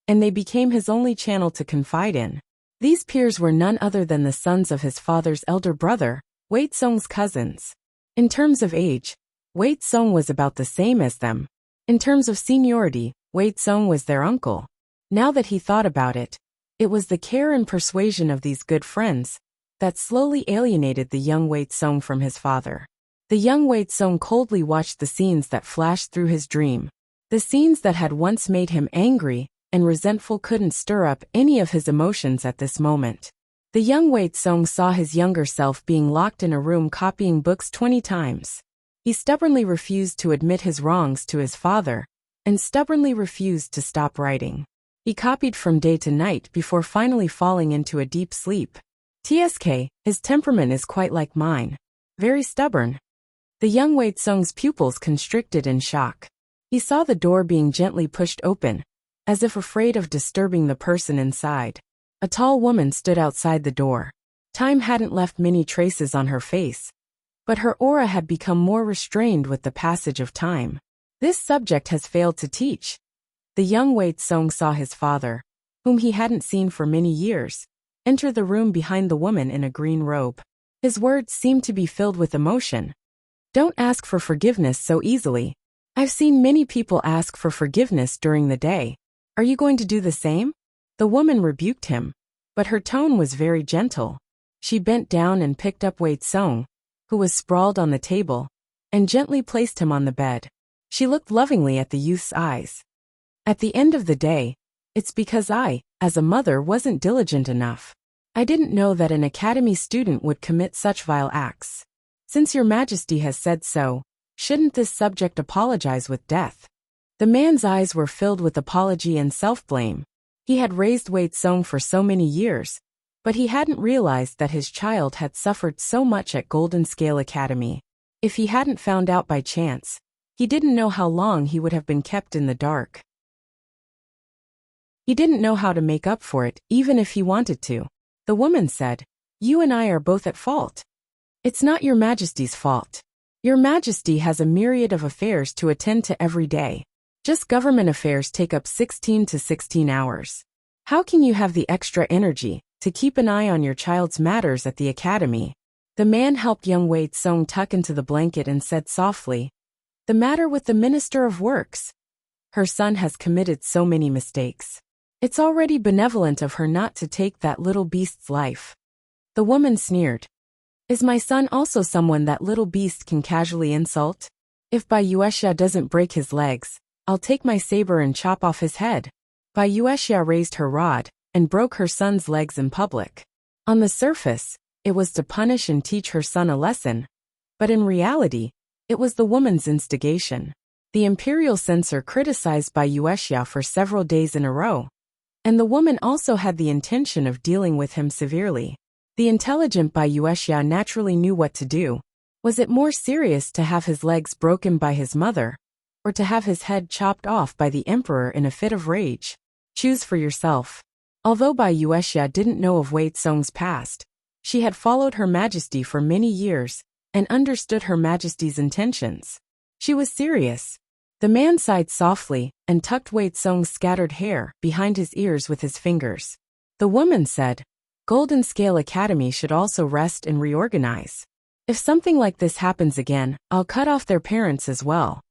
and they became his only channel to confide in. These peers were none other than the sons of his father's elder brother, Wei Tsung's cousins. In terms of age, Wei Tsung was about the same as them. In terms of seniority, Wei Tsung was their uncle. Now that he thought about it, it was the care and persuasion of these good friends that slowly alienated the young Wei Tsung from his father. The young Wei Tsung coldly watched the scenes that flashed through his dream. The scenes that had once made him angry and resentful couldn't stir up any of his emotions at this moment. The young Wei Tsung saw his younger self being locked in a room copying books 20 times. He stubbornly refused to admit his wrongs to his father, and stubbornly refused to stop writing. He copied from day to night before finally falling into a deep sleep. TSK, his temperament is quite like mine. Very stubborn. The young Wei Tsung's pupils constricted in shock. He saw the door being gently pushed open, as if afraid of disturbing the person inside. A tall woman stood outside the door. Time hadn't left many traces on her face, but her aura had become more restrained with the passage of time. This subject has failed to teach. The young Wei Tsung saw his father, whom he hadn't seen for many years, enter the room behind the woman in a green robe. His words seemed to be filled with emotion. Don't ask for forgiveness so easily. I've seen many people ask for forgiveness during the day. Are you going to do the same? The woman rebuked him, but her tone was very gentle. She bent down and picked up Wei Tsung, who was sprawled on the table, and gently placed him on the bed. She looked lovingly at the youth's eyes. At the end of the day, it's because I, as a mother, wasn't diligent enough. I didn't know that an academy student would commit such vile acts. Since your majesty has said so, shouldn't this subject apologize with death? The man's eyes were filled with apology and self-blame. He had raised Wei Tsung for so many years, but he hadn't realized that his child had suffered so much at Golden Scale Academy. If he hadn't found out by chance, he didn't know how long he would have been kept in the dark. He didn't know how to make up for it, even if he wanted to. The woman said, "You and I are both at fault. It's not your majesty's fault. Your majesty has a myriad of affairs to attend to every day. Just government affairs take up 16 to 16 hours. How can you have the extra energy to keep an eye on your child's matters at the academy?" The man helped young Wei Tsung tuck into the blanket and said softly, "The matter with the Minister of Works. Her son has committed so many mistakes. It's already benevolent of her not to take that little beast's life." The woman sneered. "Is my son also someone that little beast can casually insult? If Bai Yuexia doesn't break his legs, I'll take my saber and chop off his head." Bai Yuexia raised her rod and broke her son's legs in public. On the surface, it was to punish and teach her son a lesson, but in reality, it was the woman's instigation. The imperial censor criticized Bai Yuexia for several days in a row, and the woman also had the intention of dealing with him severely. The intelligent Bai Yuexia naturally knew what to do. Was it more serious to have his legs broken by his mother, or to have his head chopped off by the emperor in a fit of rage? Choose for yourself. Although Bai Yuexia didn't know of Wei Tsung's past, She had followed Her Majesty for many years and understood Her Majesty's intentions. She was serious. The man sighed softly and tucked Wei Tsong's scattered hair behind his ears with his fingers. The woman said, Golden Scale Academy should also rest and reorganize. If something like this happens again, I'll cut off their parents as well.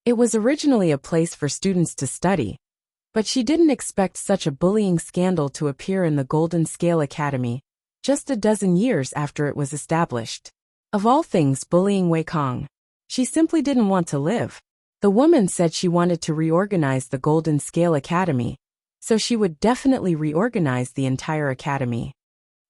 It was originally a place for students to study, but she didn't expect such a bullying scandal to appear in the Golden Scale Academy, just a dozen years after it was established. Of all things, bullying Wei Kong. She simply didn't want to live. The woman said she wanted to reorganize the Golden Scale Academy, so she would definitely reorganize the entire academy.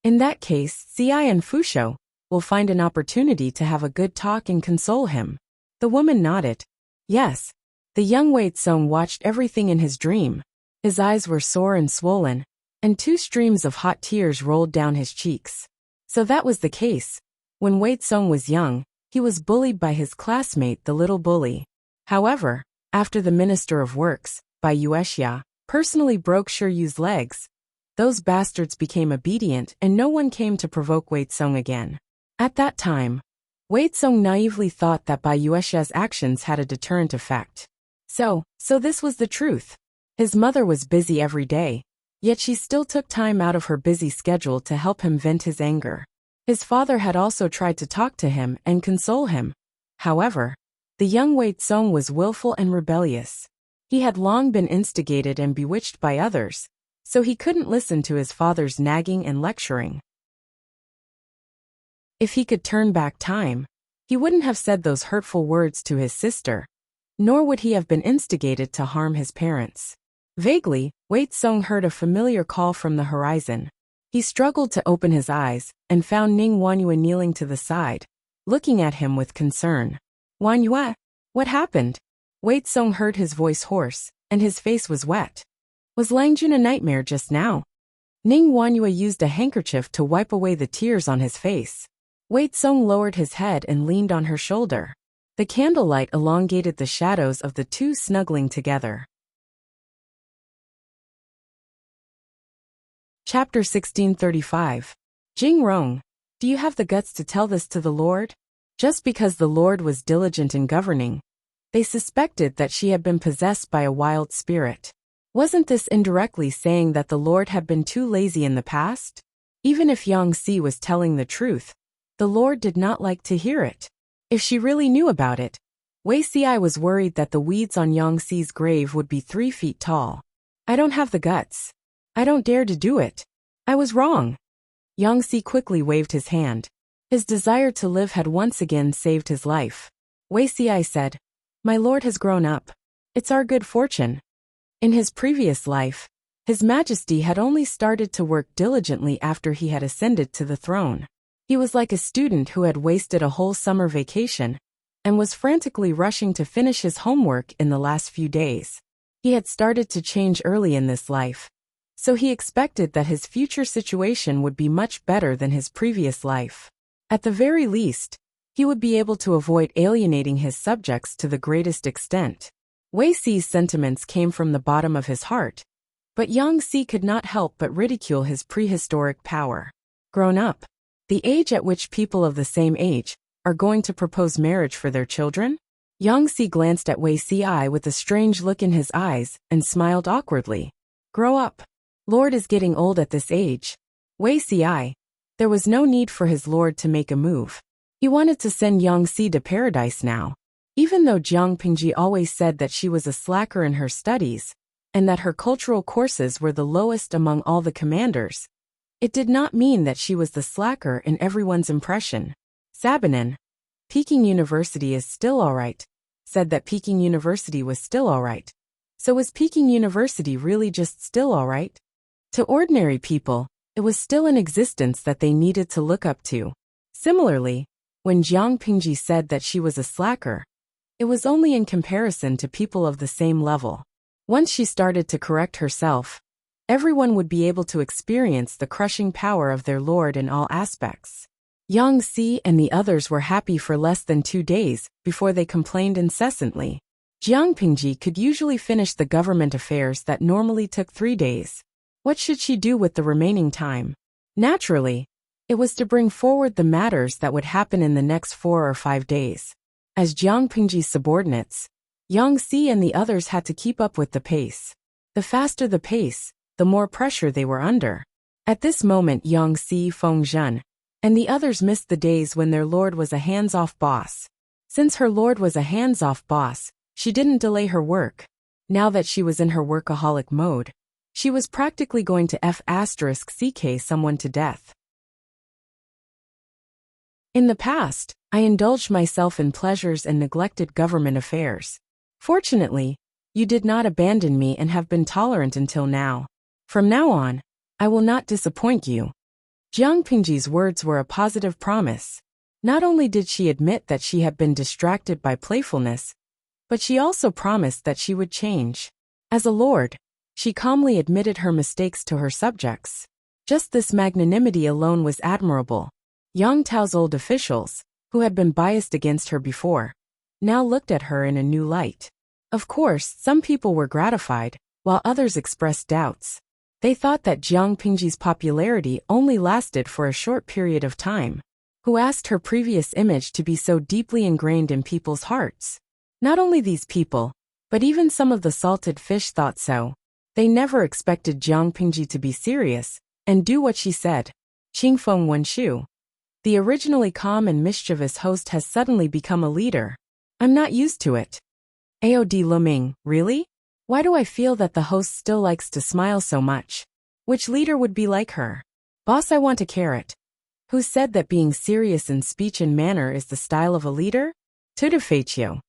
In that case, Xiai and Fusho will find an opportunity to have a good talk and console him. The woman nodded. Yes. The young Wei Tsong watched everything in his dream. His eyes were sore and swollen, and 2 streams of hot tears rolled down his cheeks. So that was the case. When Wei Tsong was young, he was bullied by his classmate, the little bully. However, after the Minister of Works, Bai Yuexia, personally broke Shiyu's legs, those bastards became obedient and no one came to provoke Wei Tsong again. At that time, Wei Tsong naively thought that Bai Yuexia's actions had a deterrent effect. So this was the truth. His mother was busy every day, yet she still took time out of her busy schedule to help him vent his anger. His father had also tried to talk to him and console him. However, the young Wei Tsong was willful and rebellious. He had long been instigated and bewitched by others, so he couldn't listen to his father's nagging and lecturing. If he could turn back time, he wouldn't have said those hurtful words to his sister, nor would he have been instigated to harm his parents. Vaguely, Wei Tsong heard a familiar call from the horizon. He struggled to open his eyes and found Ning Wanyue kneeling to the side, looking at him with concern. Wanyue, what happened? Wei Tsong heard his voice hoarse, and his face was wet. Was Langjun a nightmare just now? Ning Wanyue used a handkerchief to wipe away the tears on his face. Wei Tsong lowered his head and leaned on her shoulder. The candlelight elongated the shadows of the two snuggling together. Chapter 1635. Jing Rong, do you have the guts to tell this to the Lord? Just because the Lord was diligent in governing, they suspected that she had been possessed by a wild spirit. Wasn't this indirectly saying that the Lord had been too lazy in the past? Even if Yang Si was telling the truth, the Lord did not like to hear it. If she really knew about it, Wei Xiai was worried that the weeds on Yang Si's grave would be 3 feet tall. I don't have the guts. I don't dare to do it. I was wrong. Yang Si quickly waved his hand. His desire to live had once again saved his life. Wei Xiai said, My lord has grown up. It's our good fortune. In his previous life, His Majesty had only started to work diligently after he had ascended to the throne. He was like a student who had wasted a whole summer vacation and was frantically rushing to finish his homework in the last few days. He had started to change early in this life, so he expected that his future situation would be much better than his previous life. At the very least, he would be able to avoid alienating his subjects to the greatest extent. Wei Xi's sentiments came from the bottom of his heart, but Yang Si could not help but ridicule his prehistoric power. Grown up, the age at which people of the same age are going to propose marriage for their children? Yang Si glanced at Wei Xiai with a strange look in his eyes and smiled awkwardly. Grow up. Lord is getting old at this age. Wei Xiai. There was no need for his lord to make a move. He wanted to send Yang Si to paradise now. Even though Jiang Pingji always said that she was a slacker in her studies, and that her cultural courses were the lowest among all the commanders, it did not mean that she was the slacker in everyone's impression. Sabanan, Peking University is still alright, said that Peking University was still alright. So was Peking University really just still alright? To ordinary people, it was still an existence that they needed to look up to. Similarly, when Jiang Pingji said that she was a slacker, it was only in comparison to people of the same level. Once she started to correct herself, everyone would be able to experience the crushing power of their lord in all aspects. Yang Si and the others were happy for less than 2 days before they complained incessantly. Jiang Pingji could usually finish the government affairs that normally took 3 days. What should she do with the remaining time? Naturally, It was to bring forward the matters that would happen in the next 4 or 5 days. As Jiang Pingji's subordinates, Yang Si and the others had to keep up with the pace. The faster the pace, the more pressure they were under. At this moment Yang Si, Feng Zhen, and the others missed the days when their lord was a hands-off boss. Since her lord was a hands-off boss, she didn't delay her work. Now that she was in her workaholic mode, she was practically going to *CK someone to death. In the past, I indulged myself in pleasures and neglected government affairs. Fortunately, you did not abandon me and have been tolerant until now. From now on, I will not disappoint you. Jiang Pingji's words were a positive promise. Not only did she admit that she had been distracted by playfulness, but she also promised that she would change. As a lord, she calmly admitted her mistakes to her subjects. Just this magnanimity alone was admirable. Yang Tao's old officials, who had been biased against her before, now looked at her in a new light. Of course, some people were gratified, while others expressed doubts. They thought that Jiang Pingji's popularity only lasted for a short period of time. Who asked her previous image to be so deeply ingrained in people's hearts? Not only these people, but even some of the salted fish thought so. They never expected Jiang Pingji to be serious and do what she said. Qingfeng Wenshu. The originally calm and mischievous host has suddenly become a leader. I'm not used to it. Aod Luming, really? Why do I feel that the host still likes to smile so much? Which leader would be like her? Boss, I want a carrot. Who said that being serious in speech and manner is the style of a leader? Tudafetio.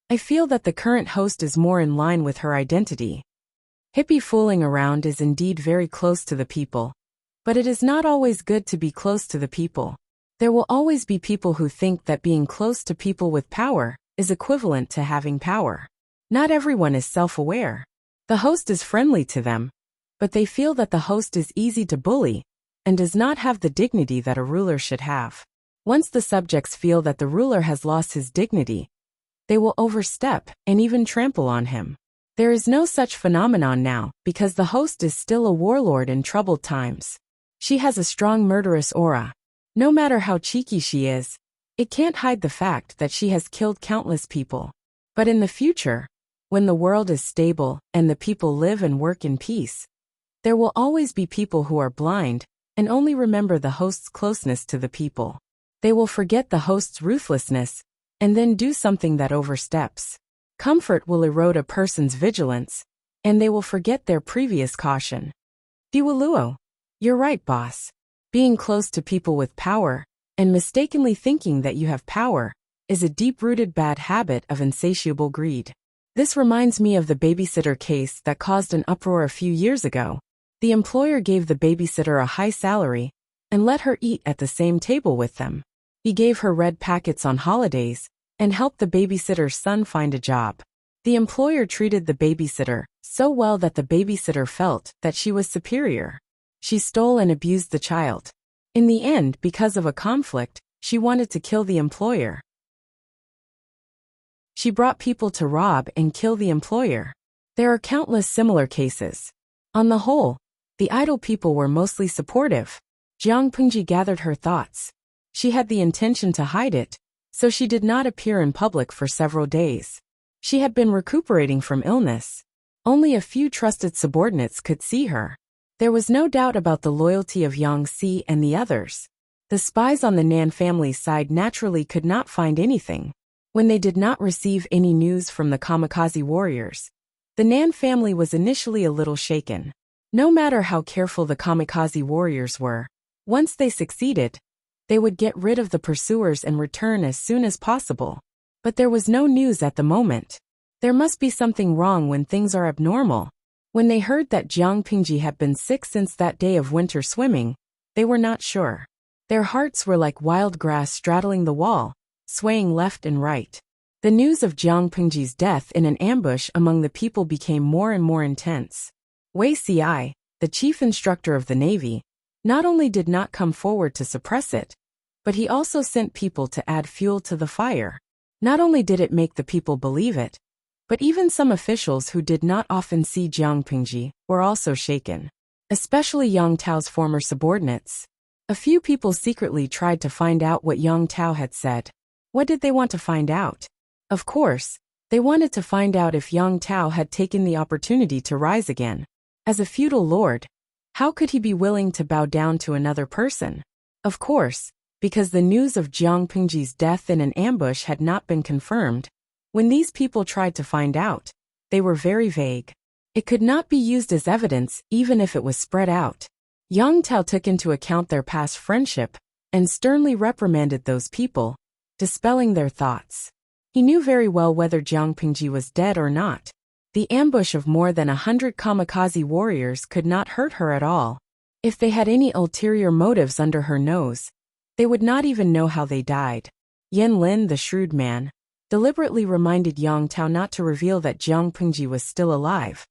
I feel that the current host is more in line with her identity. Hippie fooling around is indeed very close to the people. But it is not always good to be close to the people. There will always be people who think that being close to people with power is equivalent to having power. Not everyone is self-aware. The host is friendly to them, but they feel that the host is easy to bully and does not have the dignity that a ruler should have. Once the subjects feel that the ruler has lost his dignity, they will overstep and even trample on him. There is no such phenomenon now because the host is still a warlord in troubled times. She has a strong murderous aura. No matter how cheeky she is, it can't hide the fact that she has killed countless people. But in the future, when the world is stable and the people live and work in peace, there will always be people who are blind and only remember the host's closeness to the people. They will forget the host's ruthlessness and then do something that oversteps. Comfort will erode a person's vigilance, and they will forget their previous caution. Diwaluo. You're right, boss. Being close to people with power, and mistakenly thinking that you have power, is a deep-rooted bad habit of insatiable greed. This reminds me of the babysitter case that caused an uproar a few years ago. The employer gave the babysitter a high salary and let her eat at the same table with them. He gave her red packets on holidays and helped the babysitter's son find a job. The employer treated the babysitter so well that the babysitter felt that she was superior. She stole and abused the child. In the end, because of a conflict, she wanted to kill the employer. She brought people to rob and kill the employer. There are countless similar cases. On the whole, the idle people were mostly supportive. Jiang Pingji gathered her thoughts. She had the intention to hide it, so she did not appear in public for several days. She had been recuperating from illness. Only a few trusted subordinates could see her. There was no doubt about the loyalty of Yang Si and the others. The spies on the Nan family's side naturally could not find anything. When they did not receive any news from the kamikaze warriors, the Nan family was initially a little shaken. No matter how careful the kamikaze warriors were, once they succeeded, they would get rid of the pursuers and return as soon as possible. But there was no news at the moment. There must be something wrong when things are abnormal. When they heard that Jiang Pingji had been sick since that day of winter swimming, they were not sure. Their hearts were like wild grass straddling the wall, swaying left and right. The news of Jiang Pingji's death in an ambush among the people became more and more intense. Wei Ci, the chief instructor of the Navy, not only did not come forward to suppress it, but he also sent people to add fuel to the fire. Not only did it make the people believe it, but even some officials who did not often see Jiang Pingji were also shaken. Especially Yang Tao's former subordinates. A few people secretly tried to find out what Yang Tao had said. What did they want to find out? Of course, they wanted to find out if Yang Tao had taken the opportunity to rise again. As a feudal lord, how could he be willing to bow down to another person? Of course, because the news of Jiang Pingji's death in an ambush had not been confirmed. When these people tried to find out, they were very vague. It could not be used as evidence even if it was spread out. Yang Tao took into account their past friendship and sternly reprimanded those people, dispelling their thoughts. He knew very well whether Jiang Pingji was dead or not. The ambush of more than 100 kamikaze warriors could not hurt her at all. If they had any ulterior motives under her nose, they would not even know how they died. Yan Lin, the shrewd man, deliberately reminded Yang Tao not to reveal that Jiang Pingji was still alive.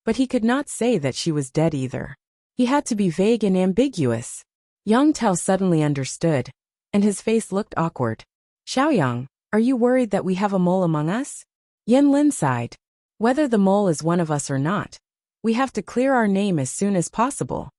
But he could not say that she was dead either. He had to be vague and ambiguous. Yang Tao suddenly understood, and his face looked awkward. Xiaoyang, are you worried that we have a mole among us? Yan Lin sighed. Whether the mole is one of us or not, we have to clear our name as soon as possible.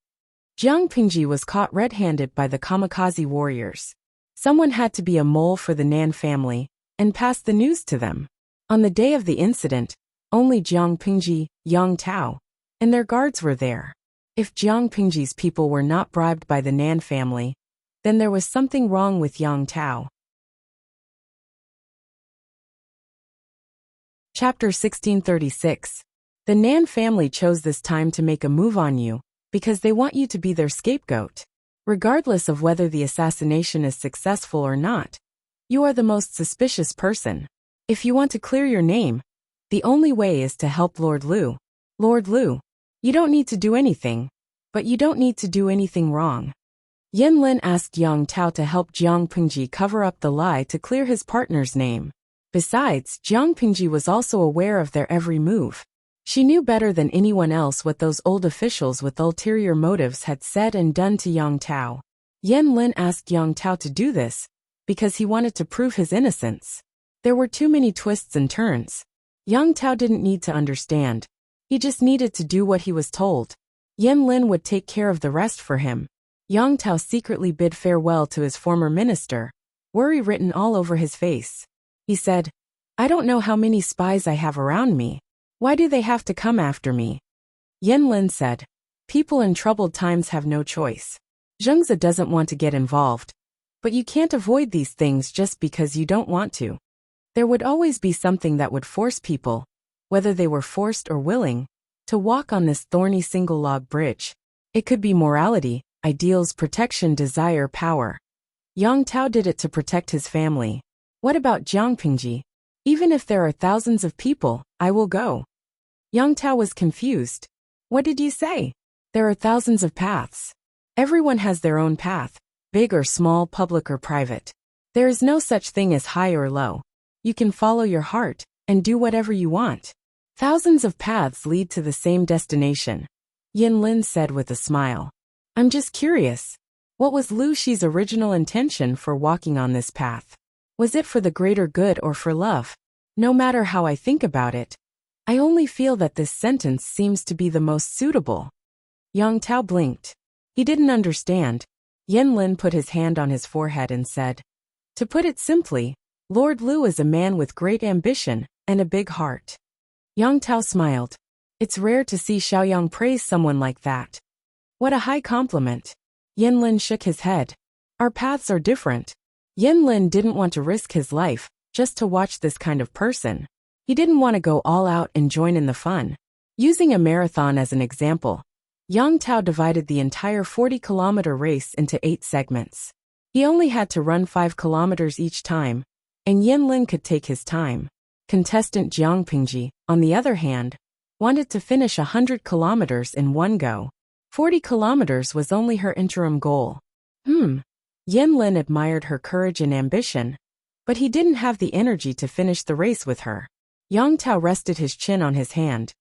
Jiang Pingji was caught red-handed by the kamikaze warriors. Someone had to be a mole for the Nan family and pass the news to them. On the day of the incident, only Jiang Pingji, Yang Tao, and their guards were there. If Jiang Pingji's people were not bribed by the Nan family, then there was something wrong with Yang Tao. Chapter 1636. The Nan family chose this time to make a move on you, because they want you to be their scapegoat. Regardless of whether the assassination is successful or not, you are the most suspicious person. If you want to clear your name, the only way is to help Lord Lu. Lord Lu, you don't need to do anything, but you don't need to do anything wrong. Yan Lin asked Yang Tao to help Jiang Pingji cover up the lie to clear his partner's name. Besides, Jiang Pingji was also aware of their every move. She knew better than anyone else what those old officials with ulterior motives had said and done to Yang Tao. Yan Lin asked Yang Tao to do this because he wanted to prove his innocence. There were too many twists and turns. Yang Tao didn't need to understand. He just needed to do what he was told. Yan Lin would take care of the rest for him. Yang Tao secretly bid farewell to his former minister, worry written all over his face. He said, I don't know how many spies I have around me. Why do they have to come after me? Yan Lin said, people in troubled times have no choice. Zhengzi doesn't want to get involved. But you can't avoid these things just because you don't want to. There would always be something that would force people, whether they were forced or willing, to walk on this thorny single-log bridge. It could be morality, ideals, protection, desire, power. Yang Tao did it to protect his family. What about Jiang Pingji? Even if there are thousands of people, I will go. Yang Tao was confused. What did you say? There are thousands of paths. Everyone has their own path, big or small, public or private. There is no such thing as high or low. You can follow your heart and do whatever you want. Thousands of paths lead to the same destination. Yan Lin said with a smile. I'm just curious. What was Lu Shi's original intention for walking on this path? Was it for the greater good or for love? No matter how I think about it, I only feel that this sentence seems to be the most suitable. Yang Tao blinked. He didn't understand. Yan Lin put his hand on his forehead and said, to put it simply, Lord Lu is a man with great ambition and a big heart. Yang Tao smiled. It's rare to see Xiaoyang praise someone like that. What a high compliment. Yan Lin shook his head. Our paths are different. Yan Lin didn't want to risk his life just to watch this kind of person. He didn't want to go all out and join in the fun. Using a marathon as an example, Yang Tao divided the entire 40-kilometer race into 8 segments. He only had to run 5 kilometers each time, and Yan Lin could take his time. Contestant Jiang Pingji, on the other hand, wanted to finish 100 kilometers in one go. 40 kilometers was only her interim goal. Yan Lin admired her courage and ambition, but he didn't have the energy to finish the race with her. Yang Tao rested his chin on his hand.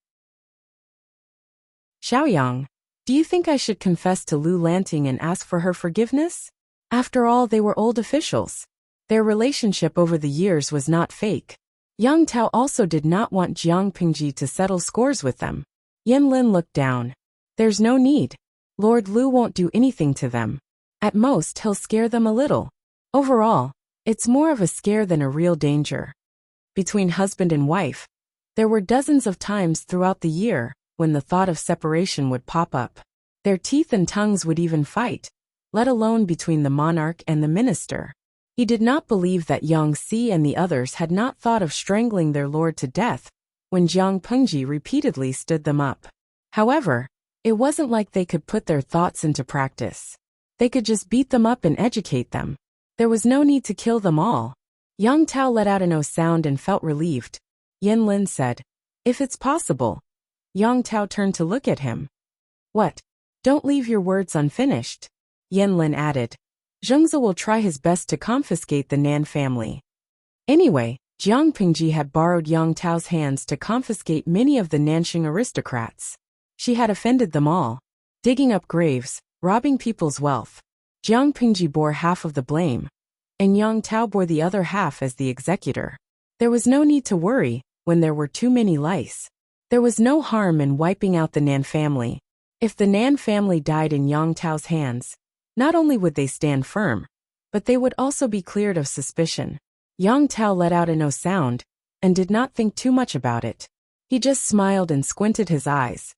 Xiaoyang, do you think I should confess to Lu Lanting and ask for her forgiveness? After all, they were old officials. Their relationship over the years was not fake. Yang Tao also did not want Jiang Pingji to settle scores with them. Yan Lin looked down. There's no need. Lord Lu won't do anything to them. At most, he'll scare them a little. Overall, it's more of a scare than a real danger. Between husband and wife, there were dozens of times throughout the year when the thought of separation would pop up. Their teeth and tongues would even fight, let alone between the monarch and the minister. He did not believe that Yang Si and the others had not thought of strangling their lord to death when Jiang Pengji repeatedly stood them up. However, it wasn't like they could put their thoughts into practice. They could just beat them up and educate them. There was no need to kill them all. Yang Tao let out an "oh" sound and felt relieved. Yin Lin said, "If it's possible." Yang Tao turned to look at him. "What? Don't leave your words unfinished." Yin Lin added, "Zhengzi will try his best to confiscate the Nan family." Anyway, Jiang Pingji had borrowed Yang Tao's hands to confiscate many of the Nanxing aristocrats. She had offended them all, digging up graves, robbing people's wealth. Jiang Pingji bore half of the blame, and Yang Tao bore the other half as the executor. There was no need to worry when there were too many lice. There was no harm in wiping out the Nan family. If the Nan family died in Yang Tao's hands, not only would they stand firm, but they would also be cleared of suspicion. Yang Tao let out an "oh" sound and did not think too much about it. He just smiled and squinted his eyes.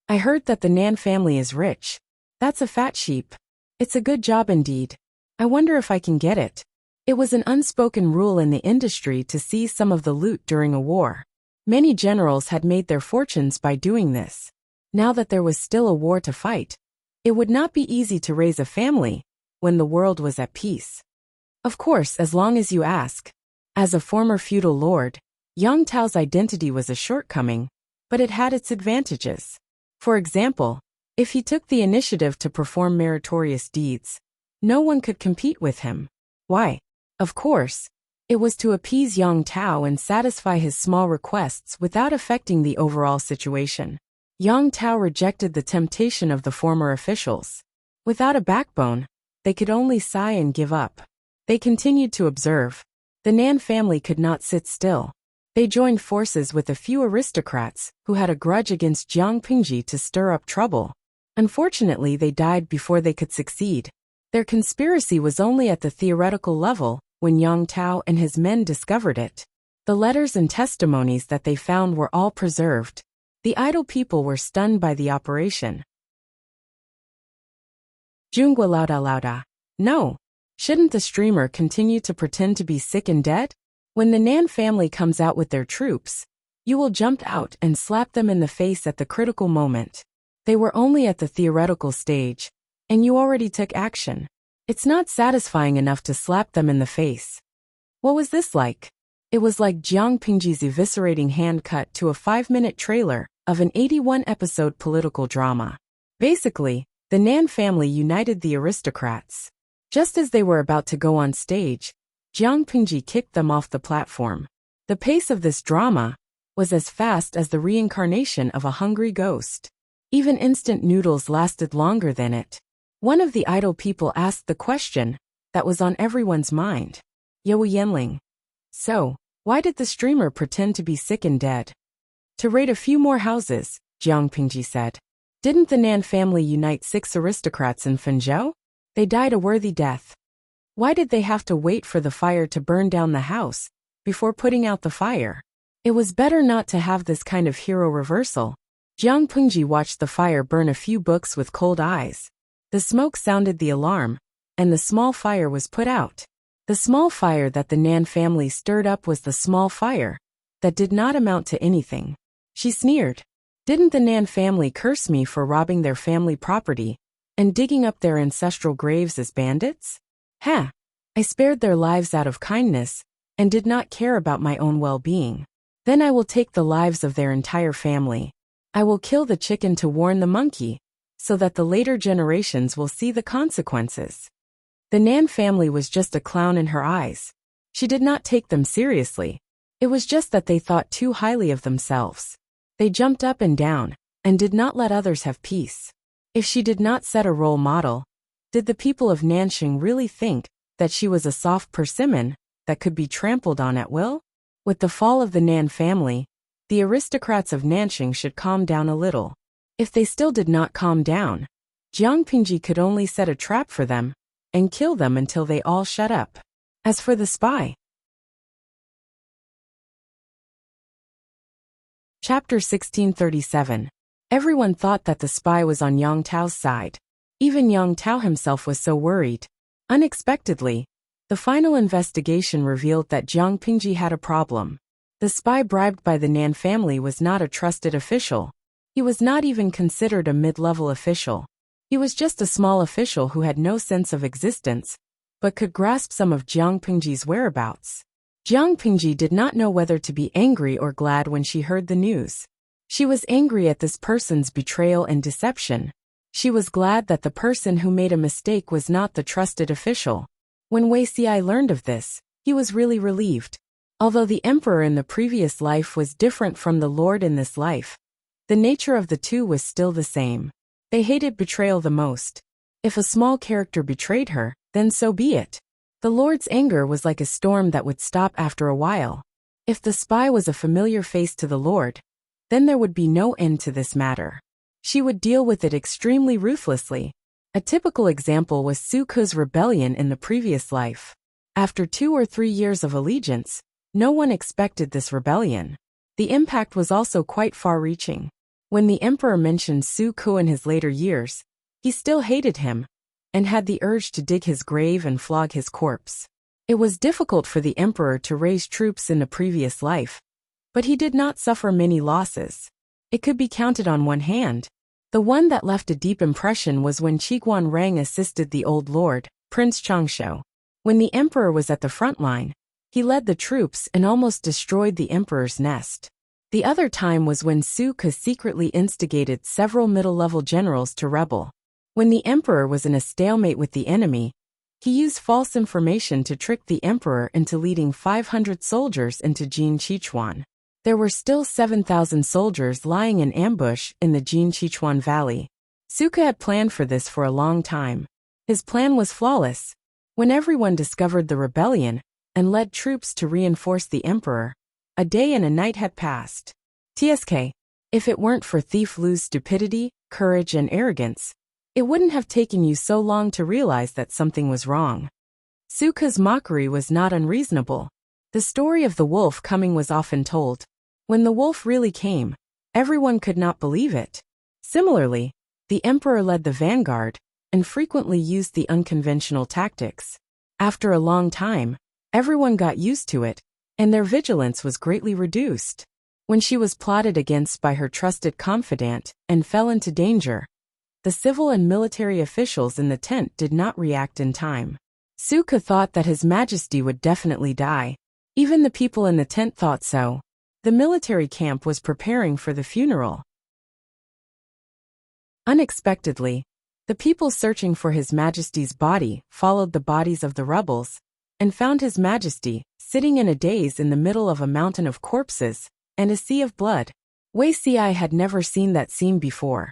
"I heard that the Nan family is rich. That's a fat sheep. It's a good job indeed. I wonder if I can get it." It was an unspoken rule in the industry to seize some of the loot during a war. Many generals had made their fortunes by doing this. Now that there was still a war to fight, it would not be easy to raise a family when the world was at peace. Of course, as long as you ask. As a former feudal lord, Yang Tao's identity was a shortcoming, but it had its advantages. For example, if he took the initiative to perform meritorious deeds, no one could compete with him. Why? Of course, it was to appease Yang Tao and satisfy his small requests without affecting the overall situation. Yang Tao rejected the temptation of the former officials. Without a backbone, they could only sigh and give up. They continued to observe. The Nan family could not sit still. They joined forces with a few aristocrats who had a grudge against Jiang Pingji to stir up trouble. Unfortunately, they died before they could succeed. Their conspiracy was only at the theoretical level when Yang Tao and his men discovered it. The letters and testimonies that they found were all preserved. The idle people were stunned by the operation. Jungwa lauda lauda. No. Shouldn't the streamer continue to pretend to be sick and dead? When the Nan family comes out with their troops, you will jump out and slap them in the face at the critical moment. They were only at the theoretical stage, and you already took action. It's not satisfying enough to slap them in the face. What was this like? It was like Jiang Pingji's eviscerating hand cut to a 5-minute trailer of an 81-episode political drama. Basically, the Nan family united the aristocrats. Just as they were about to go on stage, Jiang Pingji kicked them off the platform. The pace of this drama was as fast as the reincarnation of a hungry ghost. Even instant noodles lasted longer than it. One of the idle people asked the question that was on everyone's mind. Yo Yanling. So, why did the streamer pretend to be sick and dead? To raid a few more houses, Jiang Pingji said. Didn't the Nan family unite 6 aristocrats in Fenzhou? They died a worthy death. Why did they have to wait for the fire to burn down the house before putting out the fire? It was better not to have this kind of hero reversal. Jiang Pingji watched the fire burn a few books with cold eyes. The smoke sounded the alarm, and the small fire was put out. The small fire that the Nan family stirred up was the small fire that did not amount to anything. She sneered. Didn't the Nan family curse me for robbing their family property and digging up their ancestral graves as bandits? I spared their lives out of kindness and did not care about my own well-being. Then I will take the lives of their entire family. I will kill the chicken to warn the monkey, so that the later generations will see the consequences. The Nan family was just a clown in her eyes. She did not take them seriously. It was just that they thought too highly of themselves. They jumped up and down, and did not let others have peace. If she did not set a role model, did the people of Nanxing really think that she was a soft persimmon that could be trampled on at will? With the fall of the Nan family, the aristocrats of Nanxing should calm down a little. If they still did not calm down, Jiang Pingji could only set a trap for them and kill them until they all shut up. As for the spy, Chapter 1637. Everyone thought that the spy was on Yang Tao's side. Even Yang Tao himself was so worried. Unexpectedly, the final investigation revealed that Jiang Pingji had a problem. The spy bribed by the Nan family was not a trusted official. He was not even considered a mid-level official. He was just a small official who had no sense of existence, but could grasp some of Jiang Pingji's whereabouts. Jiang Pingji did not know whether to be angry or glad when she heard the news. She was angry at this person's betrayal and deception. She was glad that the person who made a mistake was not the trusted official. When Wei Xi learned of this, he was really relieved. Although the emperor in the previous life was different from the lord in this life, the nature of the two was still the same. They hated betrayal the most. If a small character betrayed her, then so be it. The lord's anger was like a storm that would stop after a while. If the spy was a familiar face to the lord, then there would be no end to this matter. She would deal with it extremely ruthlessly. A typical example was Su Ke's rebellion in the previous life. After 2 or 3 years of allegiance, no one expected this rebellion. The impact was also quite far-reaching. When the emperor mentioned Su Ke in his later years, he still hated him, and had the urge to dig his grave and flog his corpse. It was difficult for the emperor to raise troops in the previous life, but he did not suffer many losses. It could be counted on one hand. The one that left a deep impression was when Qiguan Rang assisted the old lord, Prince Changsho. When the emperor was at the front line, he led the troops and almost destroyed the emperor's nest. The other time was when Su Ke secretly instigated several middle-level generals to rebel. When the emperor was in a stalemate with the enemy, he used false information to trick the emperor into leading 500 soldiers into Jin Qichuan. There were still 7,000 soldiers lying in ambush in the Jin Qichuan Valley. Su Ke had planned for this for a long time. His plan was flawless. When everyone discovered the rebellion and led troops to reinforce the emperor, a day and a night had passed. TSK, if it weren't for Thief Lu's stupidity, courage and arrogance, it wouldn't have taken you so long to realize that something was wrong. Su Ke's mockery was not unreasonable. The story of the wolf coming was often told. When the wolf really came, everyone could not believe it. Similarly, the emperor led the vanguard and frequently used the unconventional tactics. After a long time, everyone got used to it, and their vigilance was greatly reduced. When she was plotted against by her trusted confidant and fell into danger, the civil and military officials in the tent did not react in time. Su Ke thought that His Majesty would definitely die. Even the people in the tent thought so. The military camp was preparing for the funeral. Unexpectedly, the people searching for His Majesty's body followed the bodies of the rebels, and found His Majesty sitting in a daze in the middle of a mountain of corpses and a sea of blood. Wei Xi had never seen that scene before,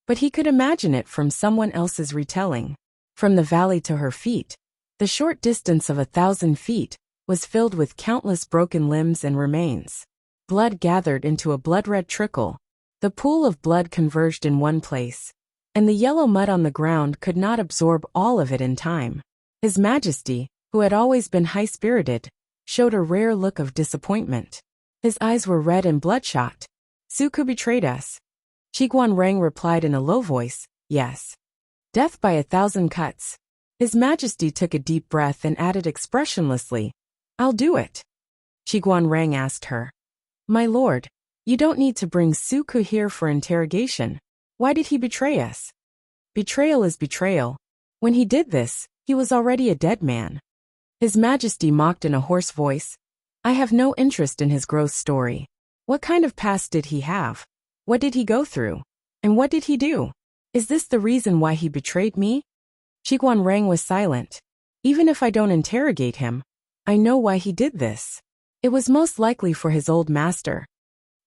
but he could imagine it from someone else's retelling. From the valley to her feet, the short distance of 1,000 feet was filled with countless broken limbs and remains. Blood gathered into a blood-red trickle. The pool of blood converged in one place, and the yellow mud on the ground could not absorb all of it in time. His Majesty, who had always been high-spirited, showed a rare look of disappointment. His eyes were red and bloodshot. Su Ke betrayed us. Qiguan Rang replied in a low voice, yes. Death by 1,000 cuts. His Majesty took a deep breath and added expressionlessly, I'll do it. Qiguan Rang asked her, My lord, you don't need to bring Su Ke here for interrogation. Why did he betray us? Betrayal is betrayal. When he did this, he was already a dead man. His Majesty mocked in a hoarse voice, I have no interest in his growth story. What kind of past did he have? What did he go through? And what did he do? Is this the reason why he betrayed me? Qiguan Rang was silent. Even if I don't interrogate him, I know why he did this. It was most likely for his old master.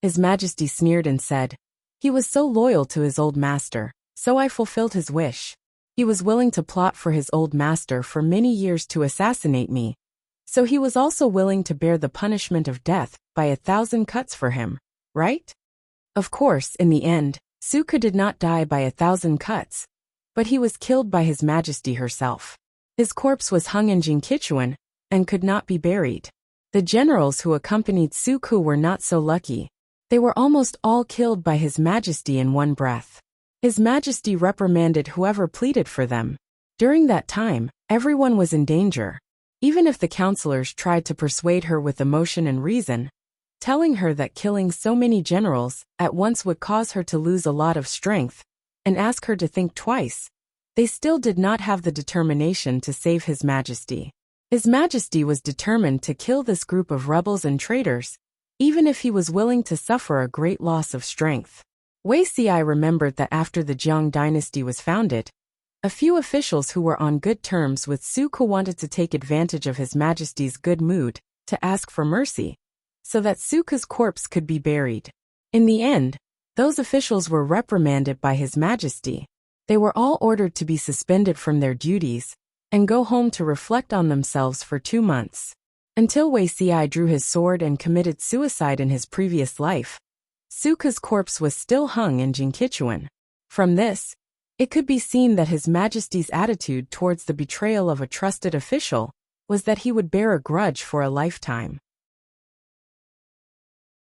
His Majesty sneered and said, He was so loyal to his old master, so I fulfilled his wish. He was willing to plot for his old master for many years to assassinate me, so he was also willing to bear the punishment of death by 1,000 cuts for him, right? Of course, in the end, Su Ke did not die by 1,000 cuts, but he was killed by His Majesty herself. His corpse was hung in Jinkichuan and could not be buried. The generals who accompanied Su Ku were not so lucky. They were almost all killed by His Majesty in one breath. His Majesty reprimanded whoever pleaded for them. During that time, everyone was in danger. Even if the counselors tried to persuade her with emotion and reason, telling her that killing so many generals at once would cause her to lose a lot of strength, and ask her to think twice, they still did not have the determination to save His Majesty. His Majesty was determined to kill this group of rebels and traitors, even if he was willing to suffer a great loss of strength. Wei Xi remembered that after the Jiang dynasty was founded, a few officials who were on good terms with Su Ku wanted to take advantage of His Majesty's good mood to ask for mercy, so that Su Ku's corpse could be buried. In the end, those officials were reprimanded by His Majesty. They were all ordered to be suspended from their duties and go home to reflect on themselves for 2 months. Until Wei Xi drew his sword and committed suicide in his previous life, Su Ku's corpse was still hung in Jinkichuan. From this, it could be seen that His Majesty's attitude towards the betrayal of a trusted official was that he would bear a grudge for a lifetime.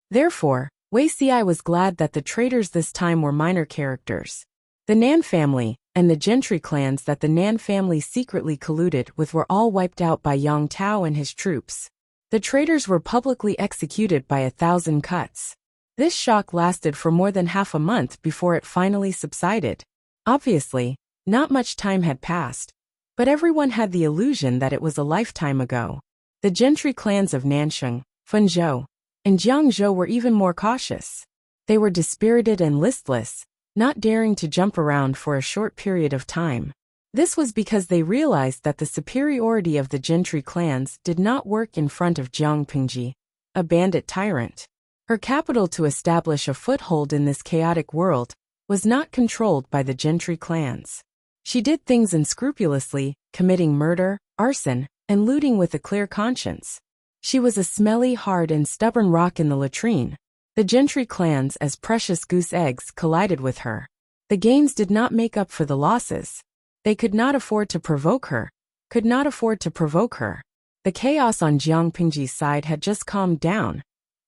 Therefore, Wei Xi was glad that the traitors this time were minor characters. The Nan family and the gentry clans that the Nan family secretly colluded with were all wiped out by Yang Tao and his troops. The traitors were publicly executed by 1,000 cuts. This shock lasted for more than half a month before it finally subsided. Obviously, not much time had passed, but everyone had the illusion that it was a lifetime ago. The gentry clans of Nansheng, Fenzhou, and Jiangzhou were even more cautious. They were dispirited and listless, not daring to jump around for a short period of time. This was because they realized that the superiority of the gentry clans did not work in front of Jiang Pingji, a bandit tyrant. Her capital to establish a foothold in this chaotic world was not controlled by the gentry clans. She did things unscrupulously, committing murder, arson, and looting with a clear conscience. She was a smelly, hard, and stubborn rock in the latrine. The gentry clans as precious goose eggs collided with her. The gains did not make up for the losses. They could not afford to provoke her. The chaos on Jiang Pingji's side had just calmed down,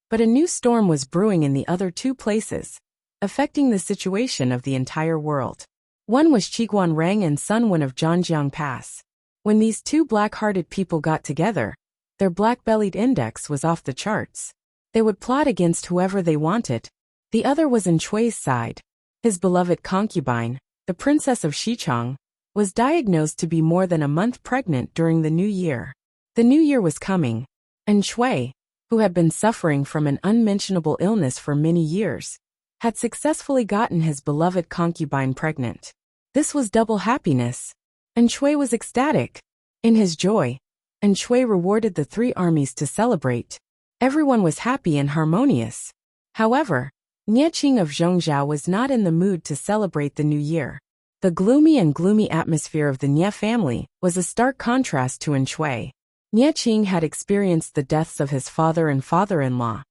but a new storm was brewing in the other 2 places, affecting the situation of the entire world. One was Qiguan Rang and Sunwen of Zhanjiang Pass. When these 2 black-hearted people got together, their black-bellied index was off the charts. They would plot against whoever they wanted. The other was in Chui's side. His beloved concubine, the Princess of Xichang, was diagnosed to be more than a month pregnant during the new year. The new year was coming, and Chui, who had been suffering from an unmentionable illness for many years, had successfully gotten his beloved concubine pregnant. This was double happiness, and Chui was ecstatic. In his joy, and Chui rewarded the 3 armies to celebrate. Everyone was happy and harmonious. However, Nieqing of Zhongzhou was not in the mood to celebrate the new year. The gloomy atmosphere of the Nie family was a stark contrast to Chui. Nieqing had experienced the deaths of his father and father-in-law,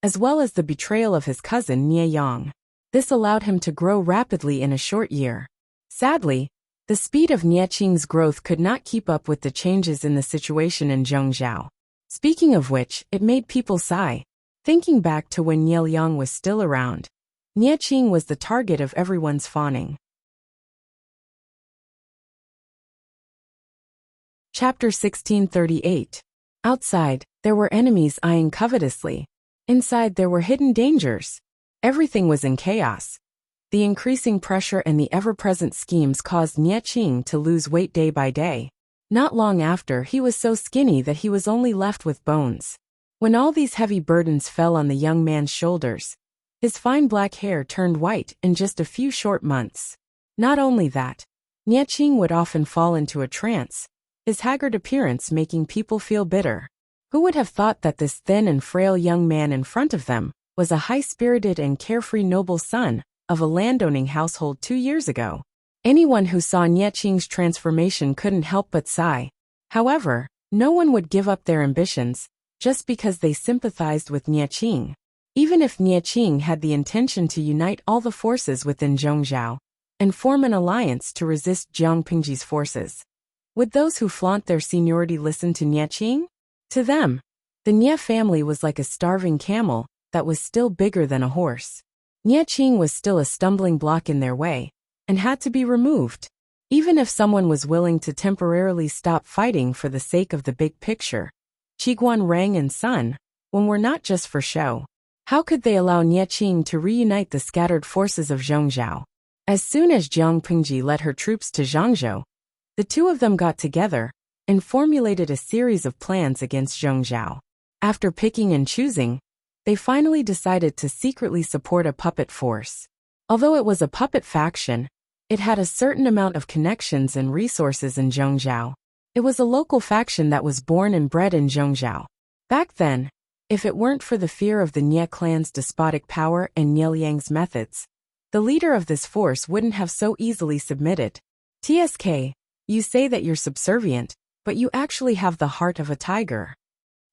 as well as the betrayal of his cousin Nie Yang. This allowed him to grow rapidly in a short year. Sadly, the speed of Nieqing's growth could not keep up with the changes in the situation in Zhongzhou. Speaking of which, it made people sigh. Thinking back to when Nie Yang was still around, Nieqing was the target of everyone's fawning. Chapter 1638. Outside, there were enemies eyeing covetously. Inside, there were hidden dangers. Everything was in chaos. The increasing pressure and the ever-present schemes caused Nieqing to lose weight day by day. Not long after, he was so skinny that he was only left with bones. When all these heavy burdens fell on the young man's shoulders, his fine black hair turned white in just a few short months. Not only that, Nieqing would often fall into a trance, his haggard appearance making people feel bitter. Who would have thought that this thin and frail young man in front of them was a high-spirited and carefree noble son of a landowning household 2 years ago? Anyone who saw Nieqing's transformation couldn't help but sigh. However, no one would give up their ambitions just because they sympathized with Nieqing. Even if Nieqing had the intention to unite all the forces within Zhongzhou and form an alliance to resist Jiang Pingji's forces, Would those who flaunt their seniority listen to Nie Qing? To them, the Nie family was like a starving camel that was still bigger than a horse. Nie Qing was still a stumbling block in their way and had to be removed. Even if someone was willing to temporarily stop fighting for the sake of the big picture, Qiguan Rang and Sun, when were not just for show. How could they allow Nie Qing to reunite the scattered forces of Zhongzhou? As soon as Jiang Pengji led her troops to Zhangzhou, the two of them got together and formulated a series of plans against Zhongzhou. After picking and choosing, they finally decided to secretly support a puppet force. Although it was a puppet faction, it had a certain amount of connections and resources in Zhongzhou. It was a local faction that was born and bred in Zhongzhou. Back then, if it weren't for the fear of the Nie clan's despotic power and Nie Liang's methods, the leader of this force wouldn't have so easily submitted. TSK, you say that you're subservient, but you actually have the heart of a tiger.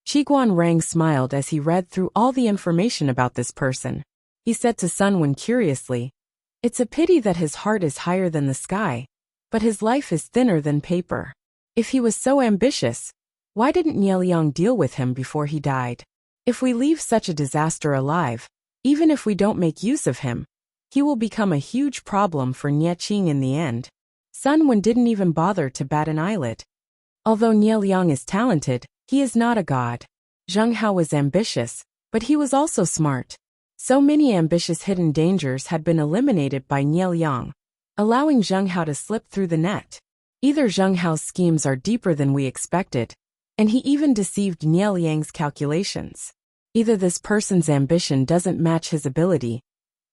Qiguan Rang smiled as he read through all the information about this person. He said to Sunwen curiously, "It's a pity that his heart is higher than the sky, but his life is thinner than paper. If he was so ambitious, why didn't Nie Liang deal with him before he died? If we leave such a disaster alive, even if we don't make use of him, he will become a huge problem for Nie Qing in the end." Sunwen didn't even bother to bat an eyelid. Although Nie Liang is talented, he is not a god. Zheng Hao was ambitious, but he was also smart. So many ambitious hidden dangers had been eliminated by Nie Liang, allowing Zheng Hao to slip through the net. Either Zheng Hao's schemes are deeper than we expected, and he even deceived Nie Liang's calculations. Either this person's ambition doesn't match his ability,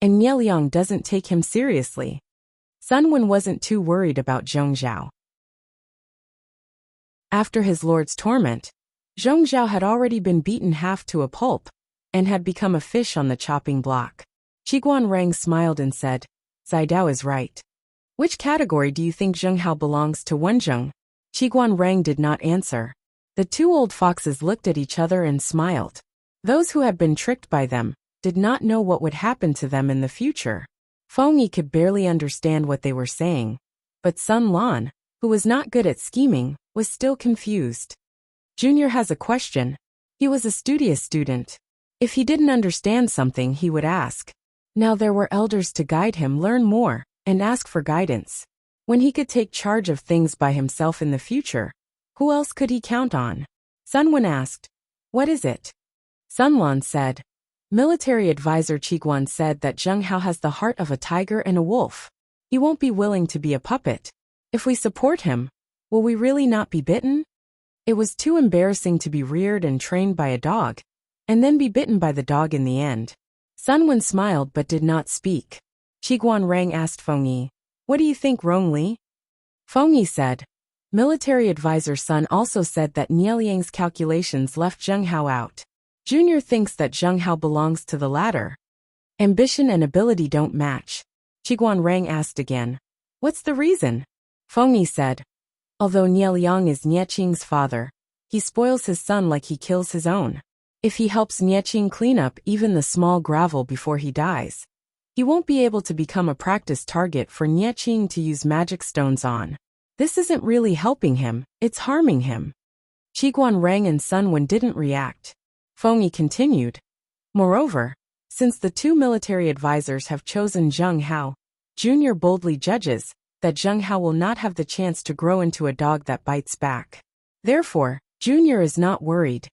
and Nie Liang doesn't take him seriously. Sunwen wasn't too worried about Zhongzhou. After his lord's torment, Zhongzhou had already been beaten half to a pulp, and had become a fish on the chopping block. Qiguan Rang smiled and said, "Zaidao is right. Which category do you think Zheng Hao belongs to, Wenzheng?" Qiguan Rang did not answer. The two old foxes looked at each other and smiled. Those who had been tricked by them did not know what would happen to them in the future. Feng Yi could barely understand what they were saying, but Sun Lan, who was not good at scheming, was still confused. "Junior has a question." He was a studious student. If he didn't understand something, he would ask. Now there were elders to guide him learn more and ask for guidance. When he could take charge of things by himself in the future, who else could he count on? Sunwen asked, "What is it?" Sunlan said, "Military advisor Qiguan said that Zheng Hao has the heart of a tiger and a wolf. He won't be willing to be a puppet. If we support him, will we really not be bitten? It was too embarrassing to be reared and trained by a dog, and then be bitten by the dog in the end." Sunwen smiled but did not speak. Qiguan Rang asked Feng Yi, "What do you think, Rongli?" Feng Yi said, "Military advisor Sun also said that Nie Liang's calculations left Zheng Hao out. Junior thinks that Zheng Hao belongs to the latter. Ambition and ability don't match." Qiguan Rang asked again, "What's the reason?" Feng Yi said, "Although Nie Liang is Nie Qing's father, he spoils his son like he kills his own. If he helps Nie Qing clean up even the small gravel before he dies, he won't be able to become a practice target for Nie Qing to use magic stones on. This isn't really helping him, it's harming him." Qiguan Rang and Sunwen didn't react. Feng Yi continued, "Moreover, since the two military advisors have chosen Zheng Hao, Junior boldly judges that Zheng Hao will not have the chance to grow into a dog that bites back. Therefore, Junior is not worried."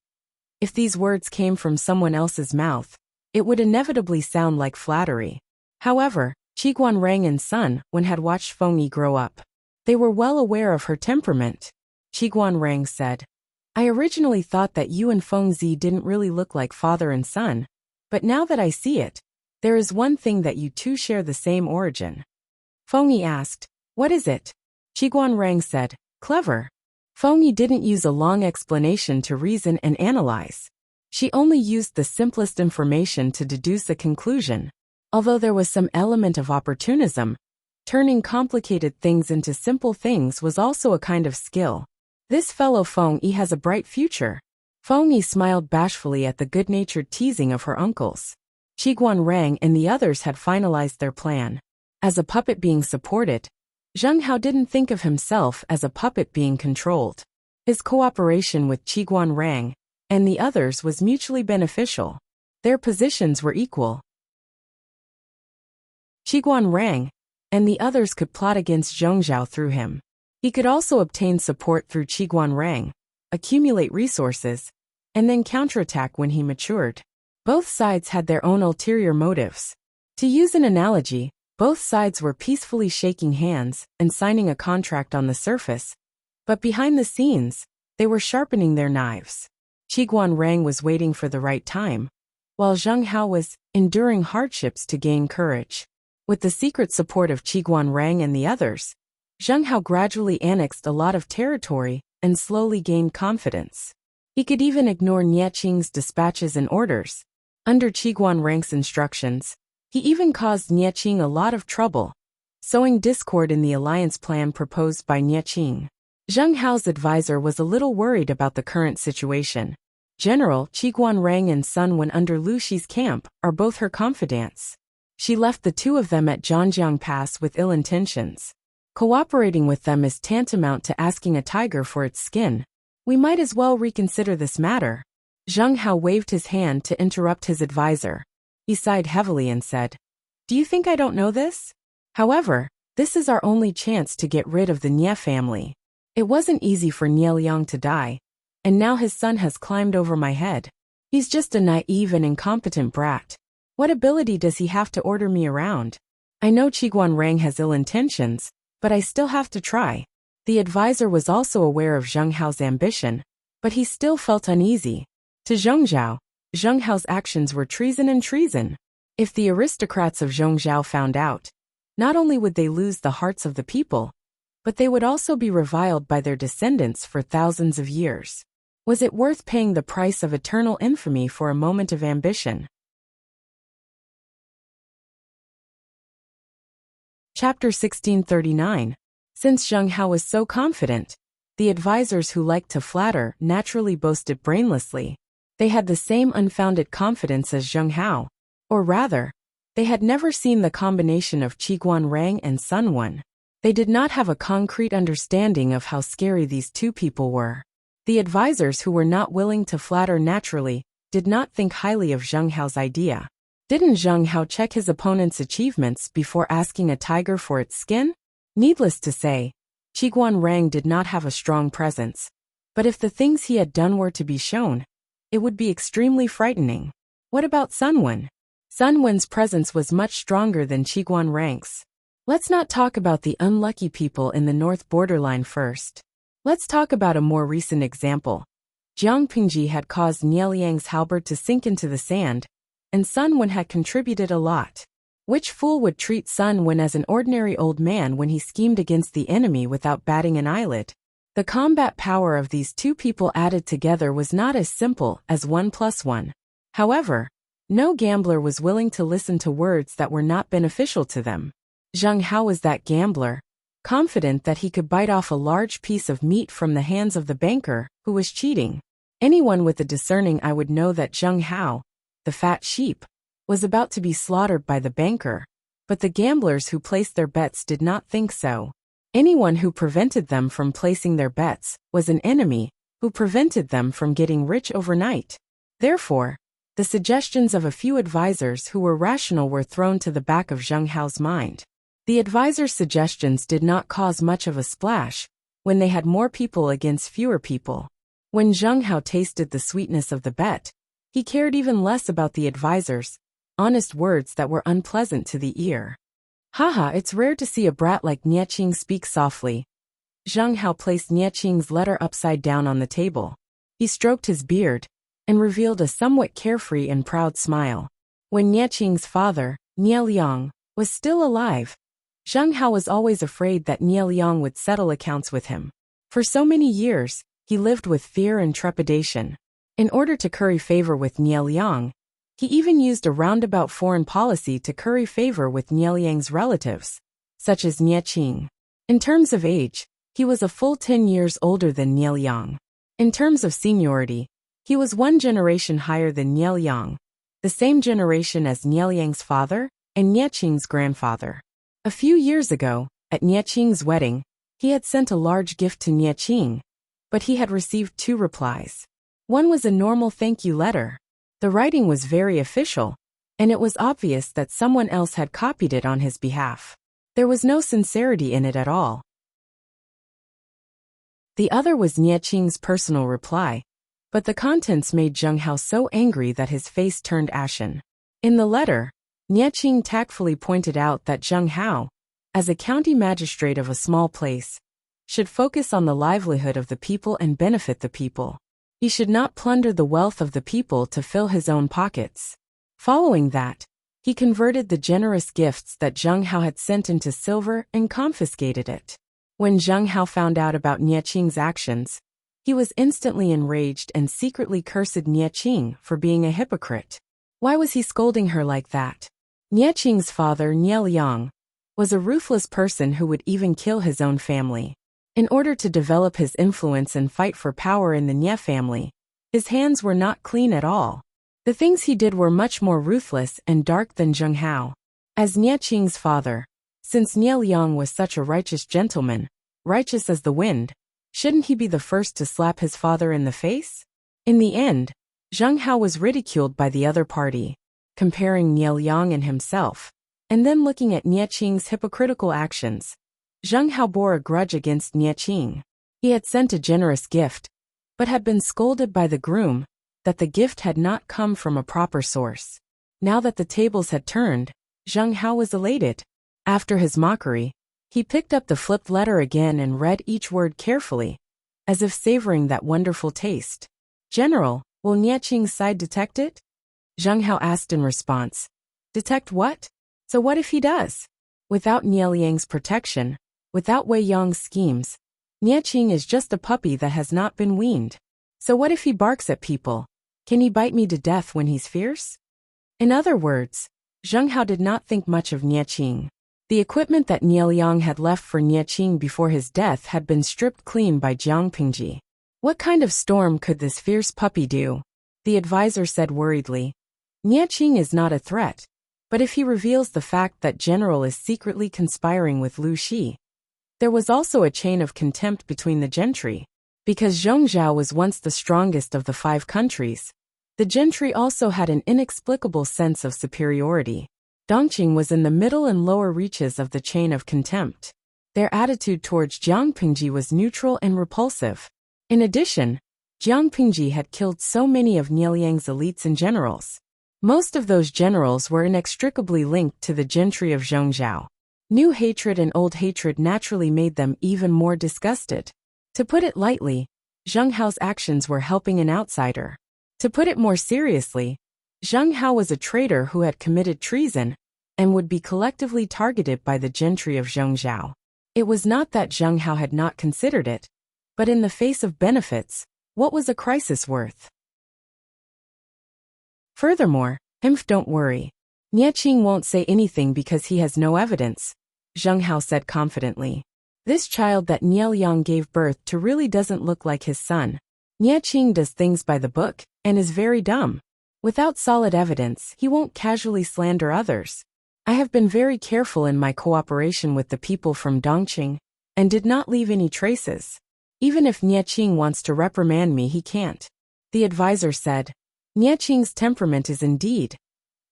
If these words came from someone else's mouth, it would inevitably sound like flattery. However, Qiguan Rang and Sunwen had watched Feng Yi grow up. They were well aware of her temperament. Qiguan Rang said, "I originally thought that you and Feng Zi didn't really look like father and son, but now that I see it, there is one thing that you two share the same origin." Feng Yi asked, "What is it?" Qiguan Rang said, "Clever." Feng Yi didn't use a long explanation to reason and analyze. She only used the simplest information to deduce a conclusion. Although there was some element of opportunism, turning complicated things into simple things was also a kind of skill. This fellow Feng Yi has a bright future. Feng Yi smiled bashfully at the good-natured teasing of her uncles. Qiguan Rang and the others had finalized their plan. As a puppet being supported, Zheng Hao didn't think of himself as a puppet being controlled. His cooperation with Qi Guanrang and the others was mutually beneficial. Their positions were equal. Qi Guanrang and the others could plot against Zheng Zhao through him. He could also obtain support through Qi Guanrang, accumulate resources, and then counterattack when he matured. Both sides had their own ulterior motives. To use an analogy, both sides were peacefully shaking hands and signing a contract on the surface, but behind the scenes, they were sharpening their knives. Qi Guanrang was waiting for the right time, while Zheng Hao was enduring hardships to gain courage. With the secret support of Qi Guanrang and the others, Zheng Hao gradually annexed a lot of territory and slowly gained confidence. He could even ignore Nie Qing's dispatches and orders. Under Qi Guanrang's instructions, he even caused Nie Qing a lot of trouble, sowing discord in the alliance plan proposed by Nie Qing. Zheng Hao's advisor was a little worried about the current situation. General Qi Guanrang and Sun Wen under Lu Shi's camp are both her confidants. She left the two of them at Zhangjiang Pass with ill intentions. Cooperating with them is tantamount to asking a tiger for its skin. We might as well reconsider this matter. Zheng Hao waved his hand to interrupt his advisor. He sighed heavily and said, "Do you think I don't know this? However, this is our only chance to get rid of the Nie family. It wasn't easy for Nie Liang to die, and now his son has climbed over my head. He's just a naive and incompetent brat. What ability does he have to order me around? I know Qi Guanrang has ill intentions, but I still have to try." The advisor was also aware of Zheng Hao's ambition, but he still felt uneasy. To Zheng Hao's actions were treason and treason. If the aristocrats of Zhongzhou found out, not only would they lose the hearts of the people, but they would also be reviled by their descendants for thousands of years. Was it worth paying the price of eternal infamy for a moment of ambition? Chapter 1639. Since Zheng Hao was so confident, the advisors who liked to flatter naturally boasted brainlessly. They had the same unfounded confidence as Zheng Hao. Or rather, they had never seen the combination of Qi Guanrang and Sun Wen. They did not have a concrete understanding of how scary these two people were. The advisors who were not willing to flatter naturally did not think highly of Zheng Hao's idea. Didn't Zheng Hao check his opponent's achievements before asking a tiger for its skin? Needless to say, Qi Guanrang did not have a strong presence. But if the things he had done were to be shown, it would be extremely frightening. What about Sun Wen? Sun Wen's presence was much stronger than Qi Guanrang's. Let's not talk about the unlucky people in the north borderline first. Let's talk about a more recent example. Jiang Pingji had caused Nie Liang's halberd to sink into the sand, and Sun Wen had contributed a lot. Which fool would treat Sun Wen as an ordinary old man when he schemed against the enemy without batting an eyelid? The combat power of these two people added together was not as simple as 1 + 1. However, no gambler was willing to listen to words that were not beneficial to them. Zheng Hao was that gambler, confident that he could bite off a large piece of meat from the hands of the banker who was cheating. Anyone with a discerning eye would know that Zheng Hao, the fat sheep, was about to be slaughtered by the banker, but the gamblers who placed their bets did not think so. Anyone who prevented them from placing their bets was an enemy who prevented them from getting rich overnight. Therefore, the suggestions of a few advisors who were rational were thrown to the back of Zheng Hao's mind. The advisors' suggestions did not cause much of a splash when they had more people against fewer people. When Zheng Hao tasted the sweetness of the bet, he cared even less about the advisors' honest words that were unpleasant to the ear. Haha, it's rare to see a brat like Nie Qing speak softly. Zheng Hao placed Nie Qing's letter upside down on the table. He stroked his beard and revealed a somewhat carefree and proud smile. When Nie Qing's father, Nie Liang, was still alive, Zheng Hao was always afraid that Nie Liang would settle accounts with him. For so many years, he lived with fear and trepidation. In order to curry favor with Nie Liang, he even used a roundabout foreign policy to curry favor with Nie Liang's relatives, such as Nie Qing. In terms of age, he was a full 10 years older than Nie Liang. In terms of seniority, he was one generation higher than Nie Liang, the same generation as Nie Liang's father and Nie Qing's grandfather. A few years ago, At Nie Qing's wedding, he had sent a large gift to Nie Qing, but he had received 2 replies. One was a normal thank you letter. The writing was very official, and it was obvious that someone else had copied it on his behalf. There was no sincerity in it at all. The other was Nie Qing's personal reply, but the contents made Zheng Hao so angry that his face turned ashen. In the letter, Nie Qing tactfully pointed out that Zheng Hao, as a county magistrate of a small place, should focus on the livelihood of the people and benefit the people. He should not plunder the wealth of the people to fill his own pockets. Following that, he converted the generous gifts that Zheng Hao had sent into silver and confiscated it. When Zheng Hao found out about Nie Qing's actions, he was instantly enraged and secretly cursed Nie Qing for being a hypocrite. Why was he scolding her like that? Nie Qing's father, Nie Liang, was a ruthless person who would even kill his own family. In order to develop his influence and fight for power in the Nie family, his hands were not clean at all. The things he did were much more ruthless and dark than Zheng Hao. As Nie Qing's father, since Nie Liang was such a righteous gentleman, righteous as the wind, shouldn't he be the first to slap his father in the face? In the end, Zheng Hao was ridiculed by the other party, comparing Nie Liang and himself, and then looking at Nie Qing's hypocritical actions. Zheng Hao bore a grudge against Nie Qing. He had sent a generous gift, but had been scolded by the groom that the gift had not come from a proper source. Now that the tables had turned, Zheng Hao was elated. After his mockery, he picked up the flipped letter again and read each word carefully, as if savoring that wonderful taste. "General, will Nie Qing's side detect it?" Zheng Hao asked in response. "Detect what? So what if he does? Without Nie Liang's protection, without Wei Yang's schemes, Nie Qing is just a puppy that has not been weaned. So what if he barks at people? Can he bite me to death when he's fierce?" In other words, Zheng Hao did not think much of Nie Qing. The equipment that Nie Liang had left for Nie Qing before his death had been stripped clean by Jiang Pingji. What kind of storm could this fierce puppy do? The advisor said worriedly. Nie Qing is not a threat, but if he reveals the fact that General is secretly conspiring with Lu Shi. There was also a chain of contempt between the gentry. Because Zhongzhou was once the strongest of the 5 countries, the gentry also had an inexplicable sense of superiority. Dongqing was in the middle and lower reaches of the chain of contempt. Their attitude towards Jiang Pingji was neutral and repulsive. In addition, Jiang Pingji had killed so many of Nie Liang's elites and generals. Most of those generals were inextricably linked to the gentry of Zhongzhou. New hatred and old hatred naturally made them even more disgusted. To put it lightly, Zheng Hao's actions were helping an outsider. To put it more seriously, Zheng Hao was a traitor who had committed treason and would be collectively targeted by the gentry of Zhongzhou. It was not that Zheng Hao had not considered it, but in the face of benefits, what was a crisis worth? Furthermore, don't worry. Nie Qing won't say anything because he has no evidence, Zheng Hao said confidently. This child that Nie Liang gave birth to really doesn't look like his son. Nie Qing does things by the book and is very dumb. Without solid evidence, he won't casually slander others. I have been very careful in my cooperation with the people from Dongqing and did not leave any traces. Even if Nie Qing wants to reprimand me, he can't. The advisor said. Nie Qing's temperament is indeed.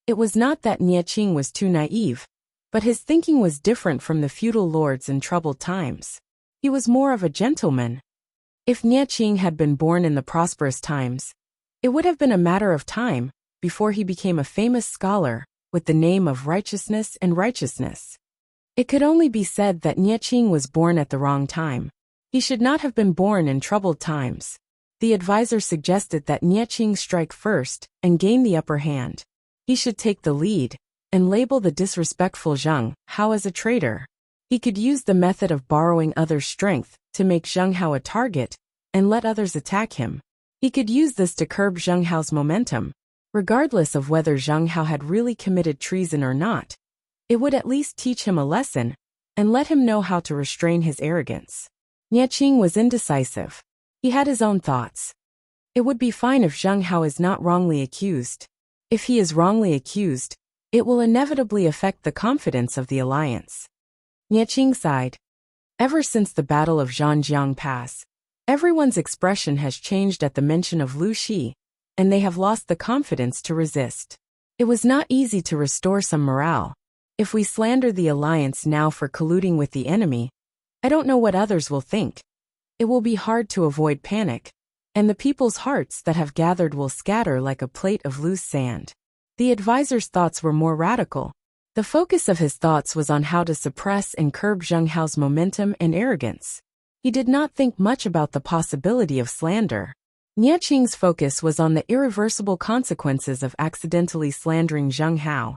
It was not that Nie Qing was too naive, but his thinking was different from the feudal lords in troubled times. He was more of a gentleman. If Nie Qing had been born in the prosperous times, it would have been a matter of time before he became a famous scholar with the name of righteousness and righteousness. It could only be said that Nie Qing was born at the wrong time. He should not have been born in troubled times. The advisor suggested that Nie Qing strike first and gain the upper hand. He should take the lead and label the disrespectful Zheng Hao as a traitor. He could use the method of borrowing others' strength to make Zheng Hao a target and let others attack him. He could use this to curb Zheng Hao's momentum. Regardless of whether Zheng Hao had really committed treason or not, it would at least teach him a lesson and let him know how to restrain his arrogance. Nie Qing was indecisive. He had his own thoughts. It would be fine if Zheng Hao is not wrongly accused. If he is wrongly accused, it will inevitably affect the confidence of the alliance. Nie Qing sighed. Ever since the Battle of Zhanjiang Pass, everyone's expression has changed at the mention of Lu Shi, and they have lost the confidence to resist. It was not easy to restore some morale. If we slander the alliance now for colluding with the enemy, I don't know what others will think. It will be hard to avoid panic, and the people's hearts that have gathered will scatter like a plate of loose sand. The advisor's thoughts were more radical. The focus of his thoughts was on how to suppress and curb Zheng Hao's momentum and arrogance. He did not think much about the possibility of slander. Nie Qing's focus was on the irreversible consequences of accidentally slandering Zheng Hao.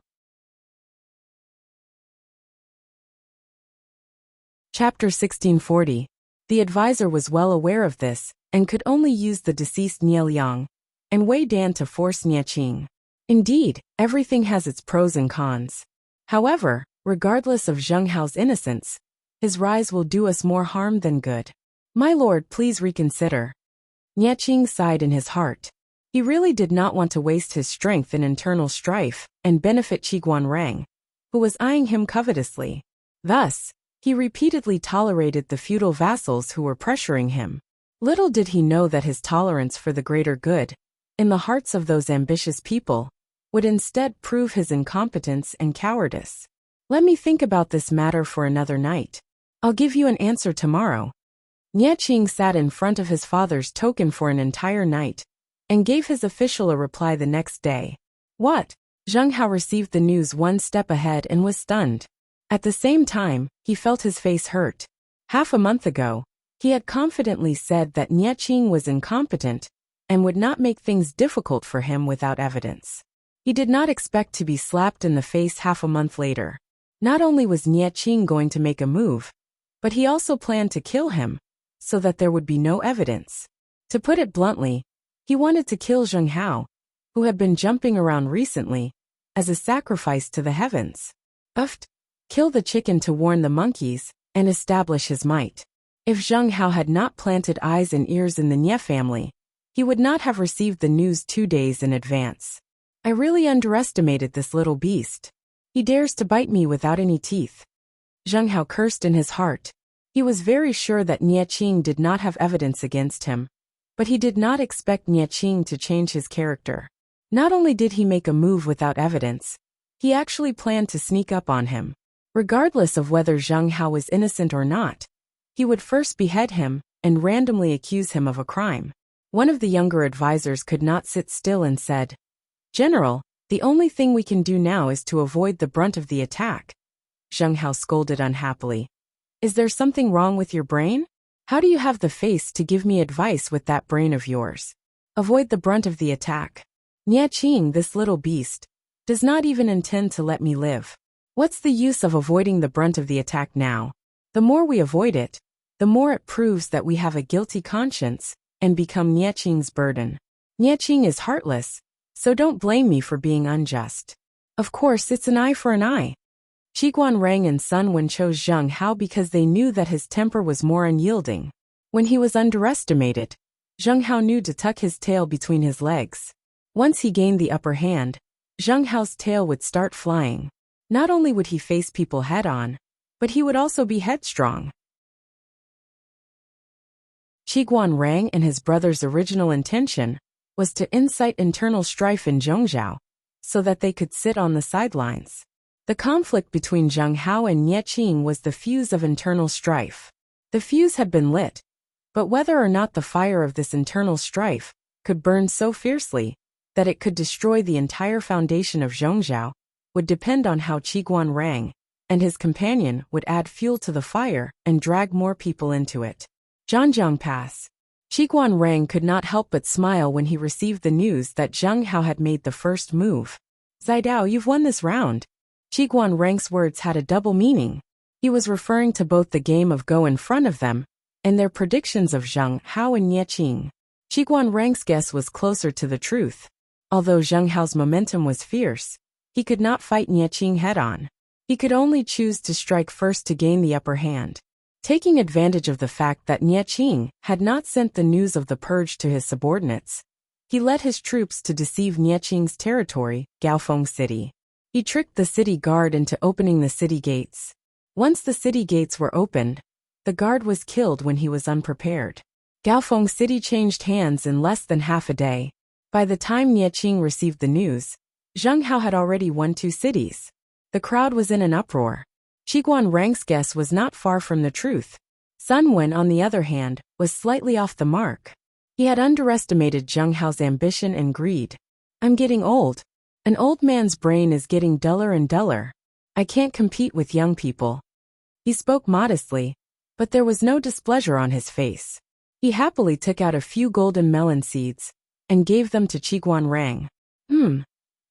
Chapter 1640. The advisor was well aware of this, and could only use the deceased Nie Liang and Wei Dan to force Nie Qing. Indeed, everything has its pros and cons. However, regardless of Zheng Hao's innocence, his rise will do us more harm than good. My lord, please reconsider. Nie Qing sighed in his heart. He really did not want to waste his strength in internal strife and benefit Qiguan Rang, who was eyeing him covetously. Thus, he repeatedly tolerated the feudal vassals who were pressuring him. Little did he know that his tolerance for the greater good, in the hearts of those ambitious people, would instead prove his incompetence and cowardice. Let me think about this matter for another night. I'll give you an answer tomorrow. Nie Qing sat in front of his father's token for an entire night, and gave his official a reply the next day. What? Zheng Hao received the news one step ahead and was stunned. At the same time, he felt his face hurt. Half a month ago, he had confidently said that Nie Qing was incompetent and would not make things difficult for him without evidence. He did not expect to be slapped in the face half a month later. Not only was Nie Qing going to make a move, but he also planned to kill him, so that there would be no evidence. To put it bluntly, he wanted to kill Zheng Hao, who had been jumping around recently, as a sacrifice to the heavens. Kill the chicken to warn the monkeys, and establish his might. If Zheng Hao had not planted eyes and ears in the Nie family, he would not have received the news 2 days in advance. I really underestimated this little beast. He dares to bite me without any teeth. Zheng Hao cursed in his heart. He was very sure that Nie Qing did not have evidence against him, but he did not expect Nie Qing to change his character. Not only did he make a move without evidence, he actually planned to sneak up on him. Regardless of whether Zheng Hao was innocent or not, he would first behead him and randomly accuse him of a crime. One of the younger advisors could not sit still and said, General, the only thing we can do now is to avoid the brunt of the attack. Zheng Hao scolded unhappily. Is there something wrong with your brain? How do you have the face to give me advice with that brain of yours? Avoid the brunt of the attack. Nie Qing, this little beast, does not even intend to let me live. What's the use of avoiding the brunt of the attack now? The more we avoid it, the more it proves that we have a guilty conscience and become Nie Qing's burden. Nie Qing is heartless, so don't blame me for being unjust. Of course, it's an eye for an eye. Qiguan Rang and Sun Wen chose Zheng Hao because they knew that his temper was more unyielding. When he was underestimated, Zheng Hao knew to tuck his tail between his legs. Once he gained the upper hand, Zheng Hao's tail would start flying. Not only would he face people head-on, but he would also be headstrong. Qiguan Rang and his brother's original intention was to incite internal strife in Zhongzhou, so that they could sit on the sidelines. The conflict between Zheng Hao and Nie Qing was the fuse of internal strife. The fuse had been lit, but whether or not the fire of this internal strife could burn so fiercely that it could destroy the entire foundation of Zhongzhou would depend on how Qiguan Rang and his companion would add fuel to the fire and drag more people into it. Zhanjiang Pass. Qiguan Rang could not help but smile when he received the news that Zheng Hao had made the first move. Zidao, you've won this round. Qiguan Rang's words had a double meaning. He was referring to both the game of Go in front of them and their predictions of Zheng Hao and Nie Qing. Qiguan Rang's guess was closer to the truth. Although Zheng Hao's momentum was fierce, he could not fight Nie Qing head-on. He could only choose to strike first to gain the upper hand. Taking advantage of the fact that Nie Qing had not sent the news of the purge to his subordinates, he led his troops to deceive Nie Qing's territory, Gaofeng City. He tricked the city guard into opening the city gates. Once the city gates were opened, the guard was killed when he was unprepared. Gaofeng City changed hands in less than half a day. By the time Nie Qing received the news, Zheng Hao had already won 2 cities. The crowd was in an uproar. Qiguan Rang's guess was not far from the truth. Sun Wen, on the other hand, was slightly off the mark. He had underestimated Zheng Hao's ambition and greed. I'm getting old. An old man's brain is getting duller and duller. I can't compete with young people. He spoke modestly, but there was no displeasure on his face. He happily took out a few golden melon seeds and gave them to Qiguan Rang.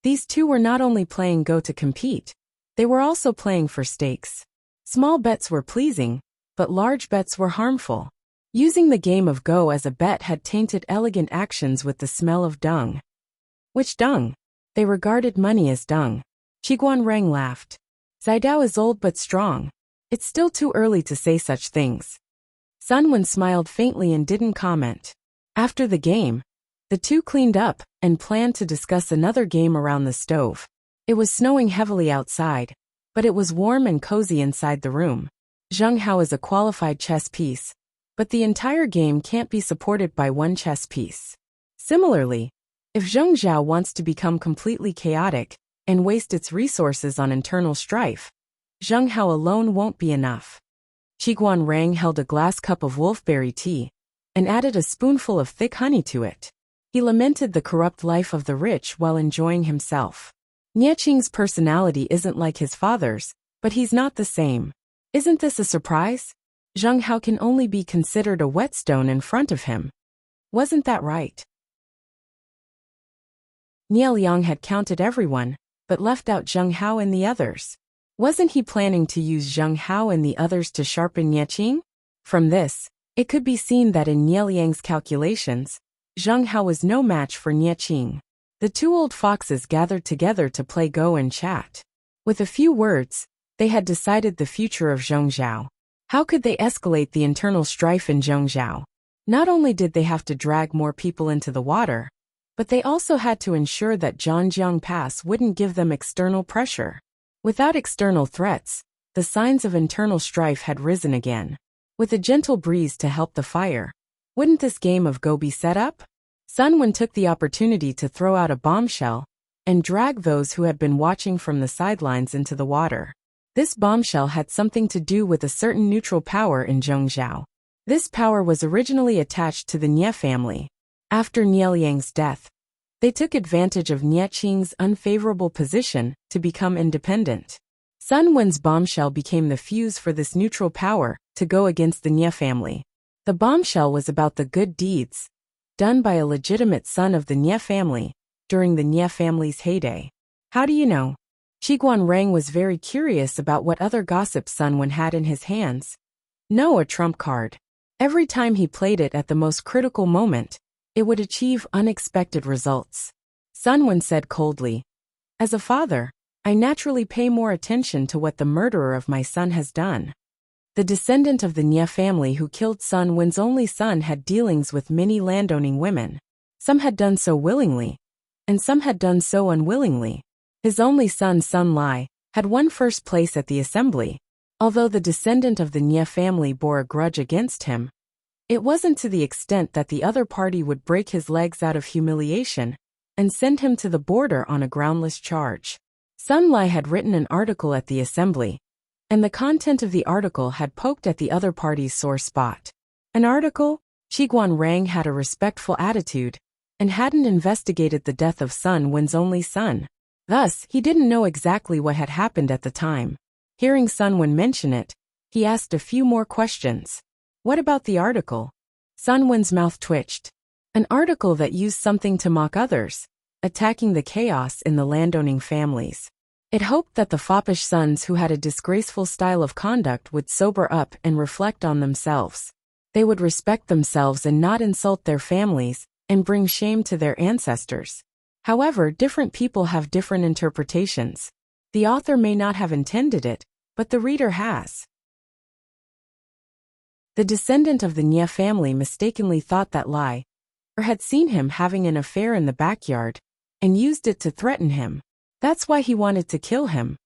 These two were not only playing Go to compete, they were also playing for stakes. Small bets were pleasing, but large bets were harmful. Using the game of Go as a bet had tainted elegant actions with the smell of dung. Which dung? They regarded money as dung. Qiguan Rang laughed. Zaidao is old but strong. It's still too early to say such things. Sun Wen smiled faintly and didn't comment. After the game, the two cleaned up and planned to discuss another game around the stove. It was snowing heavily outside, but it was warm and cozy inside the room. Zheng Hao is a qualified chess piece, but the entire game can't be supported by one chess piece. Similarly, if Zheng Zhao wants to become completely chaotic and waste its resources on internal strife, Zheng Hao alone won't be enough. Qiguan Rang held a glass cup of wolfberry tea and added a spoonful of thick honey to it. He lamented the corrupt life of the rich while enjoying himself. Nie Qing's personality isn't like his father's, but he's not the same. Isn't this a surprise? Zheng Hao can only be considered a whetstone in front of him. Wasn't that right? Nie Liang had counted everyone, but left out Zheng Hao and the others. Wasn't he planning to use Zheng Hao and the others to sharpen Nie Qing? From this, it could be seen that in Nie Liang's calculations, Zheng Hao was no match for Nie Qing. The two old foxes gathered together to play Go and chat. With a few words, they had decided the future of Zheng Zhao. How could they escalate the internal strife in Zheng Zhao? Not only did they have to drag more people into the water, but they also had to ensure that Zhangjiang Pass wouldn't give them external pressure. Without external threats, the signs of internal strife had risen again. With a gentle breeze to help the fire, wouldn't this game of Go be set up? Sun Wen took the opportunity to throw out a bombshell and drag those who had been watching from the sidelines into the water. This bombshell had something to do with a certain neutral power in Zheng Zhao. This power was originally attached to the Nie family. After Nie Liang's death, they took advantage of Nie Qing's unfavorable position to become independent. Sun Wen's bombshell became the fuse for this neutral power to go against the Nie family. The bombshell was about the good deeds done by a legitimate son of the Nie family during the Nie family's heyday. How do you know? Qiguan Rang was very curious about what other gossip Sun Wen had in his hands. No, a trump card. Every time he played it at the most critical moment, it would achieve unexpected results. Sun Wen said coldly, "As a father, I naturally pay more attention to what the murderer of my son has done." The descendant of the Nie family who killed Sun Wen's only son had dealings with many landowning women. Some had done so willingly, and some had done so unwillingly. His only son, Sun Lai, had won first place at the assembly. Although the descendant of the Nie family bore a grudge against him, it wasn't to the extent that the other party would break his legs out of humiliation and send him to the border on a groundless charge. Sun Lai had written an article at the assembly, and the content of the article had poked at the other party's sore spot. An article? Qiguan Rang had a respectful attitude and hadn't investigated the death of Sun Wen's only son. Thus, he didn't know exactly what had happened at the time. Hearing Sun Wen mention it, he asked a few more questions. What about the article? Sun Wen's mouth twitched. An article that used something to mock others, attacking the chaos in the landowning families. It hoped that the foppish sons who had a disgraceful style of conduct would sober up and reflect on themselves. They would respect themselves and not insult their families and bring shame to their ancestors. However, different people have different interpretations. The author may not have intended it, but the reader has. The descendant of the Nie family mistakenly thought that Lai had seen him having an affair in the backyard and used it to threaten him. That's why he wanted to kill him.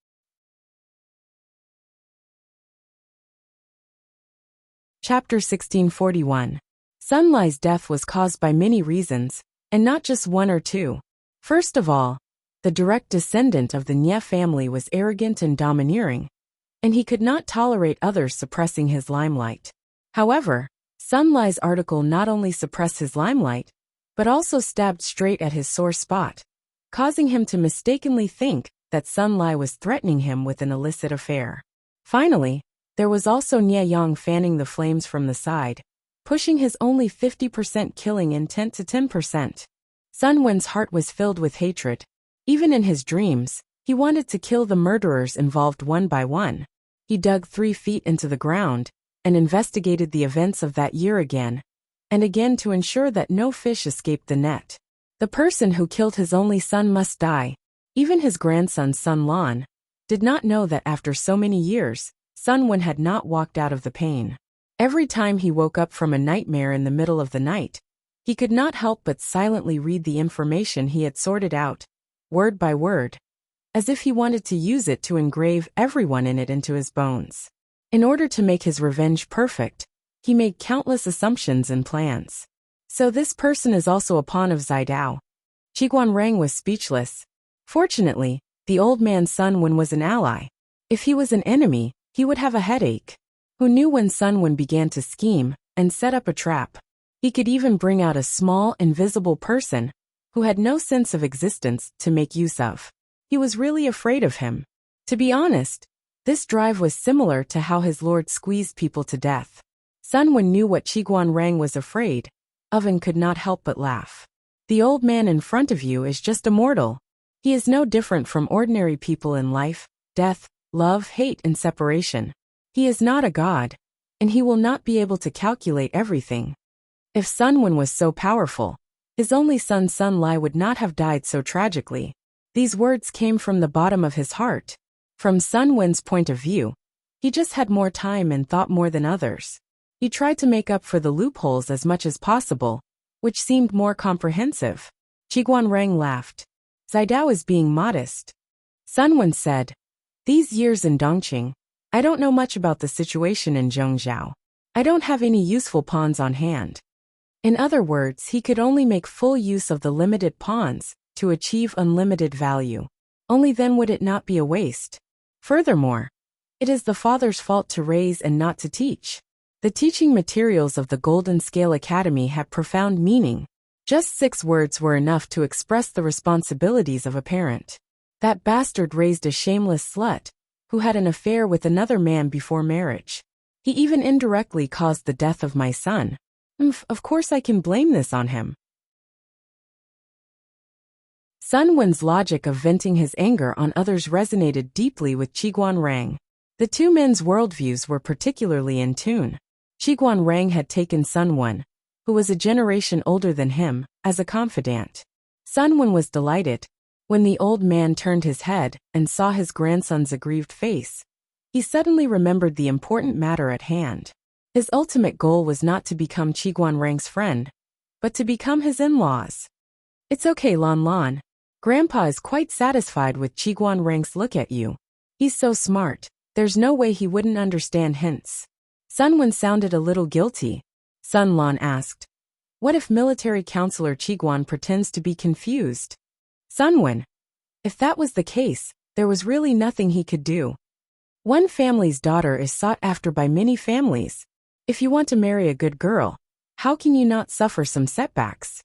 Chapter 1641. Sun Lai's death was caused by many reasons, and not just one or two. First of all, the direct descendant of the Nye family was arrogant and domineering, and he could not tolerate others suppressing his limelight. However, Sun Lai's article not only suppressed his limelight, but also stabbed straight at his sore spot, causing him to mistakenly think that Sun Lai was threatening him with an illicit affair. Finally, there was also Nye Yang fanning the flames from the side, pushing his only 50% killing intent to 10%. Sun Wen's heart was filled with hatred. Even in his dreams, he wanted to kill the murderers involved one by one. He dug 3 feet into the ground and investigated the events of that year again and again to ensure that no fish escaped the net. The person who killed his only son must die. Even his grandson Sun Lan did not know that after so many years, Sun Wen had not walked out of the pain. Every time he woke up from a nightmare in the middle of the night, he could not help but silently read the information he had sorted out, word by word, as if he wanted to use it to engrave everyone in it into his bones. In order to make his revenge perfect, he made countless assumptions and plans. So this person is also a pawn of Zidao. Qiguan Rang was speechless. Fortunately, the old man's Sun Wen was an ally. If he was an enemy, he would have a headache. Who knew when Sun Wen began to scheme and set up a trap? He could even bring out a small, invisible person who had no sense of existence to make use of. He was really afraid of him. To be honest, this drive was similar to how his lord squeezed people to death. Sun Wen knew what Qiguan Rang was afraid of and could not help but laugh. The old man in front of you is just a mortal. He is no different from ordinary people in life, death, love, hate, and separation. He is not a god, and he will not be able to calculate everything. If Sun Wen was so powerful, his only son Sun Lai would not have died so tragically. These words came from the bottom of his heart. From Sun Wen's point of view, he just had more time and thought more than others. He tried to make up for the loopholes as much as possible, which seemed more comprehensive. Qiguan Rang laughed. Zidao is being modest. Sun Wen said, "These years in Dongqing, I don't know much about the situation in Zhongzhou. I don't have any useful pawns on hand." In other words, he could only make full use of the limited pawns to achieve unlimited value. Only then would it not be a waste. Furthermore, it is the father's fault to raise and not to teach. The teaching materials of the Golden Scale Academy had profound meaning. Just 6 words were enough to express the responsibilities of a parent. That bastard raised a shameless slut who had an affair with another man before marriage. He even indirectly caused the death of my son. Of course I can blame this on him. Sun Wen's logic of venting his anger on others resonated deeply with Qiguan Rang. The two men's worldviews were particularly in tune. Qiguan Rang had taken Sun Wen, who was a generation older than him, as a confidant. Sun Wen was delighted. When the old man turned his head and saw his grandson's aggrieved face, he suddenly remembered the important matter at hand. His ultimate goal was not to become Qiguan Rang's friend, but to become his in-laws. "It's okay, Lan Lan. Grandpa is quite satisfied with Qiguan Rang's look at you. He's so smart, there's no way he wouldn't understand hints." Sun Wen sounded a little guilty. Sun Lan asked, "What if military counselor Qiguan pretends to be confused?" Sun Wen, if that was the case, there was really nothing he could do. One family's daughter is sought after by many families. If you want to marry a good girl, how can you not suffer some setbacks?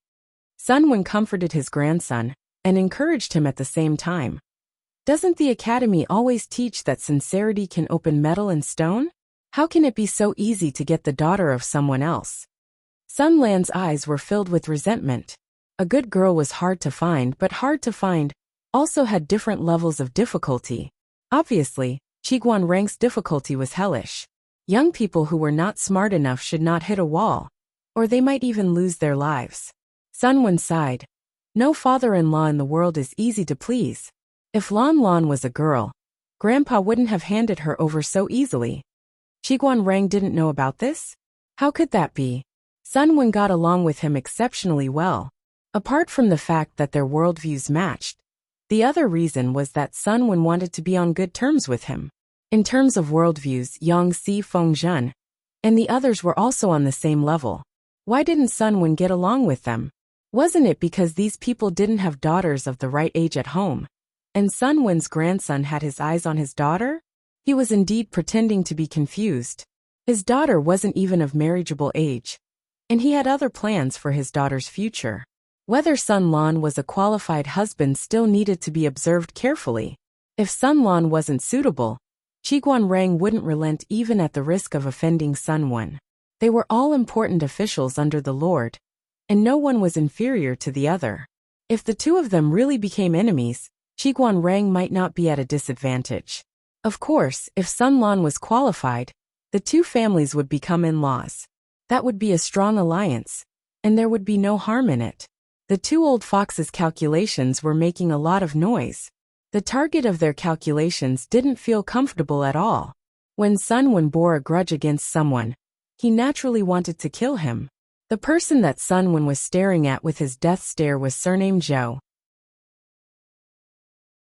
Sun Wen comforted his grandson and encouraged him at the same time. Doesn't the academy always teach that sincerity can open metal and stone? How can it be so easy to get the daughter of someone else? Sun Lan's eyes were filled with resentment. A good girl was hard to find, but hard to find also had different levels of difficulty. Obviously, Qiguan Rang's difficulty was hellish. Young people who were not smart enough should not hit a wall, or they might even lose their lives. Sun Wen sighed. No father-in-law in the world is easy to please. If Lan Lan was a girl, Grandpa wouldn't have handed her over so easily. Qiguan Rang didn't know about this? How could that be? Sun Wen got along with him exceptionally well. Apart from the fact that their worldviews matched, the other reason was that Sun Wen wanted to be on good terms with him. In terms of worldviews, Yang Si Feng Zhen And the others were also on the same level. Why didn't Sun Wen get along with them? Wasn't it because these people didn't have daughters of the right age at home? And Sun Wen's grandson had his eyes on his daughter? He was indeed pretending to be confused. His daughter wasn't even of marriageable age. And he had other plans for his daughter's future. Whether Sun Lan was a qualified husband still needed to be observed carefully. If Sun Lan wasn't suitable, Qiguan Rang wouldn't relent even at the risk of offending Sun Wen. They were all important officials under the Lord, and no one was inferior to the other. If the two of them really became enemies, Qiguan Rang might not be at a disadvantage. Of course, if Sun Lan was qualified, the two families would become in-laws. That would be a strong alliance, and there would be no harm in it. The two old foxes' calculations were making a lot of noise. The target of their calculations didn't feel comfortable at all. When Sun Wen bore a grudge against someone, he naturally wanted to kill him. The person that Sun Wen was staring at with his death stare was surnamed Zhou.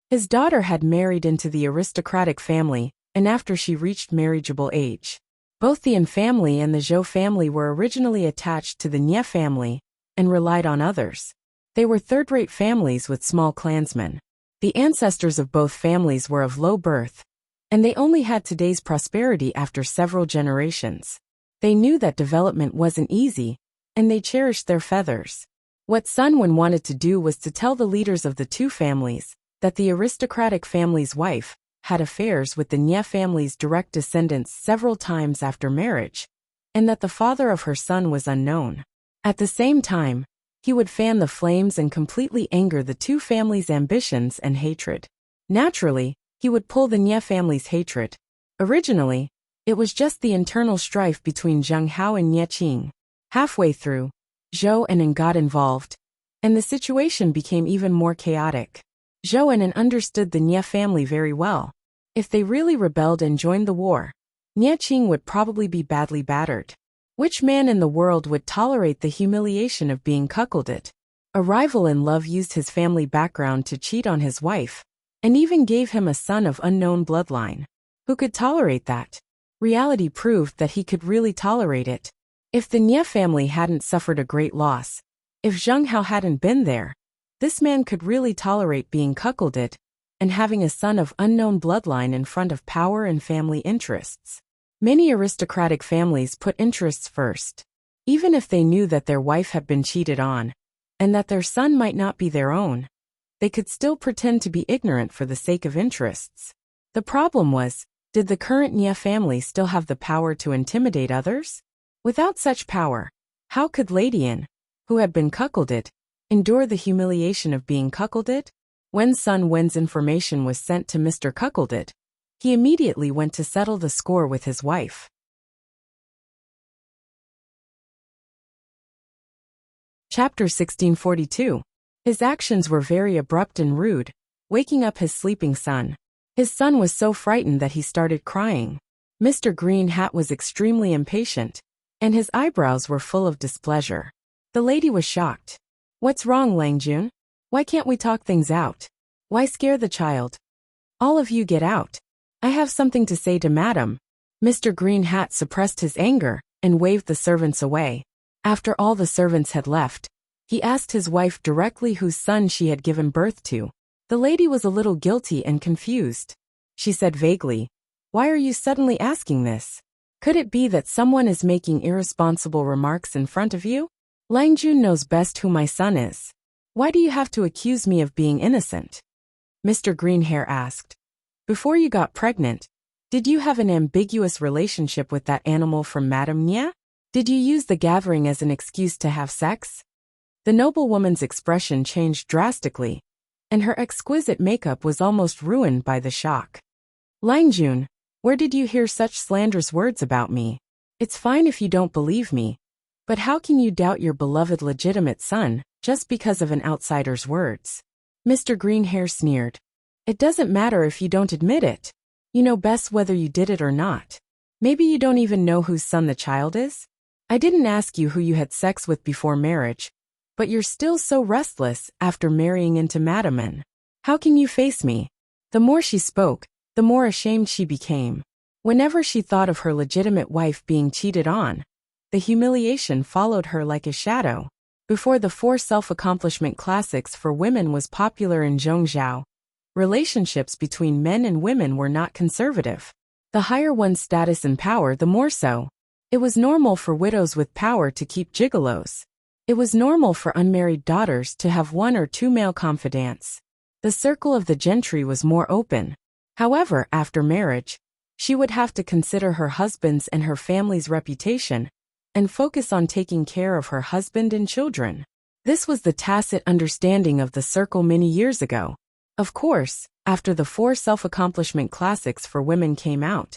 His daughter had married into the aristocratic family, and after she reached marriageable age, both the An family and the Zhou family were originally attached to the Nie family and relied on others. They were third-rate families with small clansmen. The ancestors of both families were of low birth, and they only had today's prosperity after several generations. They knew that development wasn't easy, and they cherished their feathers. What Sun Wen wanted to do was to tell the leaders of the two families that the aristocratic family's wife had affairs with the Nie family's direct descendants several times after marriage, and that the father of her son was unknown. At the same time, he would fan the flames and completely anger the two families' ambitions and hatred. Naturally, he would pull the Nie family's hatred. Originally, it was just the internal strife between Zheng Hao and Nie Qing. Halfway through, Zhou and An got involved, and the situation became even more chaotic. Zhou and An understood the Nie family very well. If they really rebelled and joined the war, Nie Qing would probably be badly battered. Which man in the world would tolerate the humiliation of being cuckolded? A rival in love used his family background to cheat on his wife, and even gave him a son of unknown bloodline. Who could tolerate that? Reality proved that he could really tolerate it. If the Nie family hadn't suffered a great loss, if Zheng Hao hadn't been there, this man could really tolerate being cuckolded and having a son of unknown bloodline in front of power and family interests. Many aristocratic families put interests first, even if they knew that their wife had been cheated on, and that their son might not be their own. They could still pretend to be ignorant for the sake of interests. The problem was, did the current Nie family still have the power to intimidate others? Without such power, how could Lady An, who had been cuckolded, endure the humiliation of being cuckolded? When Sun Wen's information was sent to Mr. Cuckolded, he immediately went to settle the score with his wife. Chapter 1642. His actions were very abrupt and rude, waking up his sleeping son. His son was so frightened that he started crying. Mr. Green Hat was extremely impatient, and his eyebrows were full of displeasure. The lady was shocked. "What's wrong, Lang Jun? Why can't we talk things out? Why scare the child? All of you get out. I have something to say to Madam." Mr. Green Hat suppressed his anger and waved the servants away. After all the servants had left, he asked his wife directly whose son she had given birth to. The lady was a little guilty and confused. She said vaguely, "Why are you suddenly asking this? Could it be that someone is making irresponsible remarks in front of you? Lang Jun knows best who my son is. Why do you have to accuse me of being innocent?" Mr. Greenhair asked. "Before you got pregnant, did you have an ambiguous relationship with that animal from Madame Nie? Did you use the gathering as an excuse to have sex?" The noblewoman's expression changed drastically, and her exquisite makeup was almost ruined by the shock. "Lang Jun, where did you hear such slanderous words about me? It's fine if you don't believe me, but how can you doubt your beloved legitimate son just because of an outsider's words?" Mr. Greenhair sneered. "It doesn't matter if you don't admit it. You know best whether you did it or not. Maybe you don't even know whose son the child is? I didn't ask you who you had sex with before marriage, but you're still so restless after marrying into Madame An. How can you face me?" The more she spoke, the more ashamed she became. Whenever she thought of her legitimate wife being cheated on, the humiliation followed her like a shadow. Before the 4 self-accomplishment classics for women was popular in Zhongzhou, relationships between men and women were not conservative. The higher one's status and power, the more so. It was normal for widows with power to keep gigolos. It was normal for unmarried daughters to have 1 or 2 male confidants. The circle of the gentry was more open. However, after marriage, she would have to consider her husband's and her family's reputation and focus on taking care of her husband and children. This was the tacit understanding of the circle many years ago. Of course, after the 4 self-accomplishment classics for women came out,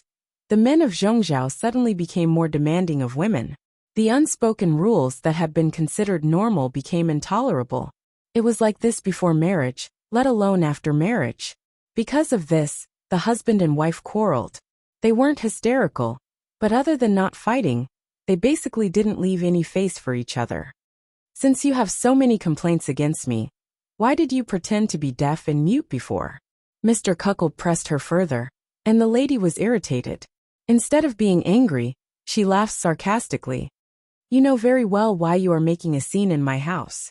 the men of Zhongzhou suddenly became more demanding of women. The unspoken rules that had been considered normal became intolerable. It was like this before marriage, let alone after marriage. Because of this, the husband and wife quarreled. They weren't hysterical, but other than not fighting, they basically didn't leave any face for each other. Since you have so many complaints against me, why did you pretend to be deaf and mute before? Mr. Cuckold pressed her further, and the lady was irritated. Instead of being angry, she laughed sarcastically. You know very well why you are making a scene in my house.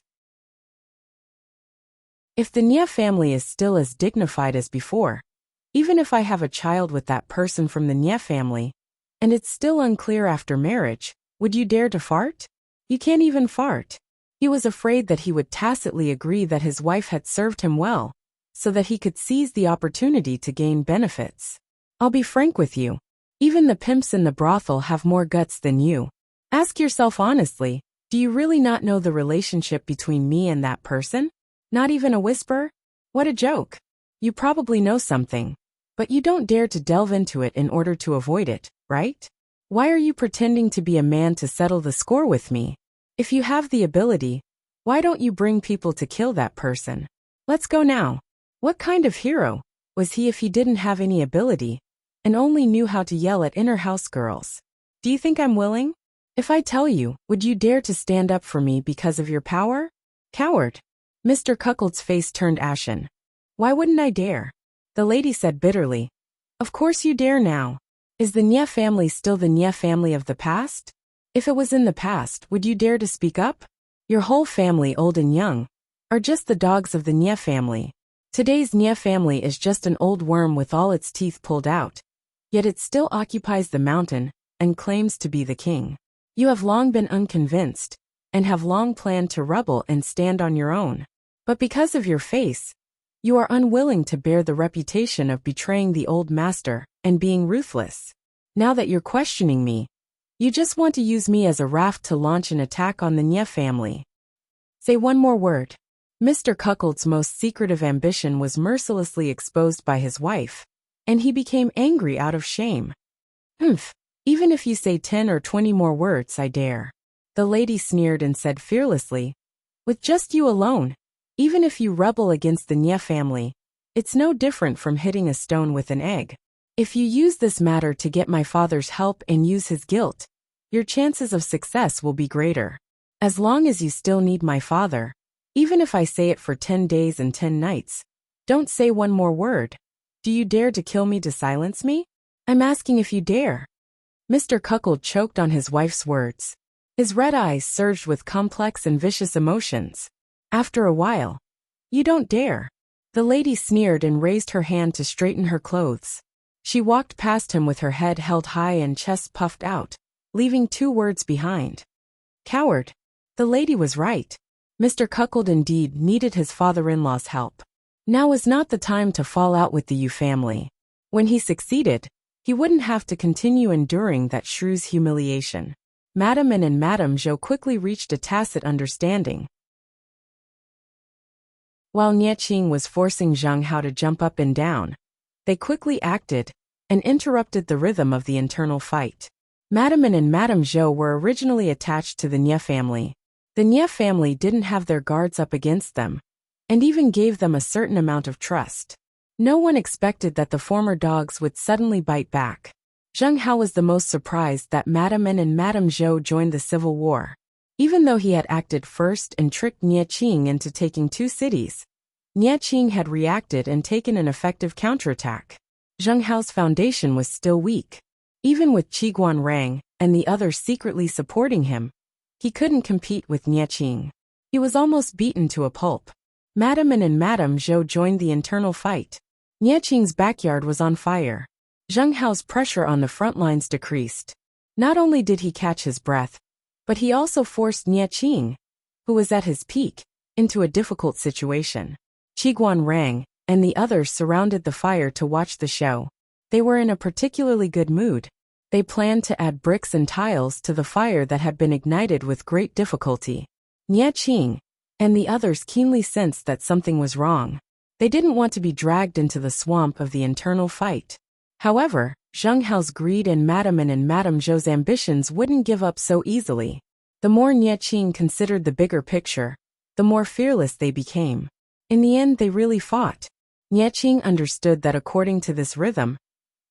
If the Nie family is still as dignified as before, even if I have a child with that person from the Nie family, and it's still unclear after marriage, would you dare to fart? You can't even fart. He was afraid that he would tacitly agree that his wife had served him well, so that he could seize the opportunity to gain benefits. I'll be frank with you. Even the pimps in the brothel have more guts than you. Ask yourself honestly, do you really not know the relationship between me and that person? Not even a whisper? What a joke. You probably know something, but you don't dare to delve into it in order to avoid it, right? Why are you pretending to be a man to settle the score with me? If you have the ability, why don't you bring people to kill that person? Let's go now. What kind of hero was he if he didn't have any ability and only knew how to yell at inner house girls? Do you think I'm willing? If I tell you, would you dare to stand up for me because of your power? Coward. Mr. Cuckold's face turned ashen. Why wouldn't I dare? The lady said bitterly. Of course you dare now. Is the Nie family still the Nie family of the past? If it was in the past, would you dare to speak up? Your whole family, old and young, are just the dogs of the Nie family. Today's Nie family is just an old worm with all its teeth pulled out. Yet it still occupies the mountain and claims to be the king. You have long been unconvinced and have long planned to rebel and stand on your own. But because of your face, you are unwilling to bear the reputation of betraying the old master and being ruthless. Now that you're questioning me, you just want to use me as a raft to launch an attack on the Nie family. Say one more word. Mr. Cuckold's most secretive ambition was mercilessly exposed by his wife, and he became angry out of shame. Humph, even if you say 10 or 20 more words, I dare. The lady sneered and said fearlessly, with just you alone, even if you rebel against the Nie family, it's no different from hitting a stone with an egg. If you use this matter to get my father's help and use his guilt, your chances of success will be greater. As long as you still need my father, even if I say it for 10 days and 10 nights, don't say one more word. Do you dare to kill me to silence me? I'm asking if you dare. Mr. Cuckold choked on his wife's words. His red eyes surged with complex and vicious emotions. After a while, you don't dare. The lady sneered and raised her hand to straighten her clothes. She walked past him with her head held high and chest puffed out, leaving 2 words behind. Coward. The lady was right. Mr. Cuckold indeed needed his father-in-law's help. Now was not the time to fall out with the Yu family. When he succeeded, he wouldn't have to continue enduring that shrew's humiliation. Madame and Madame Zhou quickly reached a tacit understanding. While Nie Qing was forcing Zhang Hao to jump up and down, they quickly acted and interrupted the rhythm of the internal fight. Madame and Madame Zhou were originally attached to the Nie family. The Nie family didn't have their guards up against them, and even gave them a certain amount of trust. No one expected that the former dogs would suddenly bite back. Zhang Hao was the most surprised that Madame and Madame Zhou joined the civil war. Even though he had acted first and tricked Nie Qing into taking 2 cities, Nie Qing had reacted and taken an effective counterattack. Zhang Hao's foundation was still weak. Even with Qiguan Rang and the others secretly supporting him, he couldn't compete with Nie Qing. He was almost beaten to a pulp. Madame and Madame Zhou joined the internal fight. Nie Qing's backyard was on fire. Zheng Hao's pressure on the front lines decreased. Not only did he catch his breath, but he also forced Nie Qing, who was at his peak, into a difficult situation. Qiguan Rang and the others surrounded the fire to watch the show. They were in a particularly good mood. They planned to add bricks and tiles to the fire that had been ignited with great difficulty. Nie Qing and the others keenly sensed that something was wrong. They didn't want to be dragged into the swamp of the internal fight. However, Zheng Hao's greed and Madame Zhou's ambitions wouldn't give up so easily. The more Nie Qing considered the bigger picture, the more fearless they became. In the end, they really fought. Nie Qing understood that according to this rhythm,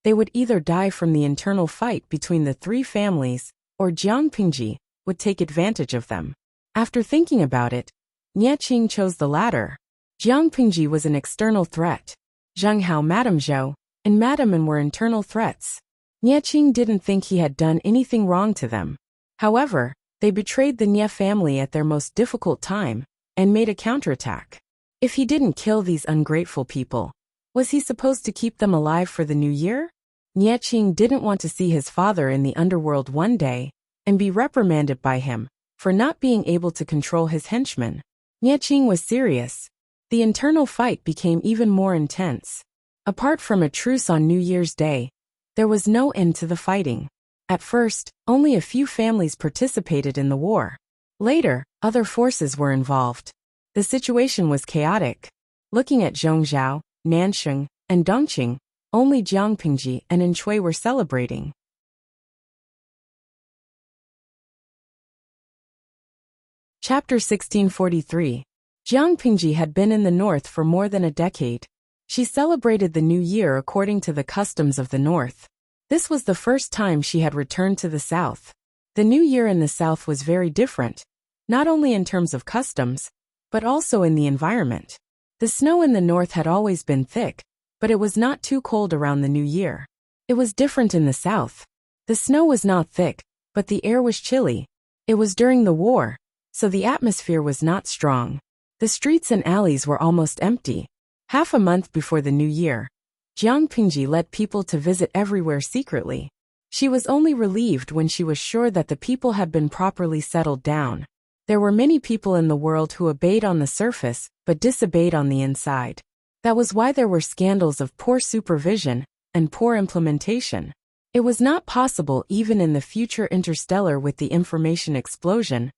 they would either die from the internal fight between the three families, or Jiang Pingji would take advantage of them. After thinking about it, Nie Qing chose the latter. Jiang Pingji was an external threat. Zheng Hao, Madame Zhou, and Madame were internal threats. Nie Qing didn't think he had done anything wrong to them. However, they betrayed the Nie family at their most difficult time, and made a counterattack. If he didn't kill these ungrateful people, was he supposed to keep them alive for the new year? Nie Qing didn't want to see his father in the underworld one day, and be reprimanded by him, for not being able to control his henchmen. Nie Qing was serious. The internal fight became even more intense. Apart from a truce on New Year's Day, there was no end to the fighting. At first, only a few families participated in the war. Later, other forces were involved. The situation was chaotic. Looking at Zhongzhou, Nansheng, and Dongqing, only Jiang Pingji and Enchui were celebrating. Chapter 1643. Jiang Pingji had been in the north for more than a decade. She celebrated the new year according to the customs of the north. This was the first time she had returned to the south. The new year in the south was very different, not only in terms of customs, but also in the environment. The snow in the north had always been thick, but it was not too cold around the new year. It was different in the south. The snow was not thick, but the air was chilly. It was during the war, so the atmosphere was not strong. The streets and alleys were almost empty. Half a month before the new year, Jiang Pingji led people to visit everywhere secretly. She was only relieved when she was sure that the people had been properly settled down. There were many people in the world who obeyed on the surface, but disobeyed on the inside. That was why there were scandals of poor supervision and poor implementation. It was not possible even in the future interstellar with the information explosion,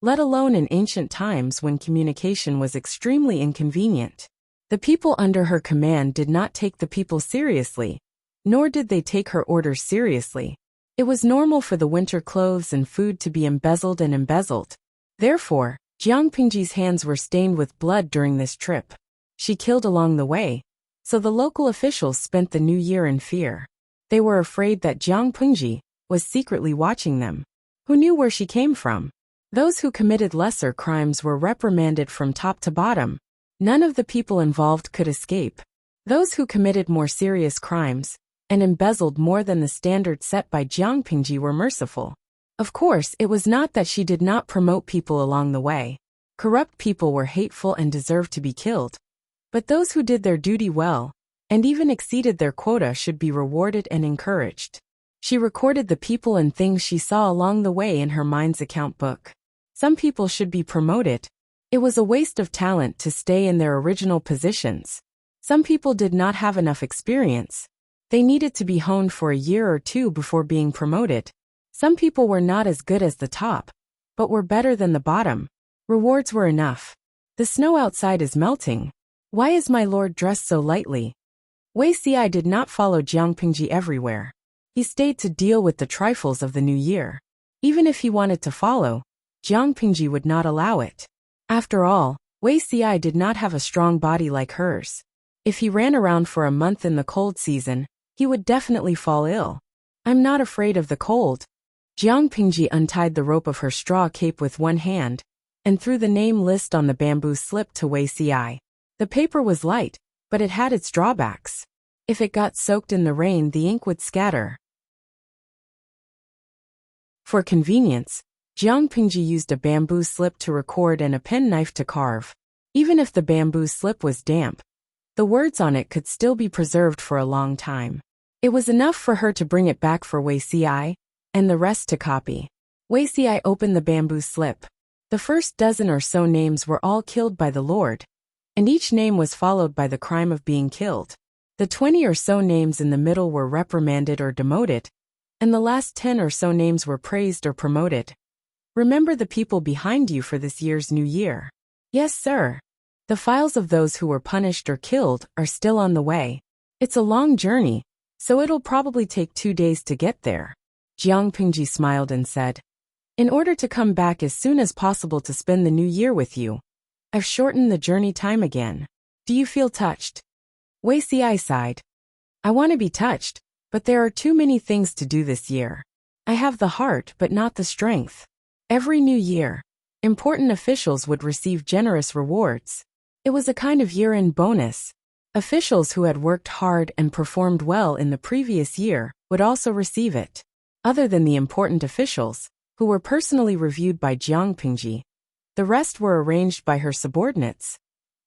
let alone in ancient times when communication was extremely inconvenient. The people under her command did not take the people seriously, nor did they take her orders seriously. It was normal for the winter clothes and food to be embezzled and embezzled. Therefore, Jiang Pingji's hands were stained with blood during this trip. She killed along the way, so the local officials spent the new year in fear. They were afraid that Jiang Pingji was secretly watching them. Who knew where she came from? Those who committed lesser crimes were reprimanded from top to bottom. None of the people involved could escape. Those who committed more serious crimes and embezzled more than the standard set by Jiang Pingji were merciful. Of course, it was not that she did not promote people along the way. Corrupt people were hateful and deserved to be killed. But those who did their duty well, and even exceeded their quota, should be rewarded and encouraged. She recorded the people and things she saw along the way in her mind's account book. Some people should be promoted. It was a waste of talent to stay in their original positions. Some people did not have enough experience. They needed to be honed for a year or two before being promoted. Some people were not as good as the top, but were better than the bottom. Rewards were enough. The snow outside is melting. Why is my lord dressed so lightly? Wei Xi did not follow Jiang Pingji everywhere. He stayed to deal with the trifles of the new year. Even if he wanted to follow, Jiang Pingji would not allow it. After all, Wei Xi did not have a strong body like hers. If he ran around for a month in the cold season, he would definitely fall ill. I'm not afraid of the cold. Jiang Pingji untied the rope of her straw cape with one hand, and threw the name list on the bamboo slip to Wei Xi. The paper was light, but it had its drawbacks. If it got soaked in the rain, the ink would scatter. For convenience, Jiang Pingji used a bamboo slip to record and a penknife to carve. Even if the bamboo slip was damp, the words on it could still be preserved for a long time. It was enough for her to bring it back for Wei Xi, and the rest to copy. Wei Xi opened the bamboo slip. The first dozen or so names were all killed by the Lord, and each name was followed by the crime of being killed. The 20 or so names in the middle were reprimanded or demoted, and the last 10 or so names were praised or promoted. Remember the people behind you for this year's new year. Yes, sir. The files of those who were punished or killed are still on the way. It's a long journey, so it'll probably take 2 days to get there. Jiang Pingji smiled and said, in order to come back as soon as possible to spend the new year with you, I've shortened the journey time again. Do you feel touched? Wei Xi sighed. I want to be touched, but there are too many things to do this year. I have the heart but not the strength. Every new year, important officials would receive generous rewards. It was a kind of year-end bonus. Officials who had worked hard and performed well in the previous year would also receive it. Other than the important officials, who were personally reviewed by Jiang Pingji, the rest were arranged by her subordinates.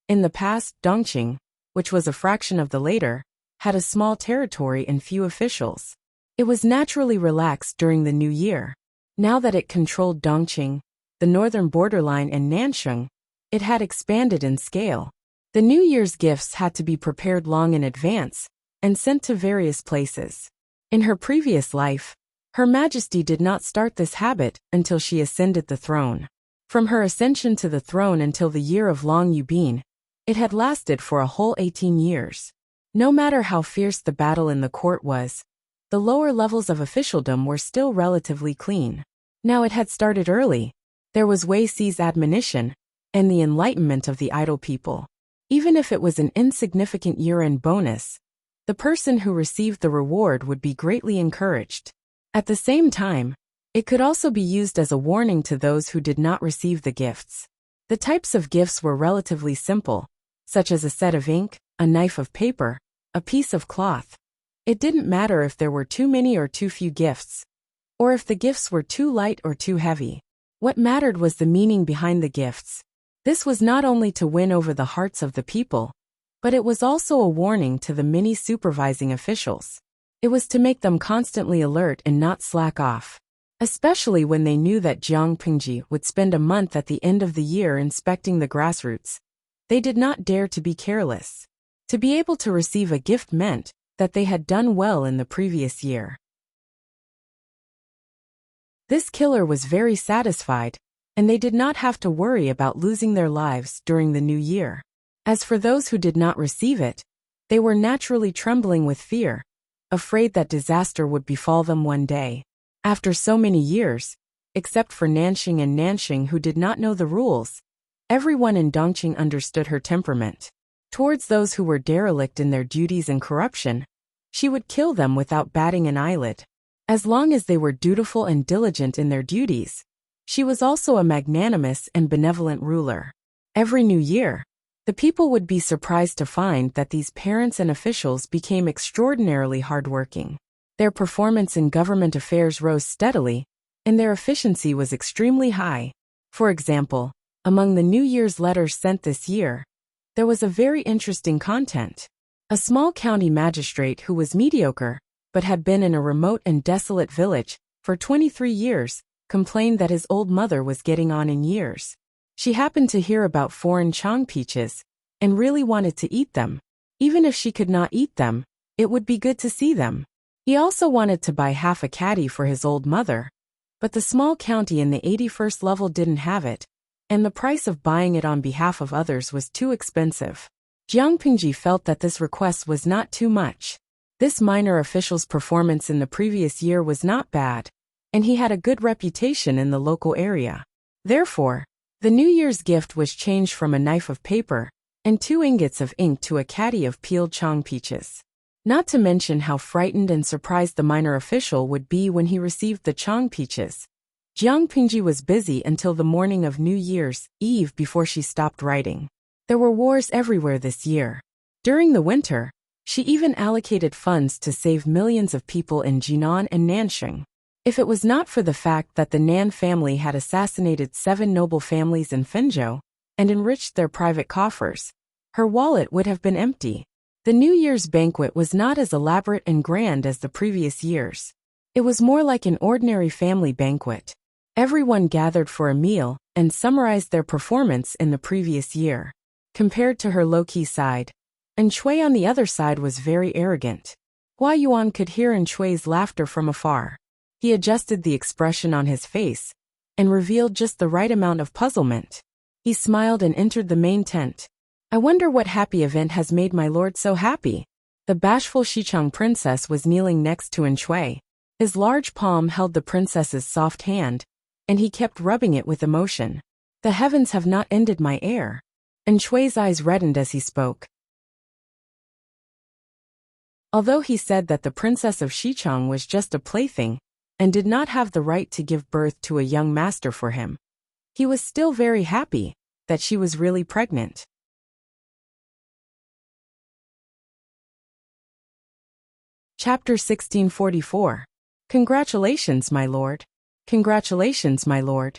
In the past, Dongqing, which was a fraction of the later, had a small territory and few officials. It was naturally relaxed during the new year. Now that it controlled Dongqing, the northern borderline, and Nansheng, it had expanded in scale. The New Year's gifts had to be prepared long in advance and sent to various places. In her previous life, Her Majesty did not start this habit until she ascended the throne. From her ascension to the throne until the year of Long Yubin, it had lasted for a whole 18 years. No matter how fierce the battle in the court was, the lower levels of officialdom were still relatively clean. Now it had started early. There was Wei Xi's admonition, and the enlightenment of the idle people. Even if it was an insignificant year-end bonus, the person who received the reward would be greatly encouraged. At the same time, it could also be used as a warning to those who did not receive the gifts. The types of gifts were relatively simple, such as a set of ink, a knife of paper, a piece of cloth. It didn't matter if there were too many or too few gifts, or if the gifts were too light or too heavy. What mattered was the meaning behind the gifts. This was not only to win over the hearts of the people, but it was also a warning to the many supervising officials. It was to make them constantly alert and not slack off, especially when they knew that Jiang Pingji would spend a month at the end of the year inspecting the grassroots. They did not dare to be careless. To be able to receive a gift meant that they had done well in the previous year. This killer was very satisfied, and they did not have to worry about losing their lives during the new year. As for those who did not receive it, they were naturally trembling with fear, afraid that disaster would befall them one day. After so many years, except for Nanxing and Nanxing who did not know the rules, everyone in Dongqing understood her temperament. Towards those who were derelict in their duties and corruption, she would kill them without batting an eyelid. As long as they were dutiful and diligent in their duties, she was also a magnanimous and benevolent ruler. Every new year, the people would be surprised to find that these parents and officials became extraordinarily hardworking. Their performance in government affairs rose steadily, and their efficiency was extremely high. For example, among the New Year's letters sent this year, there was a very interesting content. A small county magistrate who was mediocre, but had been in a remote and desolate village for 23 years, complained that his old mother was getting on in years. She happened to hear about foreign chong peaches, and really wanted to eat them. Even if she could not eat them, it would be good to see them. He also wanted to buy half a caddy for his old mother, but the small county in the 81st level didn't have it, and the price of buying it on behalf of others was too expensive. Jiang Pingji felt that this request was not too much. This minor official's performance in the previous year was not bad, and he had a good reputation in the local area. Therefore, the New Year's gift was changed from a knife of paper and 2 ingots of ink to a caddy of peeled chong peaches. Not to mention how frightened and surprised the minor official would be when he received the chong peaches. Jiang Pingji was busy until the morning of New Year's Eve before she stopped writing. There were wars everywhere this year. During the winter, she even allocated funds to save millions of people in Jinan and Nanxing. If it was not for the fact that the Nan family had assassinated 7 noble families in Fenzhou and enriched their private coffers, her wallet would have been empty. The New Year's banquet was not as elaborate and grand as the previous years. It was more like an ordinary family banquet. Everyone gathered for a meal and summarized their performance in the previous year. Compared to her low-key side, and Shui on the other side was very arrogant. Hua Yuan could hear Shui's laughter from afar. He adjusted the expression on his face and revealed just the right amount of puzzlement. He smiled and entered the main tent. I wonder what happy event has made my lord so happy. The bashful Xichang princess was kneeling next to Shui. His large palm held the princess's soft hand, and he kept rubbing it with emotion. The heavens have not ended my heir. Shui's eyes reddened as he spoke. Although he said that the princess of Xichang was just a plaything and did not have the right to give birth to a young master for him, he was still very happy that she was really pregnant. Chapter 1644. Congratulations, my lord. Congratulations, my lord.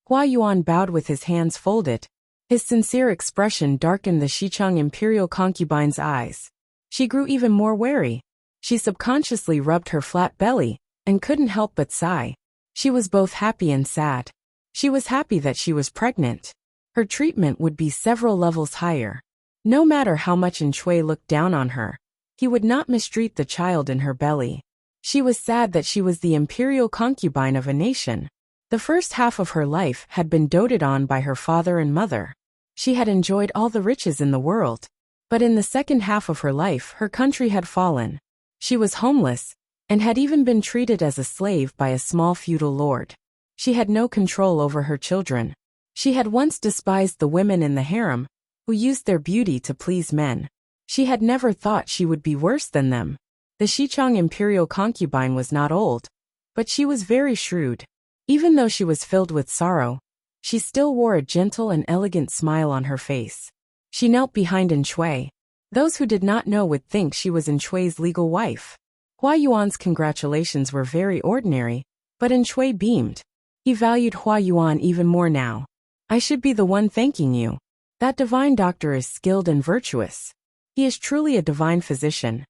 Hua Yuan bowed with his hands folded. His sincere expression darkened the Xichang imperial concubine's eyes. She grew even more wary. She subconsciously rubbed her flat belly and couldn't help but sigh. She was both happy and sad. She was happy that she was pregnant. Her treatment would be several levels higher. No matter how much Shui looked down on her, he would not mistreat the child in her belly. She was sad that she was the imperial concubine of a nation. The first half of her life had been doted on by her father and mother. She had enjoyed all the riches in the world. But in the second half of her life, her country had fallen. She was homeless, and had even been treated as a slave by a small feudal lord. She had no control over her children. She had once despised the women in the harem, who used their beauty to please men. She had never thought she would be worse than them. The Xichang imperial concubine was not old, but she was very shrewd. Even though she was filled with sorrow, she still wore a gentle and elegant smile on her face. She knelt behind Shui. Those who did not know would think she was Shui's legal wife. Hua Yuan's congratulations were very ordinary, but Shui beamed. He valued Hua Yuan even more now. I should be the one thanking you. That divine doctor is skilled and virtuous. He is truly a divine physician.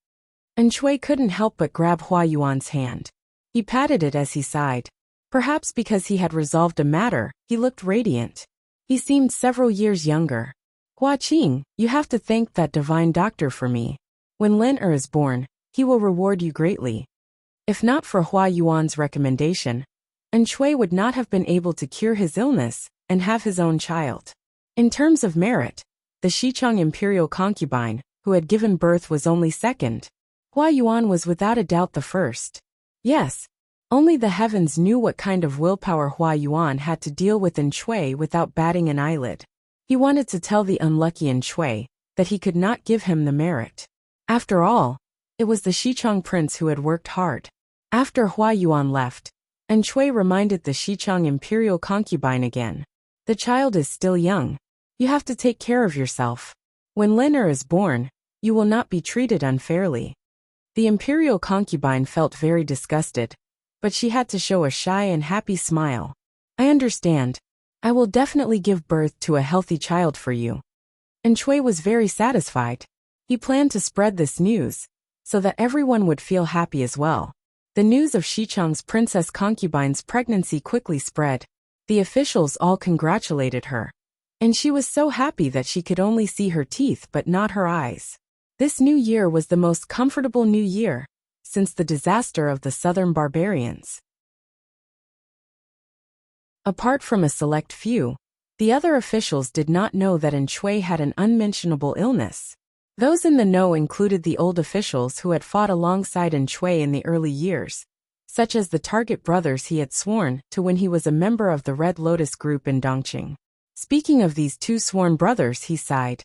Shui couldn't help but grab Hua Yuan's hand. He patted it as he sighed. Perhaps because he had resolved a matter, he looked radiant. He seemed several years younger. Hua Qing, you have to thank that divine doctor for me. When Lin is born, he will reward you greatly. If not for Hua Yuan's recommendation, Shui would not have been able to cure his illness and have his own child. In terms of merit, the Xichang imperial concubine, who had given birth, was only second. Hua Yuan was without a doubt the first. Yes, only the heavens knew what kind of willpower Hua Yuan had to deal with Shui without batting an eyelid. He wanted to tell the unlucky Shui that he could not give him the merit. After all, it was the Xichang prince who had worked hard. After Hua Yuan left, Shui reminded the Xichang imperial concubine again. The child is still young. You have to take care of yourself. When Lin is born, you will not be treated unfairly. The imperial concubine felt very disgusted, but she had to show a shy and happy smile. I understand. I will definitely give birth to a healthy child for you. Shui was very satisfied. He planned to spread this news, so that everyone would feel happy as well. The news of Xichang's princess concubine's pregnancy quickly spread. The officials all congratulated her. And she was so happy that she could only see her teeth but not her eyes. This new year was the most comfortable new year since the disaster of the southern barbarians. Apart from a select few, the other officials did not know that Shui had an unmentionable illness. Those in the know included the old officials who had fought alongside Shui in the early years, such as the Target brothers he had sworn to when he was a member of the Red Lotus group in Dongqing. Speaking of these two sworn brothers, he sighed.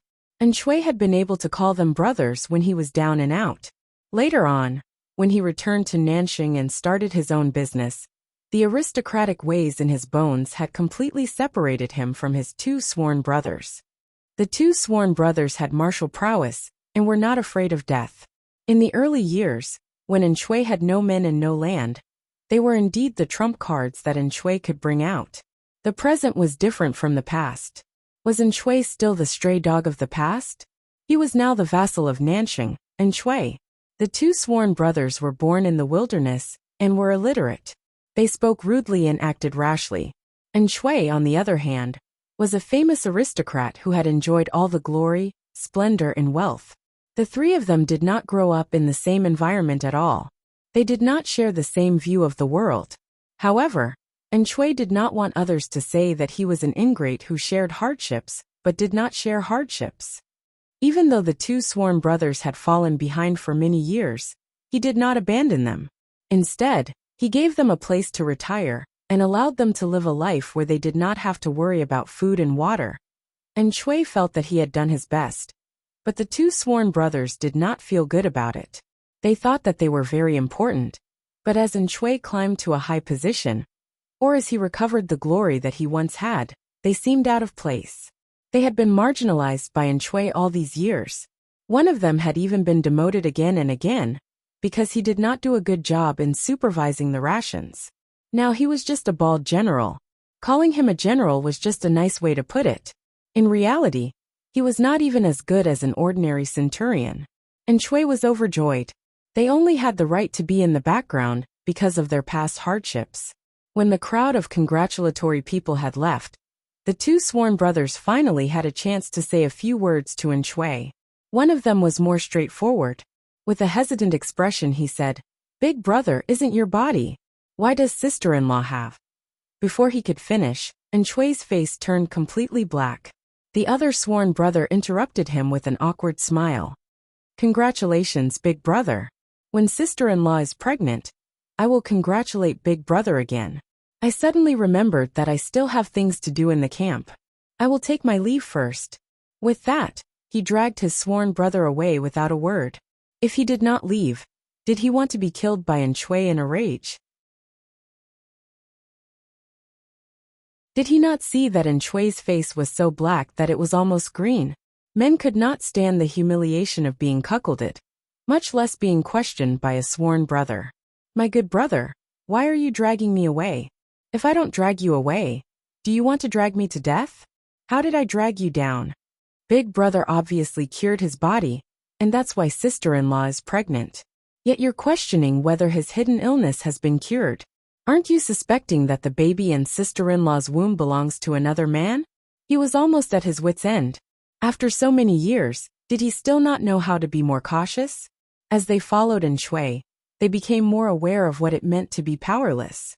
Shui had been able to call them brothers when he was down and out. Later on, when he returned to Nanxing and started his own business, the aristocratic ways in his bones had completely separated him from his two sworn brothers. The two sworn brothers had martial prowess and were not afraid of death. In the early years, when Shui had no men and no land, They were indeed the trump cards that Shui could bring out. The present was different from the past. Was Shui still the stray dog of the past? He was now the vassal of Nanxing, Shui. The two sworn brothers were born in the wilderness and were illiterate. They spoke rudely and acted rashly. Shui, on the other hand, was a famous aristocrat who had enjoyed all the glory, splendor, and wealth. The three of them did not grow up in the same environment at all. They did not share the same view of the world. However, Shui did not want others to say that he was an ingrate who shared hardships, but did not share hardships. Even though the two sworn brothers had fallen behind for many years, he did not abandon them. Instead, he gave them a place to retire and allowed them to live a life where they did not have to worry about food and water. Shui felt that he had done his best. But the two sworn brothers did not feel good about it. They thought that they were very important. But as Shui climbed to a high position, or as he recovered the glory that he once had, they seemed out of place. They had been marginalized by Shui all these years. One of them had even been demoted again and again, because he did not do a good job in supervising the rations. Now he was just a bald general. Calling him a general was just a nice way to put it. In reality, he was not even as good as an ordinary centurion. Shui was overjoyed. They only had the right to be in the background because of their past hardships. When the crowd of congratulatory people had left, the two sworn brothers finally had a chance to say a few words to Shui. One of them was more straightforward. With a hesitant expression he said, "Big brother isn't your body. Why does sister-in-law have?" Before he could finish, Shui's face turned completely black. The other sworn brother interrupted him with an awkward smile. "Congratulations, big brother. When sister-in-law is pregnant, I will congratulate big brother again. I suddenly remembered that I still have things to do in the camp. I will take my leave first." With that, he dragged his sworn brother away without a word. If he did not leave, did he want to be killed by Shui in a rage? Did he not see that Shui's face was so black that it was almost green? Men could not stand the humiliation of being cuckolded, much less being questioned by a sworn brother. "My good brother, why are you dragging me away? If I don't drag you away, do you want to drag me to death? How did I drag you down? Big brother obviously cured his body, and that's why sister-in-law is pregnant. Yet you're questioning whether his hidden illness has been cured. Aren't you suspecting that the baby in sister-in-law's womb belongs to another man?" He was almost at his wit's end. After so many years, did he still not know how to be more cautious? As they followed Shui, they became more aware of what it meant to be powerless.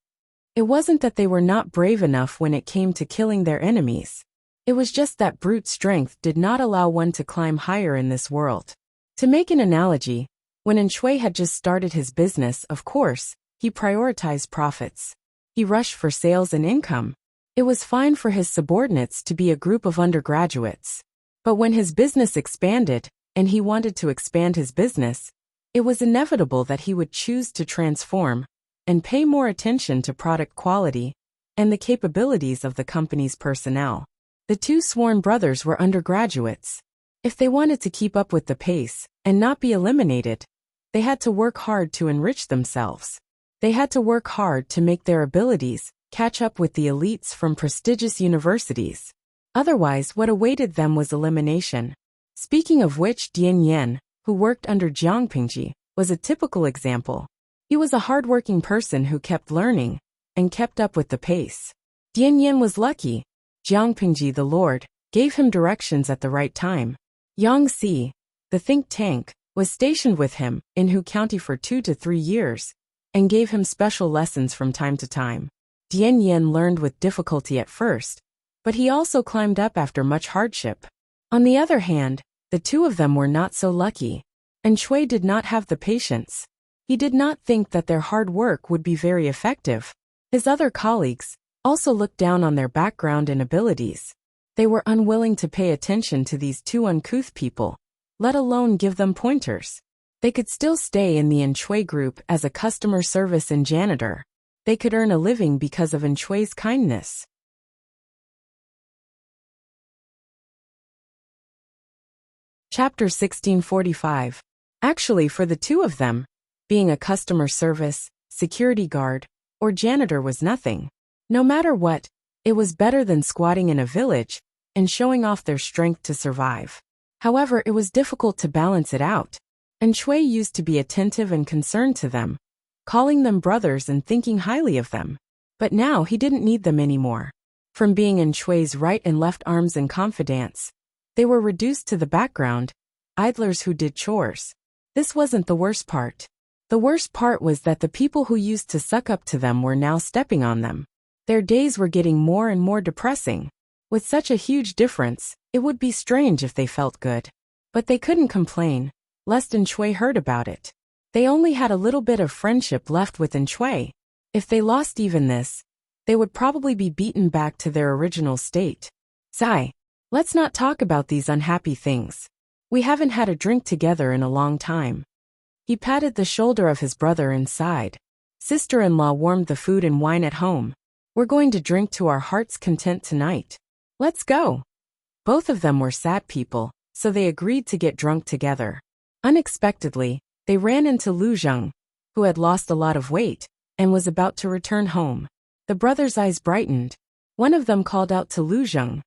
It wasn't that they were not brave enough when it came to killing their enemies. It was just that brute strength did not allow one to climb higher in this world. To make an analogy, when Shui had just started his business, of course, he prioritized profits. He rushed for sales and income. It was fine for his subordinates to be a group of undergraduates. But when his business expanded, and he wanted to expand his business, it was inevitable that he would choose to transform and pay more attention to product quality and the capabilities of the company's personnel. The two sworn brothers were undergraduates. If they wanted to keep up with the pace and not be eliminated, they had to work hard to enrich themselves. They had to work hard to make their abilities catch up with the elites from prestigious universities. Otherwise, what awaited them was elimination. Speaking of which, Dian Yan, who worked under Jiang Pingji, was a typical example. He was a hardworking person who kept learning and kept up with the pace. Dian Yan was lucky. Jiang Pingji, the Lord, gave him directions at the right time. Yang Si, the think tank, was stationed with him in Hu County for 2 to 3 years and gave him special lessons from time to time. Dian Yan learned with difficulty at first, but he also climbed up after much hardship. On the other hand, the two of them were not so lucky, and Shui did not have the patience. He did not think that their hard work would be very effective. His other colleagues also looked down on their background and abilities. They were unwilling to pay attention to these two uncouth people, let alone give them pointers. They could still stay in the Shui group as a customer service and janitor. They could earn a living because of Shui's kindness. Chapter 1645. Actually, for the two of them, being a customer service, security guard, or janitor was nothing. No matter what, it was better than squatting in a village and showing off their strength to survive. However, it was difficult to balance it out, and Shui used to be attentive and concerned to them, calling them brothers and thinking highly of them. But now he didn't need them anymore. From being in Shui's right and left arms and confidants, they were reduced to the background, idlers who did chores. This wasn't the worst part. The worst part was that the people who used to suck up to them were now stepping on them. Their days were getting more and more depressing. With such a huge difference, it would be strange if they felt good. But they couldn't complain, lest Shui heard about it. They only had a little bit of friendship left with Shui. If they lost even this, they would probably be beaten back to their original state. Sigh. Let's not talk about these unhappy things. We haven't had a drink together in a long time. He patted the shoulder of his brother and sighed. Sister-in-law warmed the food and wine at home. We're going to drink to our heart's content tonight. Let's go. Both of them were sad people, so they agreed to get drunk together. Unexpectedly, they ran into Lu Zheng, who had lost a lot of weight and was about to return home. The brothers' eyes brightened. One of them called out to Lu Zheng.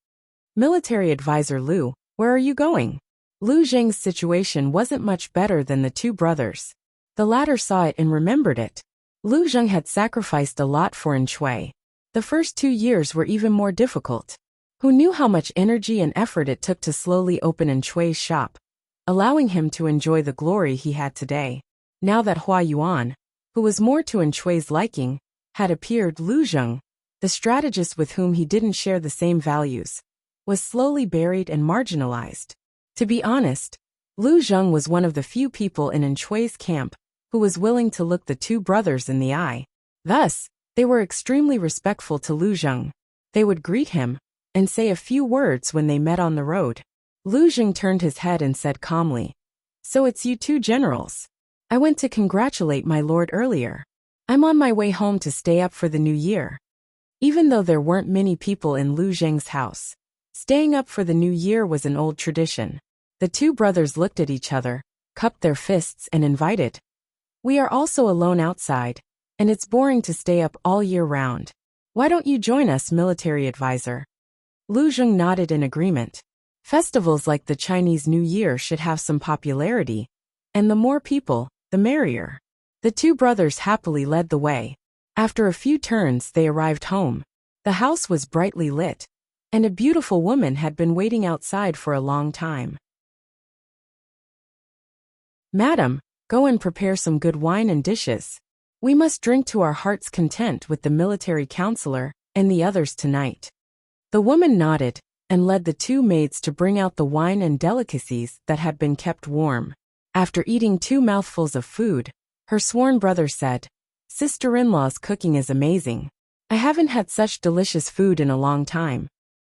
Military advisor Lu, where are you going? Lu Zheng's situation wasn't much better than the two brothers. The latter saw it and remembered it. Lu Zheng had sacrificed a lot for Shui. The first 2 years were even more difficult. Who knew how much energy and effort it took to slowly open Shui's shop, allowing him to enjoy the glory he had today. Now that Hua Yuan, who was more to Shui's liking, had appeared, Lu Zheng, the strategist with whom he didn't share the same values, was slowly buried and marginalized. To be honest, Lu Zheng was one of the few people in Shui's camp who was willing to look the two brothers in the eye. Thus, they were extremely respectful to Lu Zheng. They would greet him and say a few words when they met on the road. Lu Zheng turned his head and said calmly, "So it's you two generals. I went to congratulate my lord earlier. I'm on my way home to stay up for the new year." Even though there weren't many people in Lu Zheng's house, staying up for the new year was an old tradition. The two brothers looked at each other, cupped their fists and invited. "We are also alone outside, and it's boring to stay up all year round. Why don't you join us, military advisor?" Lu Zheng nodded in agreement. Festivals like the Chinese New Year should have some popularity, and the more people, the merrier. The two brothers happily led the way. After a few turns they arrived home. The house was brightly lit, and a beautiful woman had been waiting outside for a long time. "Madam, go and prepare some good wine and dishes. We must drink to our heart's content with the military counselor and the others tonight." The woman nodded and led the two maids to bring out the wine and delicacies that had been kept warm. After eating 2 mouthfuls of food, her sworn brother said, "Sister-in-law's cooking is amazing. I haven't had such delicious food in a long time."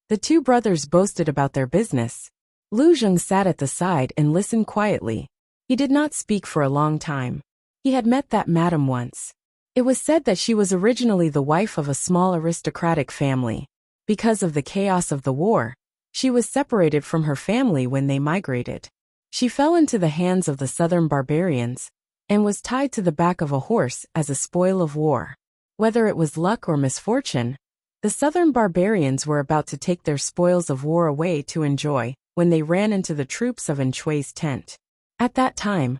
The two brothers boasted about their business. Lu Zheng sat at the side and listened quietly. He did not speak for a long time. He had met that madam once. It was said that she was originally the wife of a small aristocratic family. Because of the chaos of the war, she was separated from her family when they migrated. She fell into the hands of the southern barbarians and was tied to the back of a horse as a spoil of war. Whether it was luck or misfortune, the southern barbarians were about to take their spoils of war away to enjoy when they ran into the troops of Shui's tent. At that time,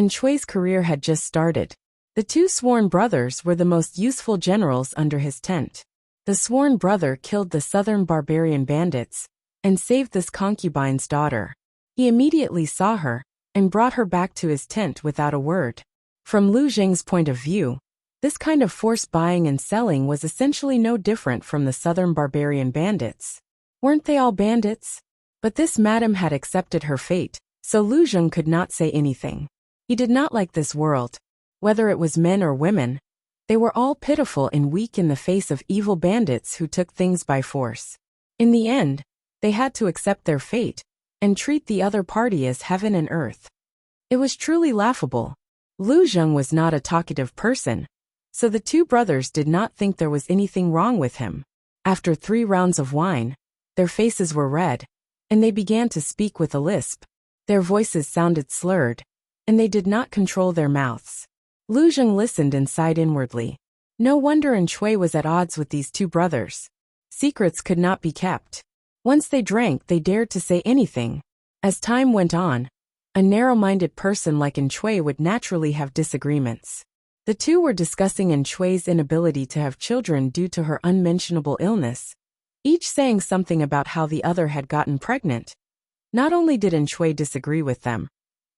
Shui's career had just started. The two sworn brothers were the most useful generals under his tent. The sworn brother killed the southern barbarian bandits and saved this concubine's daughter. He immediately saw her and brought her back to his tent without a word. From Lu Zheng's point of view, this kind of forced buying and selling was essentially no different from the southern barbarian bandits. Weren't they all bandits? But this madam had accepted her fate, so Lu Zheng could not say anything. He did not like this world. Whether it was men or women, they were all pitiful and weak in the face of evil bandits who took things by force. In the end, they had to accept their fate and treat the other party as heaven and earth. It was truly laughable. Lu Zheng was not a talkative person, so the two brothers did not think there was anything wrong with him. After 3 rounds of wine, their faces were red, and they began to speak with a lisp. Their voices sounded slurred, and they did not control their mouths. Lu Zheng listened and sighed inwardly. No wonder Shui was at odds with these two brothers. Secrets could not be kept. Once they drank, they dared to say anything. As time went on, a narrow-minded person like Shui would naturally have disagreements. The two were discussing Shui's inability to have children due to her unmentionable illness, each saying something about how the other had gotten pregnant. Not only did Shui disagree with them,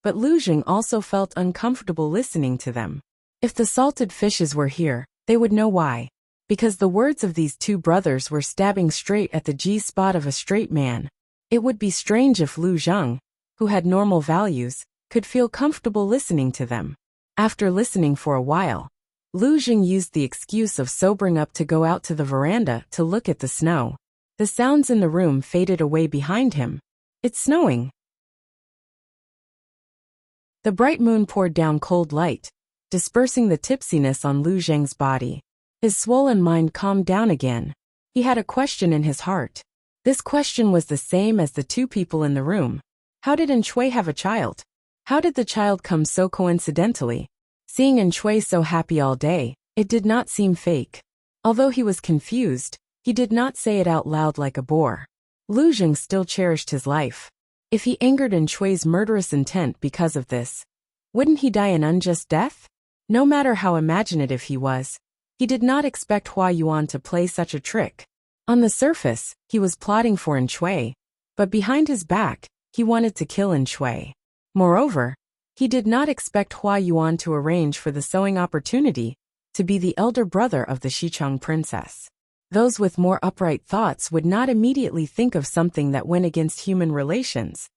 but Lu Jing also felt uncomfortable listening to them. If the salted fishes were here, they would know why. Because the words of these two brothers were stabbing straight at the G-spot of a straight man. It would be strange if Lu Jing, who had normal values, could feel comfortable listening to them. After listening for a while, Lu Jing used the excuse of sobering up to go out to the veranda to look at the snow. The sounds in the room faded away behind him. It's snowing. The bright moon poured down cold light, dispersing the tipsiness on Lu Jing's body. His swollen mind calmed down again. He had a question in his heart. This question was the same as the two people in the room. How did Shui have a child? How did the child come so coincidentally? Seeing Shui so happy all day, it did not seem fake. Although he was confused, he did not say it out loud like a bore. Lu Jing still cherished his life. If he angered Shui's murderous intent because of this, wouldn't he die an unjust death? No matter how imaginative he was, he did not expect Hua Yuan to play such a trick. On the surface, he was plotting for Shui, but behind his back, he wanted to kill Shui. Moreover, he did not expect Hua Yuan to arrange for the sewing opportunity to be the elder brother of the Xicheng princess. Those with more upright thoughts would not immediately think of something that went against human relations,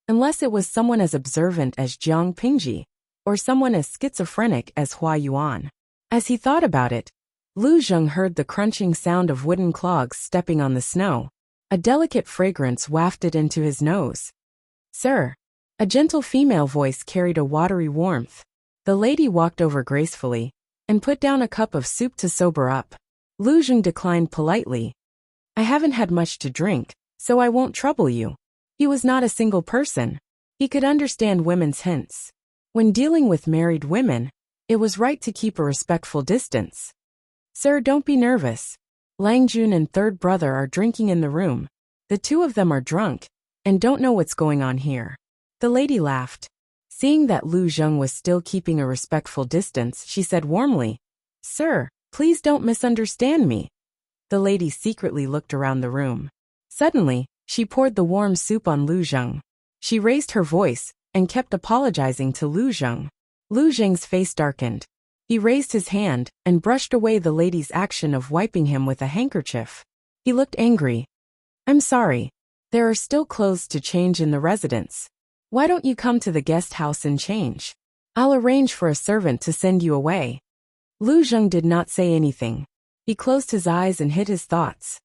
unless it was someone as observant as Jiang Pingji, or someone as schizophrenic as Hua Yuan. As he thought about it, Lu Jing heard the crunching sound of wooden clogs stepping on the snow. A delicate fragrance wafted into his nose. "Sir." A gentle female voice carried a watery warmth. The lady walked over gracefully and put down a cup of soup to sober up. Lu Jing declined politely. "I haven't had much to drink, so I won't trouble you." He was not a single person. He could understand women's hints. When dealing with married women, it was right to keep a respectful distance. "Sir, don't be nervous. Lang Jun and third brother are drinking in the room. The two of them are drunk and don't know what's going on here." The lady laughed. Seeing that Lu Jing was still keeping a respectful distance, she said warmly, "Sir, please don't misunderstand me." The lady secretly looked around the room. Suddenly, she poured the warm soup on Lu Jing. She raised her voice and kept apologizing to Lu Jing. Lu Jing's face darkened. He raised his hand and brushed away the lady's action of wiping him with a handkerchief. He looked angry. "I'm sorry. There are still clothes to change in the residence. Why don't you come to the guest house and change? I'll arrange for a servant to send you away." Lu Jing did not say anything. He closed his eyes and hid his thoughts.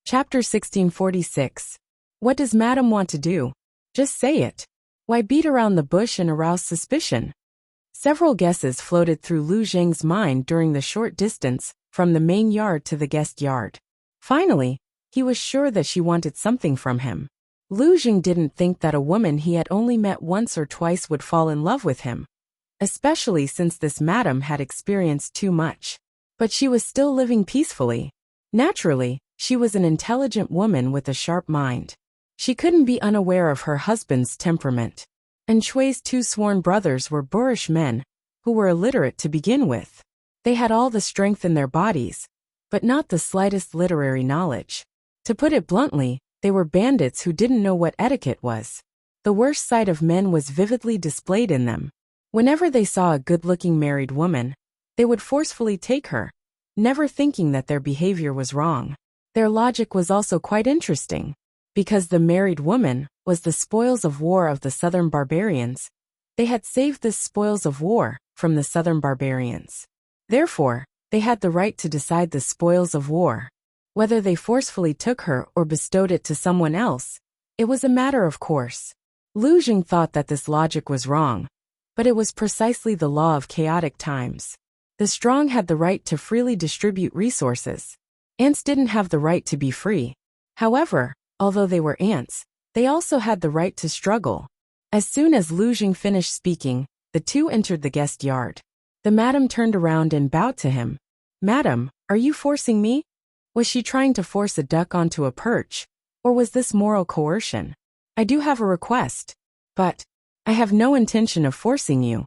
Chapter 1646. What does Madam want to do? Just say it. Why beat around the bush and arouse suspicion? Several guesses floated through Lu Jing's mind during the short distance from the main yard to the guest yard. Finally, he was sure that she wanted something from him. Lu Jing didn't think that a woman he had only met once or twice would fall in love with him, especially since this madam had experienced too much. But she was still living peacefully. Naturally, she was an intelligent woman with a sharp mind. She couldn't be unaware of her husband's temperament. And Shui's two sworn brothers were boorish men, who were illiterate to begin with. They had all the strength in their bodies, but not the slightest literary knowledge. To put it bluntly, they were bandits who didn't know what etiquette was. The worst side of men was vividly displayed in them. Whenever they saw a good-looking married woman, they would forcefully take her, never thinking that their behavior was wrong. Their logic was also quite interesting. Because the married woman was the spoils of war of the southern barbarians, they had saved the spoils of war from the southern barbarians. Therefore, they had the right to decide the spoils of war. Whether they forcefully took her or bestowed it to someone else, it was a matter of course. Lu Jing thought that this logic was wrong, but it was precisely the law of chaotic times. The strong had the right to freely distribute resources. Ants didn't have the right to be free. However, although they were ants, They also had the right to struggle. As soon as Lu Jing finished speaking, the two entered the guest yard. The madam turned around and bowed to him. "Madam, are you forcing me?" Was she trying to force a duck onto a perch? Or was this moral coercion? "I do have a request. But I have no intention of forcing you."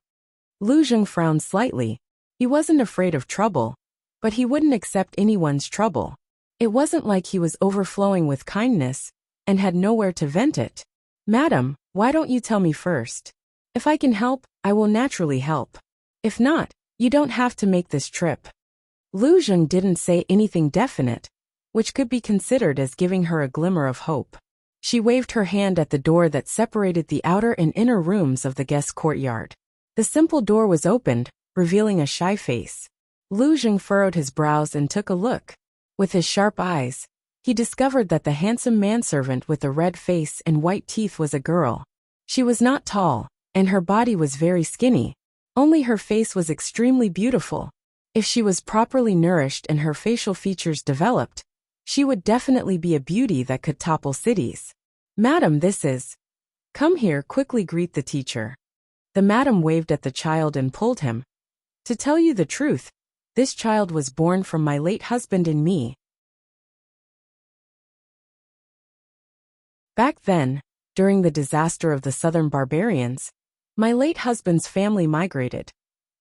Lu Jing frowned slightly. He wasn't afraid of trouble, but he wouldn't accept anyone's trouble. It wasn't like he was overflowing with kindness and had nowhere to vent it. "Madam, why don't you tell me first? If I can help, I will naturally help. If not, you don't have to make this trip." Lu Jing didn't say anything definite, which could be considered as giving her a glimmer of hope. She waved her hand at the door that separated the outer and inner rooms of the guest courtyard. The simple door was opened, revealing a shy face. Lu Jing furrowed his brows and took a look. With his sharp eyes, he discovered that the handsome manservant with the red face and white teeth was a girl. She was not tall, and her body was very skinny. Only her face was extremely beautiful. If she was properly nourished and her facial features developed, she would definitely be a beauty that could topple cities. "Madam, this is..." "Come here, quickly greet the teacher." The madam waved at the child and pulled him. "To tell you the truth, this child was born from my late husband and me." Back then, during the disaster of the southern barbarians, my late husband's family migrated,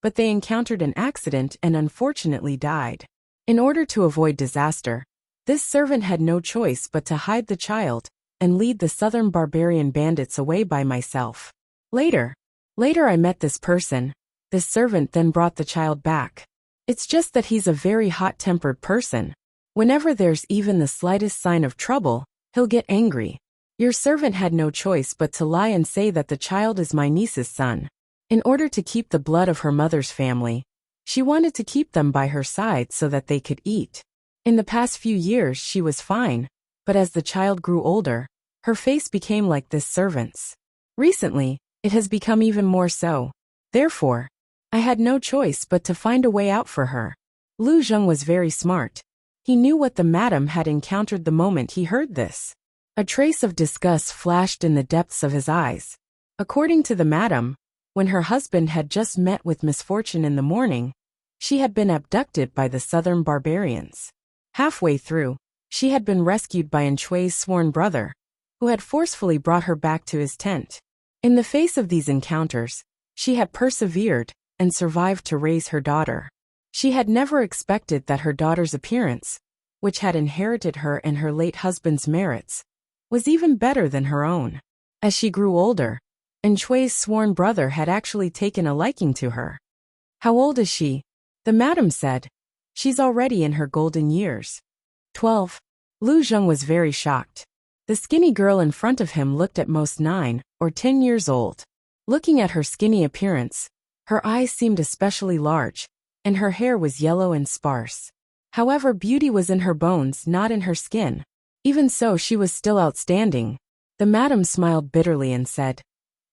but they encountered an accident and unfortunately died. In order to avoid disaster, this servant had no choice but to hide the child and lead the southern barbarian bandits away by myself. Later I met this person. This servant then brought the child back. It's just that he's a very hot-tempered person. Whenever there's even the slightest sign of trouble, he'll get angry. Your servant had no choice but to lie and say that the child is my niece's son. In order to keep the blood of her mother's family, she wanted to keep them by her side so that they could eat. In the past few years she was fine, but as the child grew older, her face became like this servant's. Recently, it has become even more so. Therefore, I had no choice but to find a way out for her. Lu Jing was very smart. He knew what the madam had encountered the moment he heard this. A trace of disgust flashed in the depths of his eyes. According to the madam, when her husband had just met with misfortune in the morning, she had been abducted by the southern barbarians. Halfway through, she had been rescued by Enchui's sworn brother, who had forcefully brought her back to his tent. In the face of these encounters, she had persevered and survived to raise her daughter. She had never expected that her daughter's appearance, which had inherited her and her late husband's merits, was even better than her own. As she grew older, Enchui's sworn brother had actually taken a liking to her. "How old is she?" the madam said. "She's already in her golden years." 12. Lu Jing was very shocked. The skinny girl in front of him looked at most 9 or 10 years old. Looking at her skinny appearance, her eyes seemed especially large, and her hair was yellow and sparse. However, beauty was in her bones, not in her skin. Even so, she was still outstanding. The madam smiled bitterly and said,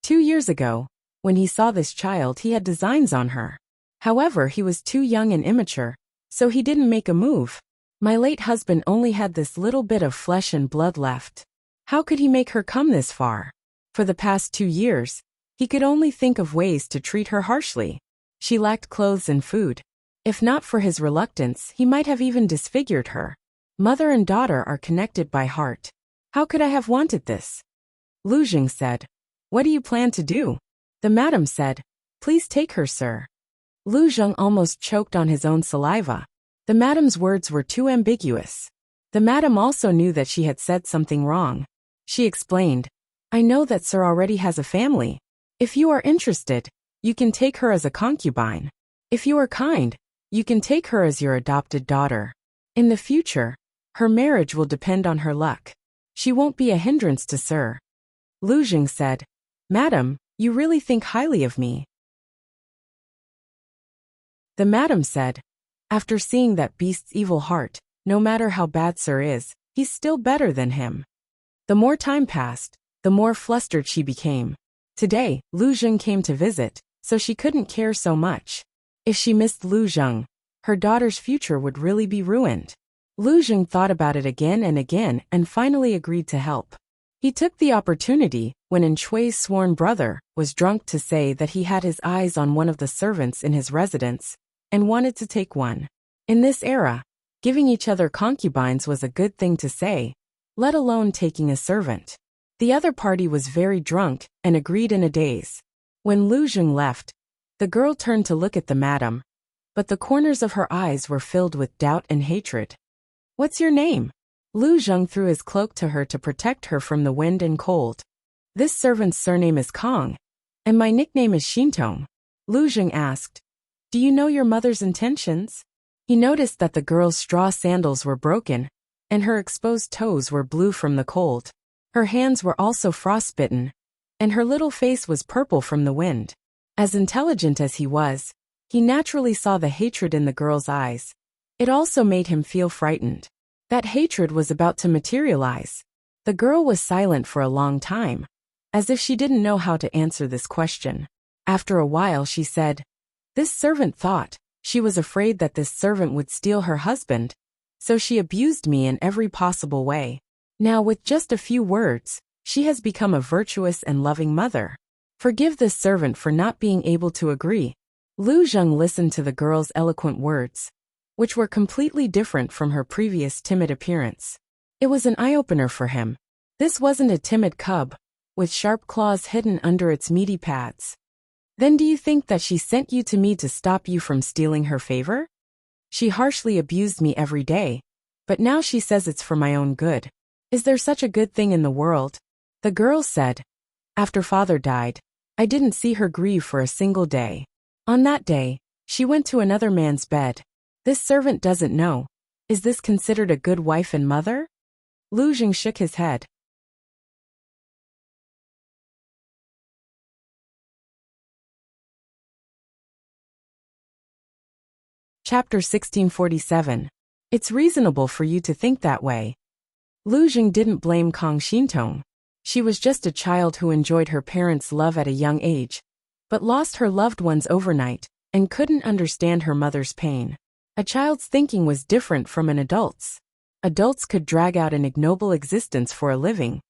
2 years ago, when he saw this child, he had designs on her. However, he was too young and immature, so he didn't make a move. My late husband only had this little bit of flesh and blood left. How could he make her come this far? For the past 2 years, he could only think of ways to treat her harshly. She lacked clothes and food. If not for his reluctance, he might have even disfigured her. Mother and daughter are connected by heart. How could I have wanted this? Lu Jing said. What do you plan to do? The madam said, Please take her, sir. Lu Jing almost choked on his own saliva. The madam's words were too ambiguous. The madam also knew that she had said something wrong. She explained, I know that sir already has a family. If you are interested, you can take her as a concubine. If you are kind, you can take her as your adopted daughter. In the future, her marriage will depend on her luck. She won't be a hindrance to sir. Lu Jing said, Madam, you really think highly of me. The madam said, After seeing that beast's evil heart, no matter how bad sir is, he's still better than him. The more time passed, the more flustered she became. Today, Lu Jing came to visit, so she couldn't care so much. If she missed Lu Jing, her daughter's future would really be ruined. Lu Jing thought about it again and again and finally agreed to help. He took the opportunity, when In Chui's sworn brother was drunk, to say that he had his eyes on one of the servants in his residence and wanted to take one. In this era, giving each other concubines was a good thing to say, let alone taking a servant. The other party was very drunk and agreed in a daze. When Lu Zheng left, the girl turned to look at the madam, but the corners of her eyes were filled with doubt and hatred. "What's your name?" Lu Zheng threw his cloak to her to protect her from the wind and cold. "This servant's surname is Kong, and my nickname is Xintong." Lu Zheng asked, "Do you know your mother's intentions?" He noticed that the girl's straw sandals were broken, and her exposed toes were blue from the cold. Her hands were also frostbitten, and her little face was purple from the wind. As intelligent as he was, he naturally saw the hatred in the girl's eyes. It also made him feel frightened. That hatred was about to materialize. The girl was silent for a long time, as if she didn't know how to answer this question. After a while she said, "This servant thought, she was afraid that this servant would steal her husband, so she abused me in every possible way. Now with just a few words, she has become a virtuous and loving mother. Forgive this servant for not being able to agree." Lu Zheng listened to the girl's eloquent words, which were completely different from her previous timid appearance. It was an eye-opener for him. This wasn't a timid cub, with sharp claws hidden under its meaty pads. "Then do you think that she sent you to me to stop you from stealing her favor? She harshly abused me every day, but now she says it's for my own good. Is there such a good thing in the world?" The girl said, "After father died, I didn't see her grieve for a single day. On that day, she went to another man's bed. This servant doesn't know. Is this considered a good wife and mother?" Lu Zheng shook his head. Chapter 1647. It's reasonable for you to think that way. Lu Zheng didn't blame Kong Xintong. She was just a child who enjoyed her parents' love at a young age, but lost her loved ones overnight and couldn't understand her mother's pain. A child's thinking was different from an adult's. Adults could drag out an ignoble existence for a living,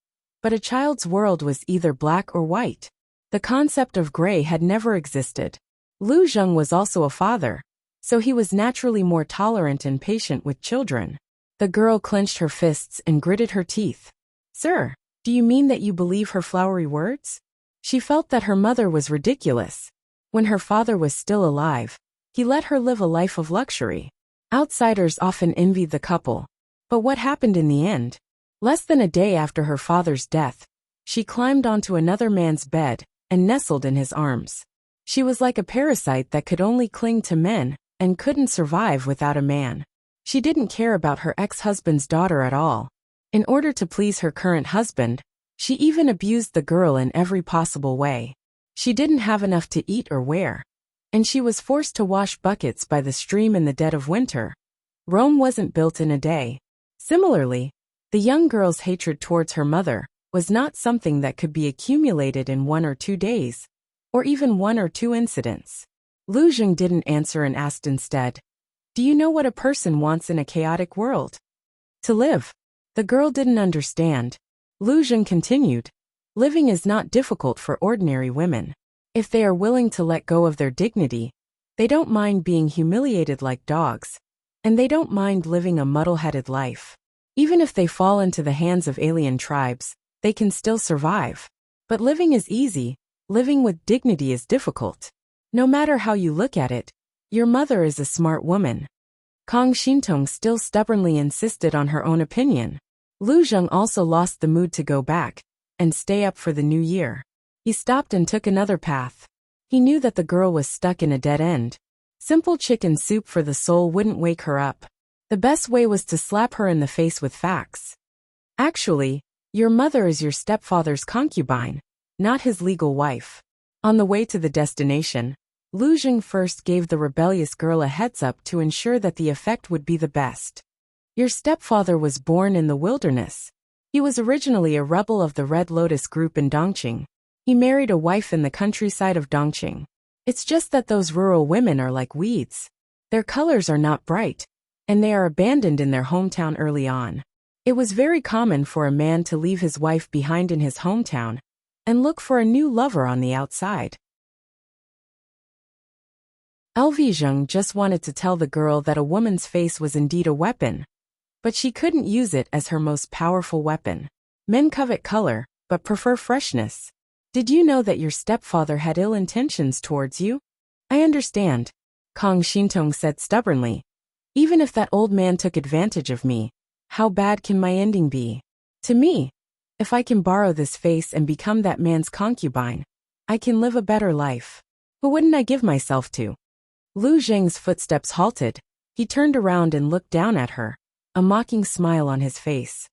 but a child's world was either black or white. The concept of gray had never existed. Lu Zheng was also a father, so he was naturally more tolerant and patient with children. The girl clenched her fists and gritted her teeth. "Sir, do you mean that you believe her flowery words?" She felt that her mother was ridiculous. When her father was still alive, he let her live a life of luxury. Outsiders often envied the couple. But what happened in the end? Less than a day after her father's death, she climbed onto another man's bed and nestled in his arms. She was like a parasite that could only cling to men and couldn't survive without a man. She didn't care about her ex-husband's daughter at all. In order to please her current husband, she even abused the girl in every possible way. She didn't have enough to eat or wear, and she was forced to wash buckets by the stream in the dead of winter. Rome wasn't built in a day. Similarly, the young girl's hatred towards her mother was not something that could be accumulated in 1 or 2 days, or even 1 or 2 incidents. Lu Zheng didn't answer and asked instead, "Do you know what a person wants in a chaotic world?" "To live." The girl didn't understand. Lu Zheng continued, "Living is not difficult for ordinary women. If they are willing to let go of their dignity, they don't mind being humiliated like dogs, and they don't mind living a muddle-headed life. Even if they fall into the hands of alien tribes, they can still survive. But living is easy, living with dignity is difficult. No matter how you look at it, your mother is a smart woman." Kong Xintong still stubbornly insisted on her own opinion. Lu Zheng also lost the mood to go back and stay up for the new year. He stopped and took another path. He knew that the girl was stuck in a dead end. Simple chicken soup for the soul wouldn't wake her up. The best way was to slap her in the face with facts. "Actually, your mother is your stepfather's concubine, not his legal wife." On the way to the destination, Lu Zheng first gave the rebellious girl a heads-up to ensure that the effect would be the best. "Your stepfather was born in the wilderness. He was originally a rebel of the Red Lotus group in Dongqing. He married a wife in the countryside of Dongqing. It's just that those rural women are like weeds. Their colors are not bright, and they are abandoned in their hometown early on. It was very common for a man to leave his wife behind in his hometown and look for a new lover on the outside. Zheng just wanted to tell the girl that a woman's face was indeed a weapon, but she couldn't use it as her most powerful weapon. Men covet color, but prefer freshness. Did you know that your stepfather had ill intentions towards you? I understand, Kang Shintong said stubbornly. Even if that old man took advantage of me, how bad can my ending be? To me, if I can borrow this face and become that man's concubine, I can live a better life. Who wouldn't I give myself to? Lu Zheng's footsteps halted. He turned around and looked down at her, a mocking smile on his face.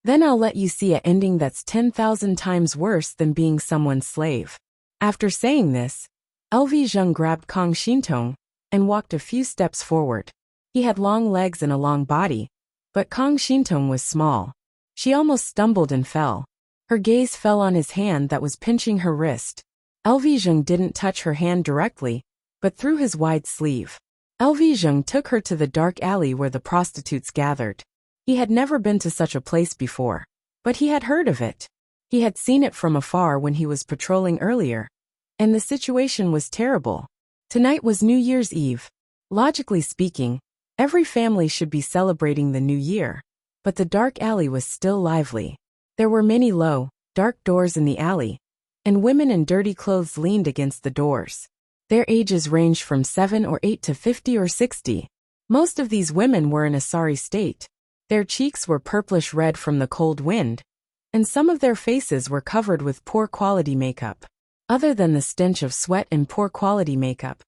Then I'll let you see an ending that's 10,000 times worse than being someone's slave. After saying this, Zheng grabbed Kang Shintong and walked a few steps forward. He had long legs and a long body, but Kang Shintong was small. She almost stumbled and fell. Her gaze fell on his hand that was pinching her wrist. Zheng didn't touch her hand directly, but through his wide sleeve. Zheng took her to the dark alley where the prostitutes gathered. He had never been to such a place before, but he had heard of it. He had seen it from afar when he was patrolling earlier, and the situation was terrible. Tonight was New Year's Eve. Logically speaking, every family should be celebrating the new year, but the dark alley was still lively. There were many low, dark doors in the alley, and women in dirty clothes leaned against the doors. Their ages ranged from 7 or 8 to 50 or 60. Most of these women were in a sorry state. Their cheeks were purplish red from the cold wind, and some of their faces were covered with poor quality makeup. Other than the stench of sweat and poor quality makeup,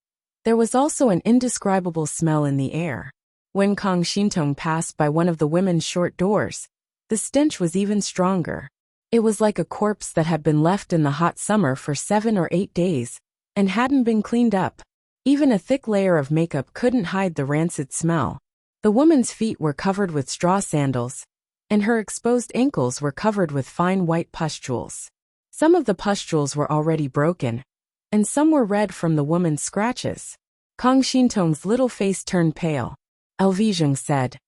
there was also an indescribable smell in the air. When Kang Shintong passed by one of the women's short doors, the stench was even stronger. It was like a corpse that had been left in the hot summer for 7 or 8 days and hadn't been cleaned up. Even a thick layer of makeup couldn't hide the rancid smell. The woman's feet were covered with straw sandals, and her exposed ankles were covered with fine white pustules. Some of the pustules were already broken, and some were red from the woman's scratches. Kang Shintong's little face turned pale. Zheng said,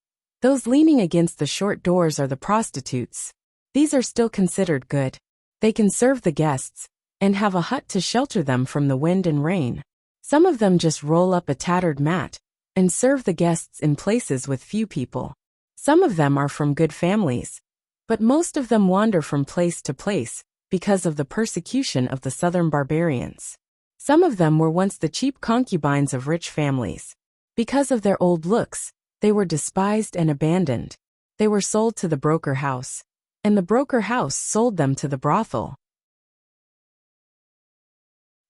"Those leaning against the short doors are the prostitutes. These are still considered good. They can serve the guests, and have a hut to shelter them from the wind and rain. Some of them just roll up a tattered mat and serve the guests in places with few people. Some of them are from good families, but most of them wander from place to place because of the persecution of the southern barbarians. Some of them were once the cheap concubines of rich families. Because of their old looks, they were despised and abandoned. They were sold to the broker house, and the broker house sold them to the brothel.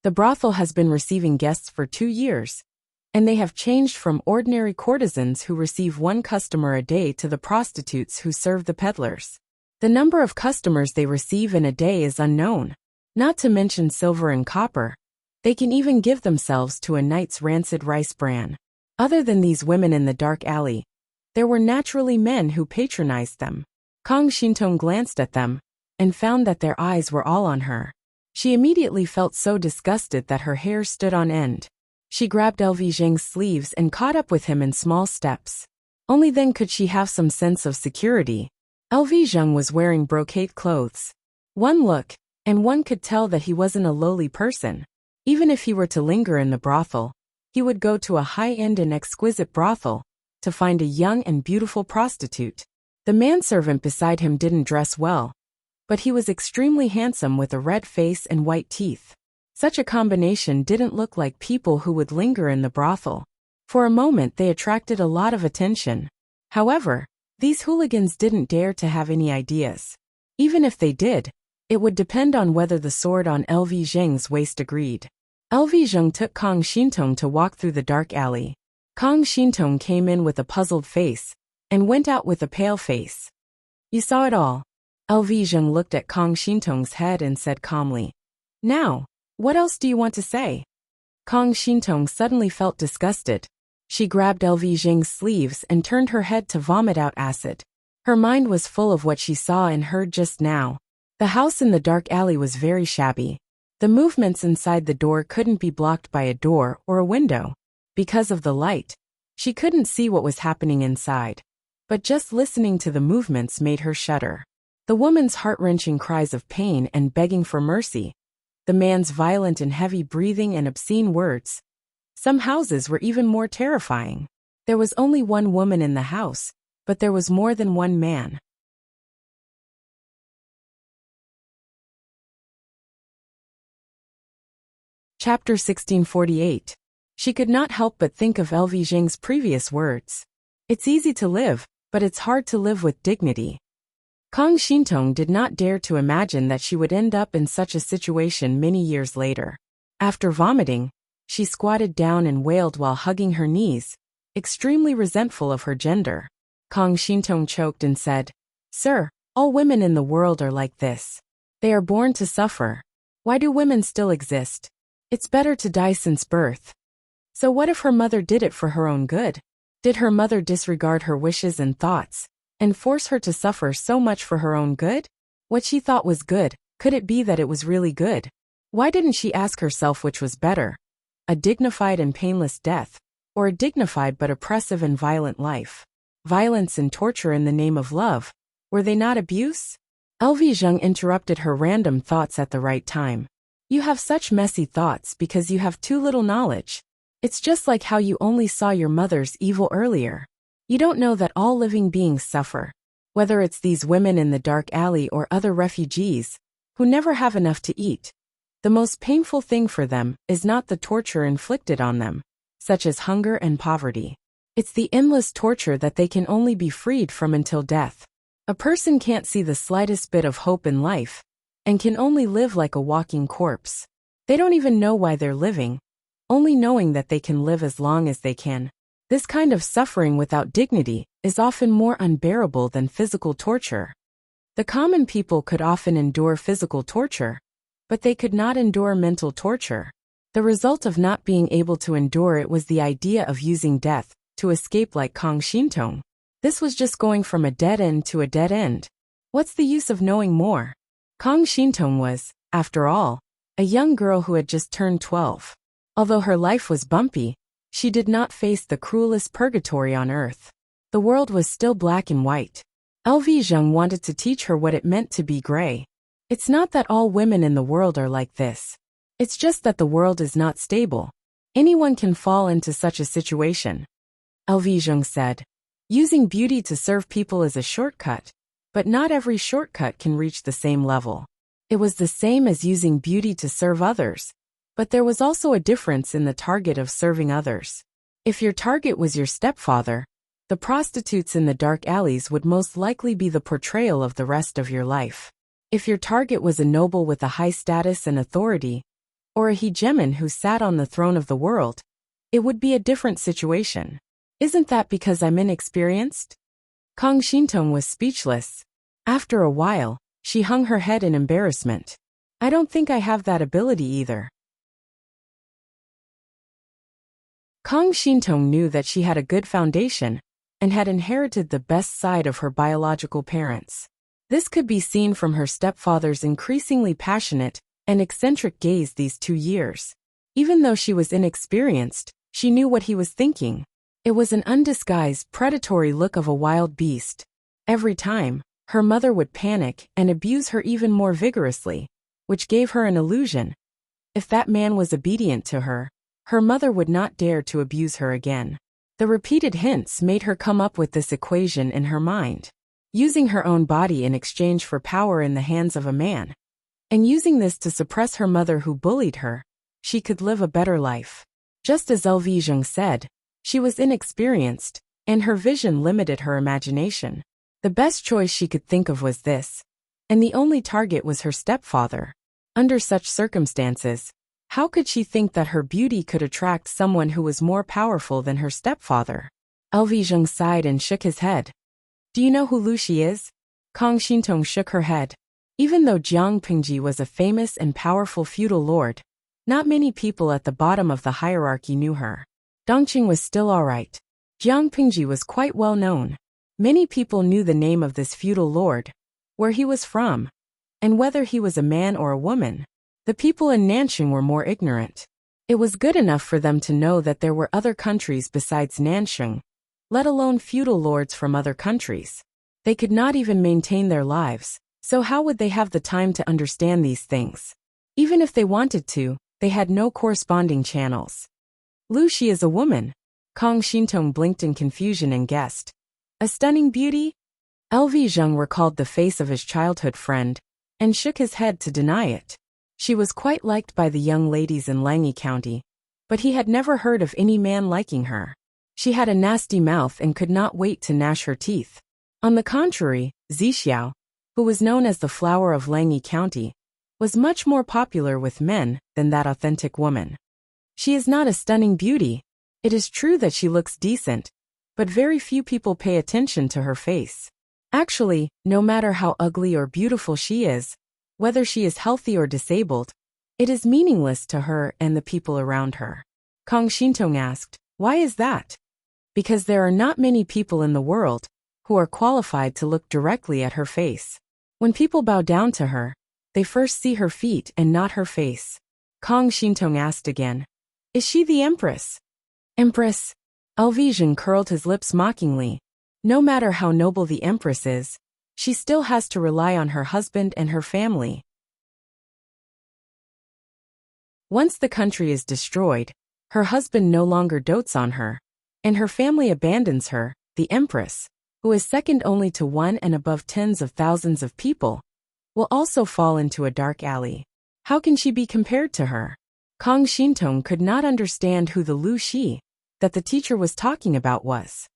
The brothel has been receiving guests for 2 years, and they have changed from ordinary courtesans who receive 1 customer a day to the prostitutes who serve the peddlers. The number of customers they receive in a day is unknown, not to mention silver and copper. They can even give themselves to a night's rancid rice bran. Other than these women in the dark alley, there were naturally men who patronized them. Kang Shintong glanced at them and found that their eyes were all on her. She immediately felt so disgusted that her hair stood on end. She grabbed Zheng's sleeves and caught up with him in small steps. Only then could she have some sense of security. Zheng was wearing brocade clothes. One look, and one could tell that he wasn't a lowly person. Even if he were to linger in the brothel, he would go to a high-end and exquisite brothel to find a young and beautiful prostitute. The manservant beside him didn't dress well, but he was extremely handsome with a red face and white teeth. Such a combination didn't look like people who would linger in the brothel. For a moment they attracted a lot of attention. However, these hooligans didn't dare to have any ideas. Even if they did, it would depend on whether the sword on Zheng's waist agreed. Zheng took Kang Shintong to walk through the dark alley. Kang Shintong came in with a puzzled face and went out with a pale face. "You saw it all." Zheng looked at Kang Shintong's head and said calmly, "Now, what else do you want to say?" Kang Shintong suddenly felt disgusted. She grabbed Zheng's sleeves and turned her head to vomit out acid. Her mind was full of what she saw and heard just now. The house in the dark alley was very shabby. The movements inside the door couldn't be blocked by a door or a window. Because of the light, she couldn't see what was happening inside. but just listening to the movements made her shudder. The woman's heart-wrenching cries of pain and begging for mercy, the man's violent and heavy breathing and obscene words. Some houses were even more terrifying. There was only one woman in the house, but there was more than one man. Chapter 1648. She could not help but think of Lv Zheng's previous words. It's easy to live, but it's hard to live with dignity. Kang Xintong did not dare to imagine that she would end up in such a situation many years later. After vomiting, she squatted down and wailed while hugging her knees, extremely resentful of her gender. Kang Xintong choked and said, "Sir, all women in the world are like this. They are born to suffer. Why do women still exist? It's better to die since birth." So what if her mother did it for her own good? Did her mother disregard her wishes and thoughts, and force her to suffer so much for her own good? What she thought was good, could it be that it was really good? Why didn't she ask herself which was better? A dignified and painless death, or a dignified but oppressive and violent life? Violence and torture in the name of love, were they not abuse? Lv Zheng interrupted her random thoughts at the right time. You have such messy thoughts because you have too little knowledge. It's just like how you only saw your mother's evil earlier. You don't know that all living beings suffer. Whether it's these women in the dark alley or other refugees, who never have enough to eat. The most painful thing for them is not the torture inflicted on them, such as hunger and poverty. It's the endless torture that they can only be freed from until death. A person can't see the slightest bit of hope in life, and can only live like a walking corpse. They don't even know why they're living, only knowing that they can live as long as they can. This kind of suffering without dignity is often more unbearable than physical torture. The common people could often endure physical torture, but they could not endure mental torture. The result of not being able to endure it was the idea of using death to escape like Kang Xintong. This was just going from a dead end to a dead end. What's the use of knowing more? Kang Xintong was, after all, a young girl who had just turned 12. Although her life was bumpy, she did not face the cruelest purgatory on earth. The world was still black and white. Lv Zheng wanted to teach her what it meant to be gray. It's not that all women in the world are like this. It's just that the world is not stable. Anyone can fall into such a situation. Lv Zheng said, using beauty to serve people is a shortcut, but not every shortcut can reach the same level. It was the same as using beauty to serve others. But there was also a difference in the target of serving others. If your target was your stepfather, the prostitutes in the dark alleys would most likely be the portrayal of the rest of your life. If your target was a noble with a high status and authority, or a hegemon who sat on the throne of the world, it would be a different situation. Isn't that because I'm inexperienced? Kang Xintong was speechless. After a while, she hung her head in embarrassment. I don't think I have that ability either. Kang Xintong knew that she had a good foundation and had inherited the best side of her biological parents. This could be seen from her stepfather's increasingly passionate and eccentric gaze these 2 years. Even though she was inexperienced, she knew what he was thinking. It was an undisguised, predatory look of a wild beast. Every time, her mother would panic and abuse her even more vigorously, which gave her an illusion. If that man was obedient to her, her mother would not dare to abuse her again. The repeated hints made her come up with this equation in her mind. Using her own body in exchange for power in the hands of a man, and using this to suppress her mother who bullied her, she could live a better life. Just as Lv Zheng said, she was inexperienced, and her vision limited her imagination. The best choice she could think of was this, and the only target was her stepfather. Under such circumstances, how could she think that her beauty could attract someone who was more powerful than her stepfather? Lv Zheng sighed and shook his head. Do you know who Lu Shi is? Kang Xintong shook her head. Even though Jiang Pingji was a famous and powerful feudal lord, not many people at the bottom of the hierarchy knew her. Dongqing was still alright. Jiang Pingji was quite well known. Many people knew the name of this feudal lord, where he was from, and whether he was a man or a woman. The people in Nanxing were more ignorant. It was good enough for them to know that there were other countries besides Nanxing, let alone feudal lords from other countries. They could not even maintain their lives, so how would they have the time to understand these things? Even if they wanted to, they had no corresponding channels. Lu Shi is a woman. Kang Xintong blinked in confusion and guessed. A stunning beauty? LV Zheng recalled the face of his childhood friend, and shook his head to deny it. She was quite liked by the young ladies in Langyi County, but he had never heard of any man liking her. She had a nasty mouth and could not wait to gnash her teeth. On the contrary, Zixiao, who was known as the flower of Langyi County, was much more popular with men than that authentic woman. She is not a stunning beauty. It is true that she looks decent, but very few people pay attention to her face. Actually, no matter how ugly or beautiful she is, whether she is healthy or disabled, it is meaningless to her and the people around her. Kang Xintong asked, why is that? Because there are not many people in the world who are qualified to look directly at her face. When people bow down to her, they first see her feet and not her face. Kang Xintong asked again, is she the Empress? Empress? Alvesian curled his lips mockingly. No matter how noble the Empress is, she still has to rely on her husband and her family. Once the country is destroyed, her husband no longer dotes on her, and her family abandons her, the Empress, who is second only to one and above tens of thousands of people, will also fall into a dark alley. How can she be compared to her? Kang Xintong could not understand who the Lu Shi that the teacher was talking about was.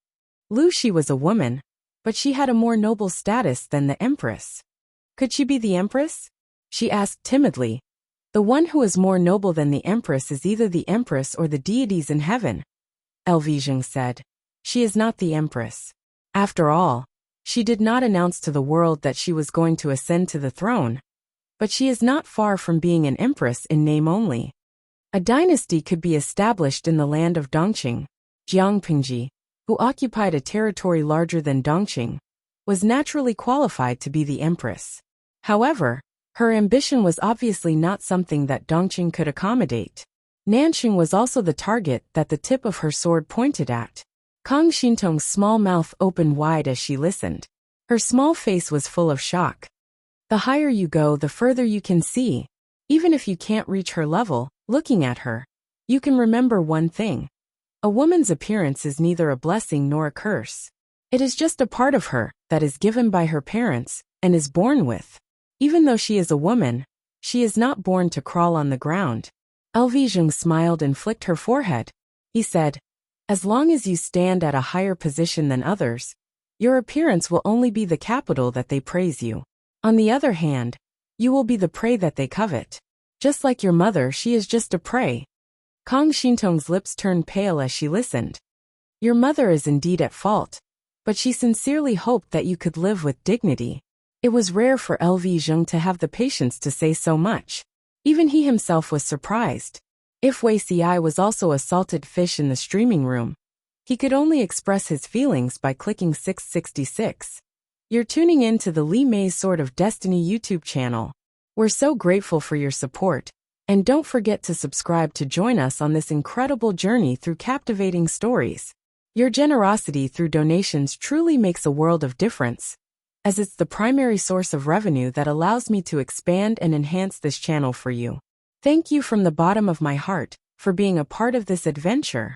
Lu Shi was a woman, but she had a more noble status than the Empress. Could she be the Empress? She asked timidly. The one who is more noble than the Empress is either the Empress or the deities in heaven, Elvijing said. She is not the Empress. After all, she did not announce to the world that she was going to ascend to the throne, but she is not far from being an Empress in name only. A dynasty could be established in the land of Dongqing. Jiangpingji, who occupied a territory larger than Dongqing, was naturally qualified to be the Empress. However, her ambition was obviously not something that Dongqing could accommodate. Nanqing was also the target that the tip of her sword pointed at. Kang Xintong's small mouth opened wide as she listened. Her small face was full of shock. The higher you go, the further you can see. Even if you can't reach her level, looking at her, you can remember one thing. A woman's appearance is neither a blessing nor a curse. It is just a part of her that is given by her parents and is born with. Even though she is a woman, she is not born to crawl on the ground. Elvijing smiled and flicked her forehead. He said, as long as you stand at a higher position than others, your appearance will only be the capital that they praise you. On the other hand, you will be the prey that they covet. Just like your mother, she is just a prey. Kang Xintong's lips turned pale as she listened. Your mother is indeed at fault, but she sincerely hoped that you could live with dignity. It was rare for LV Zheng to have the patience to say so much. Even he himself was surprised. If Wei Ci was also a salted fish in the streaming room, he could only express his feelings by clicking 666. You're tuning in to the Li Mei's Sword of Destiny YouTube channel. We're so grateful for your support, and don't forget to subscribe to join us on this incredible journey through captivating stories. Your generosity through donations truly makes a world of difference, as it's the primary source of revenue that allows me to expand and enhance this channel for you. Thank you from the bottom of my heart for being a part of this adventure.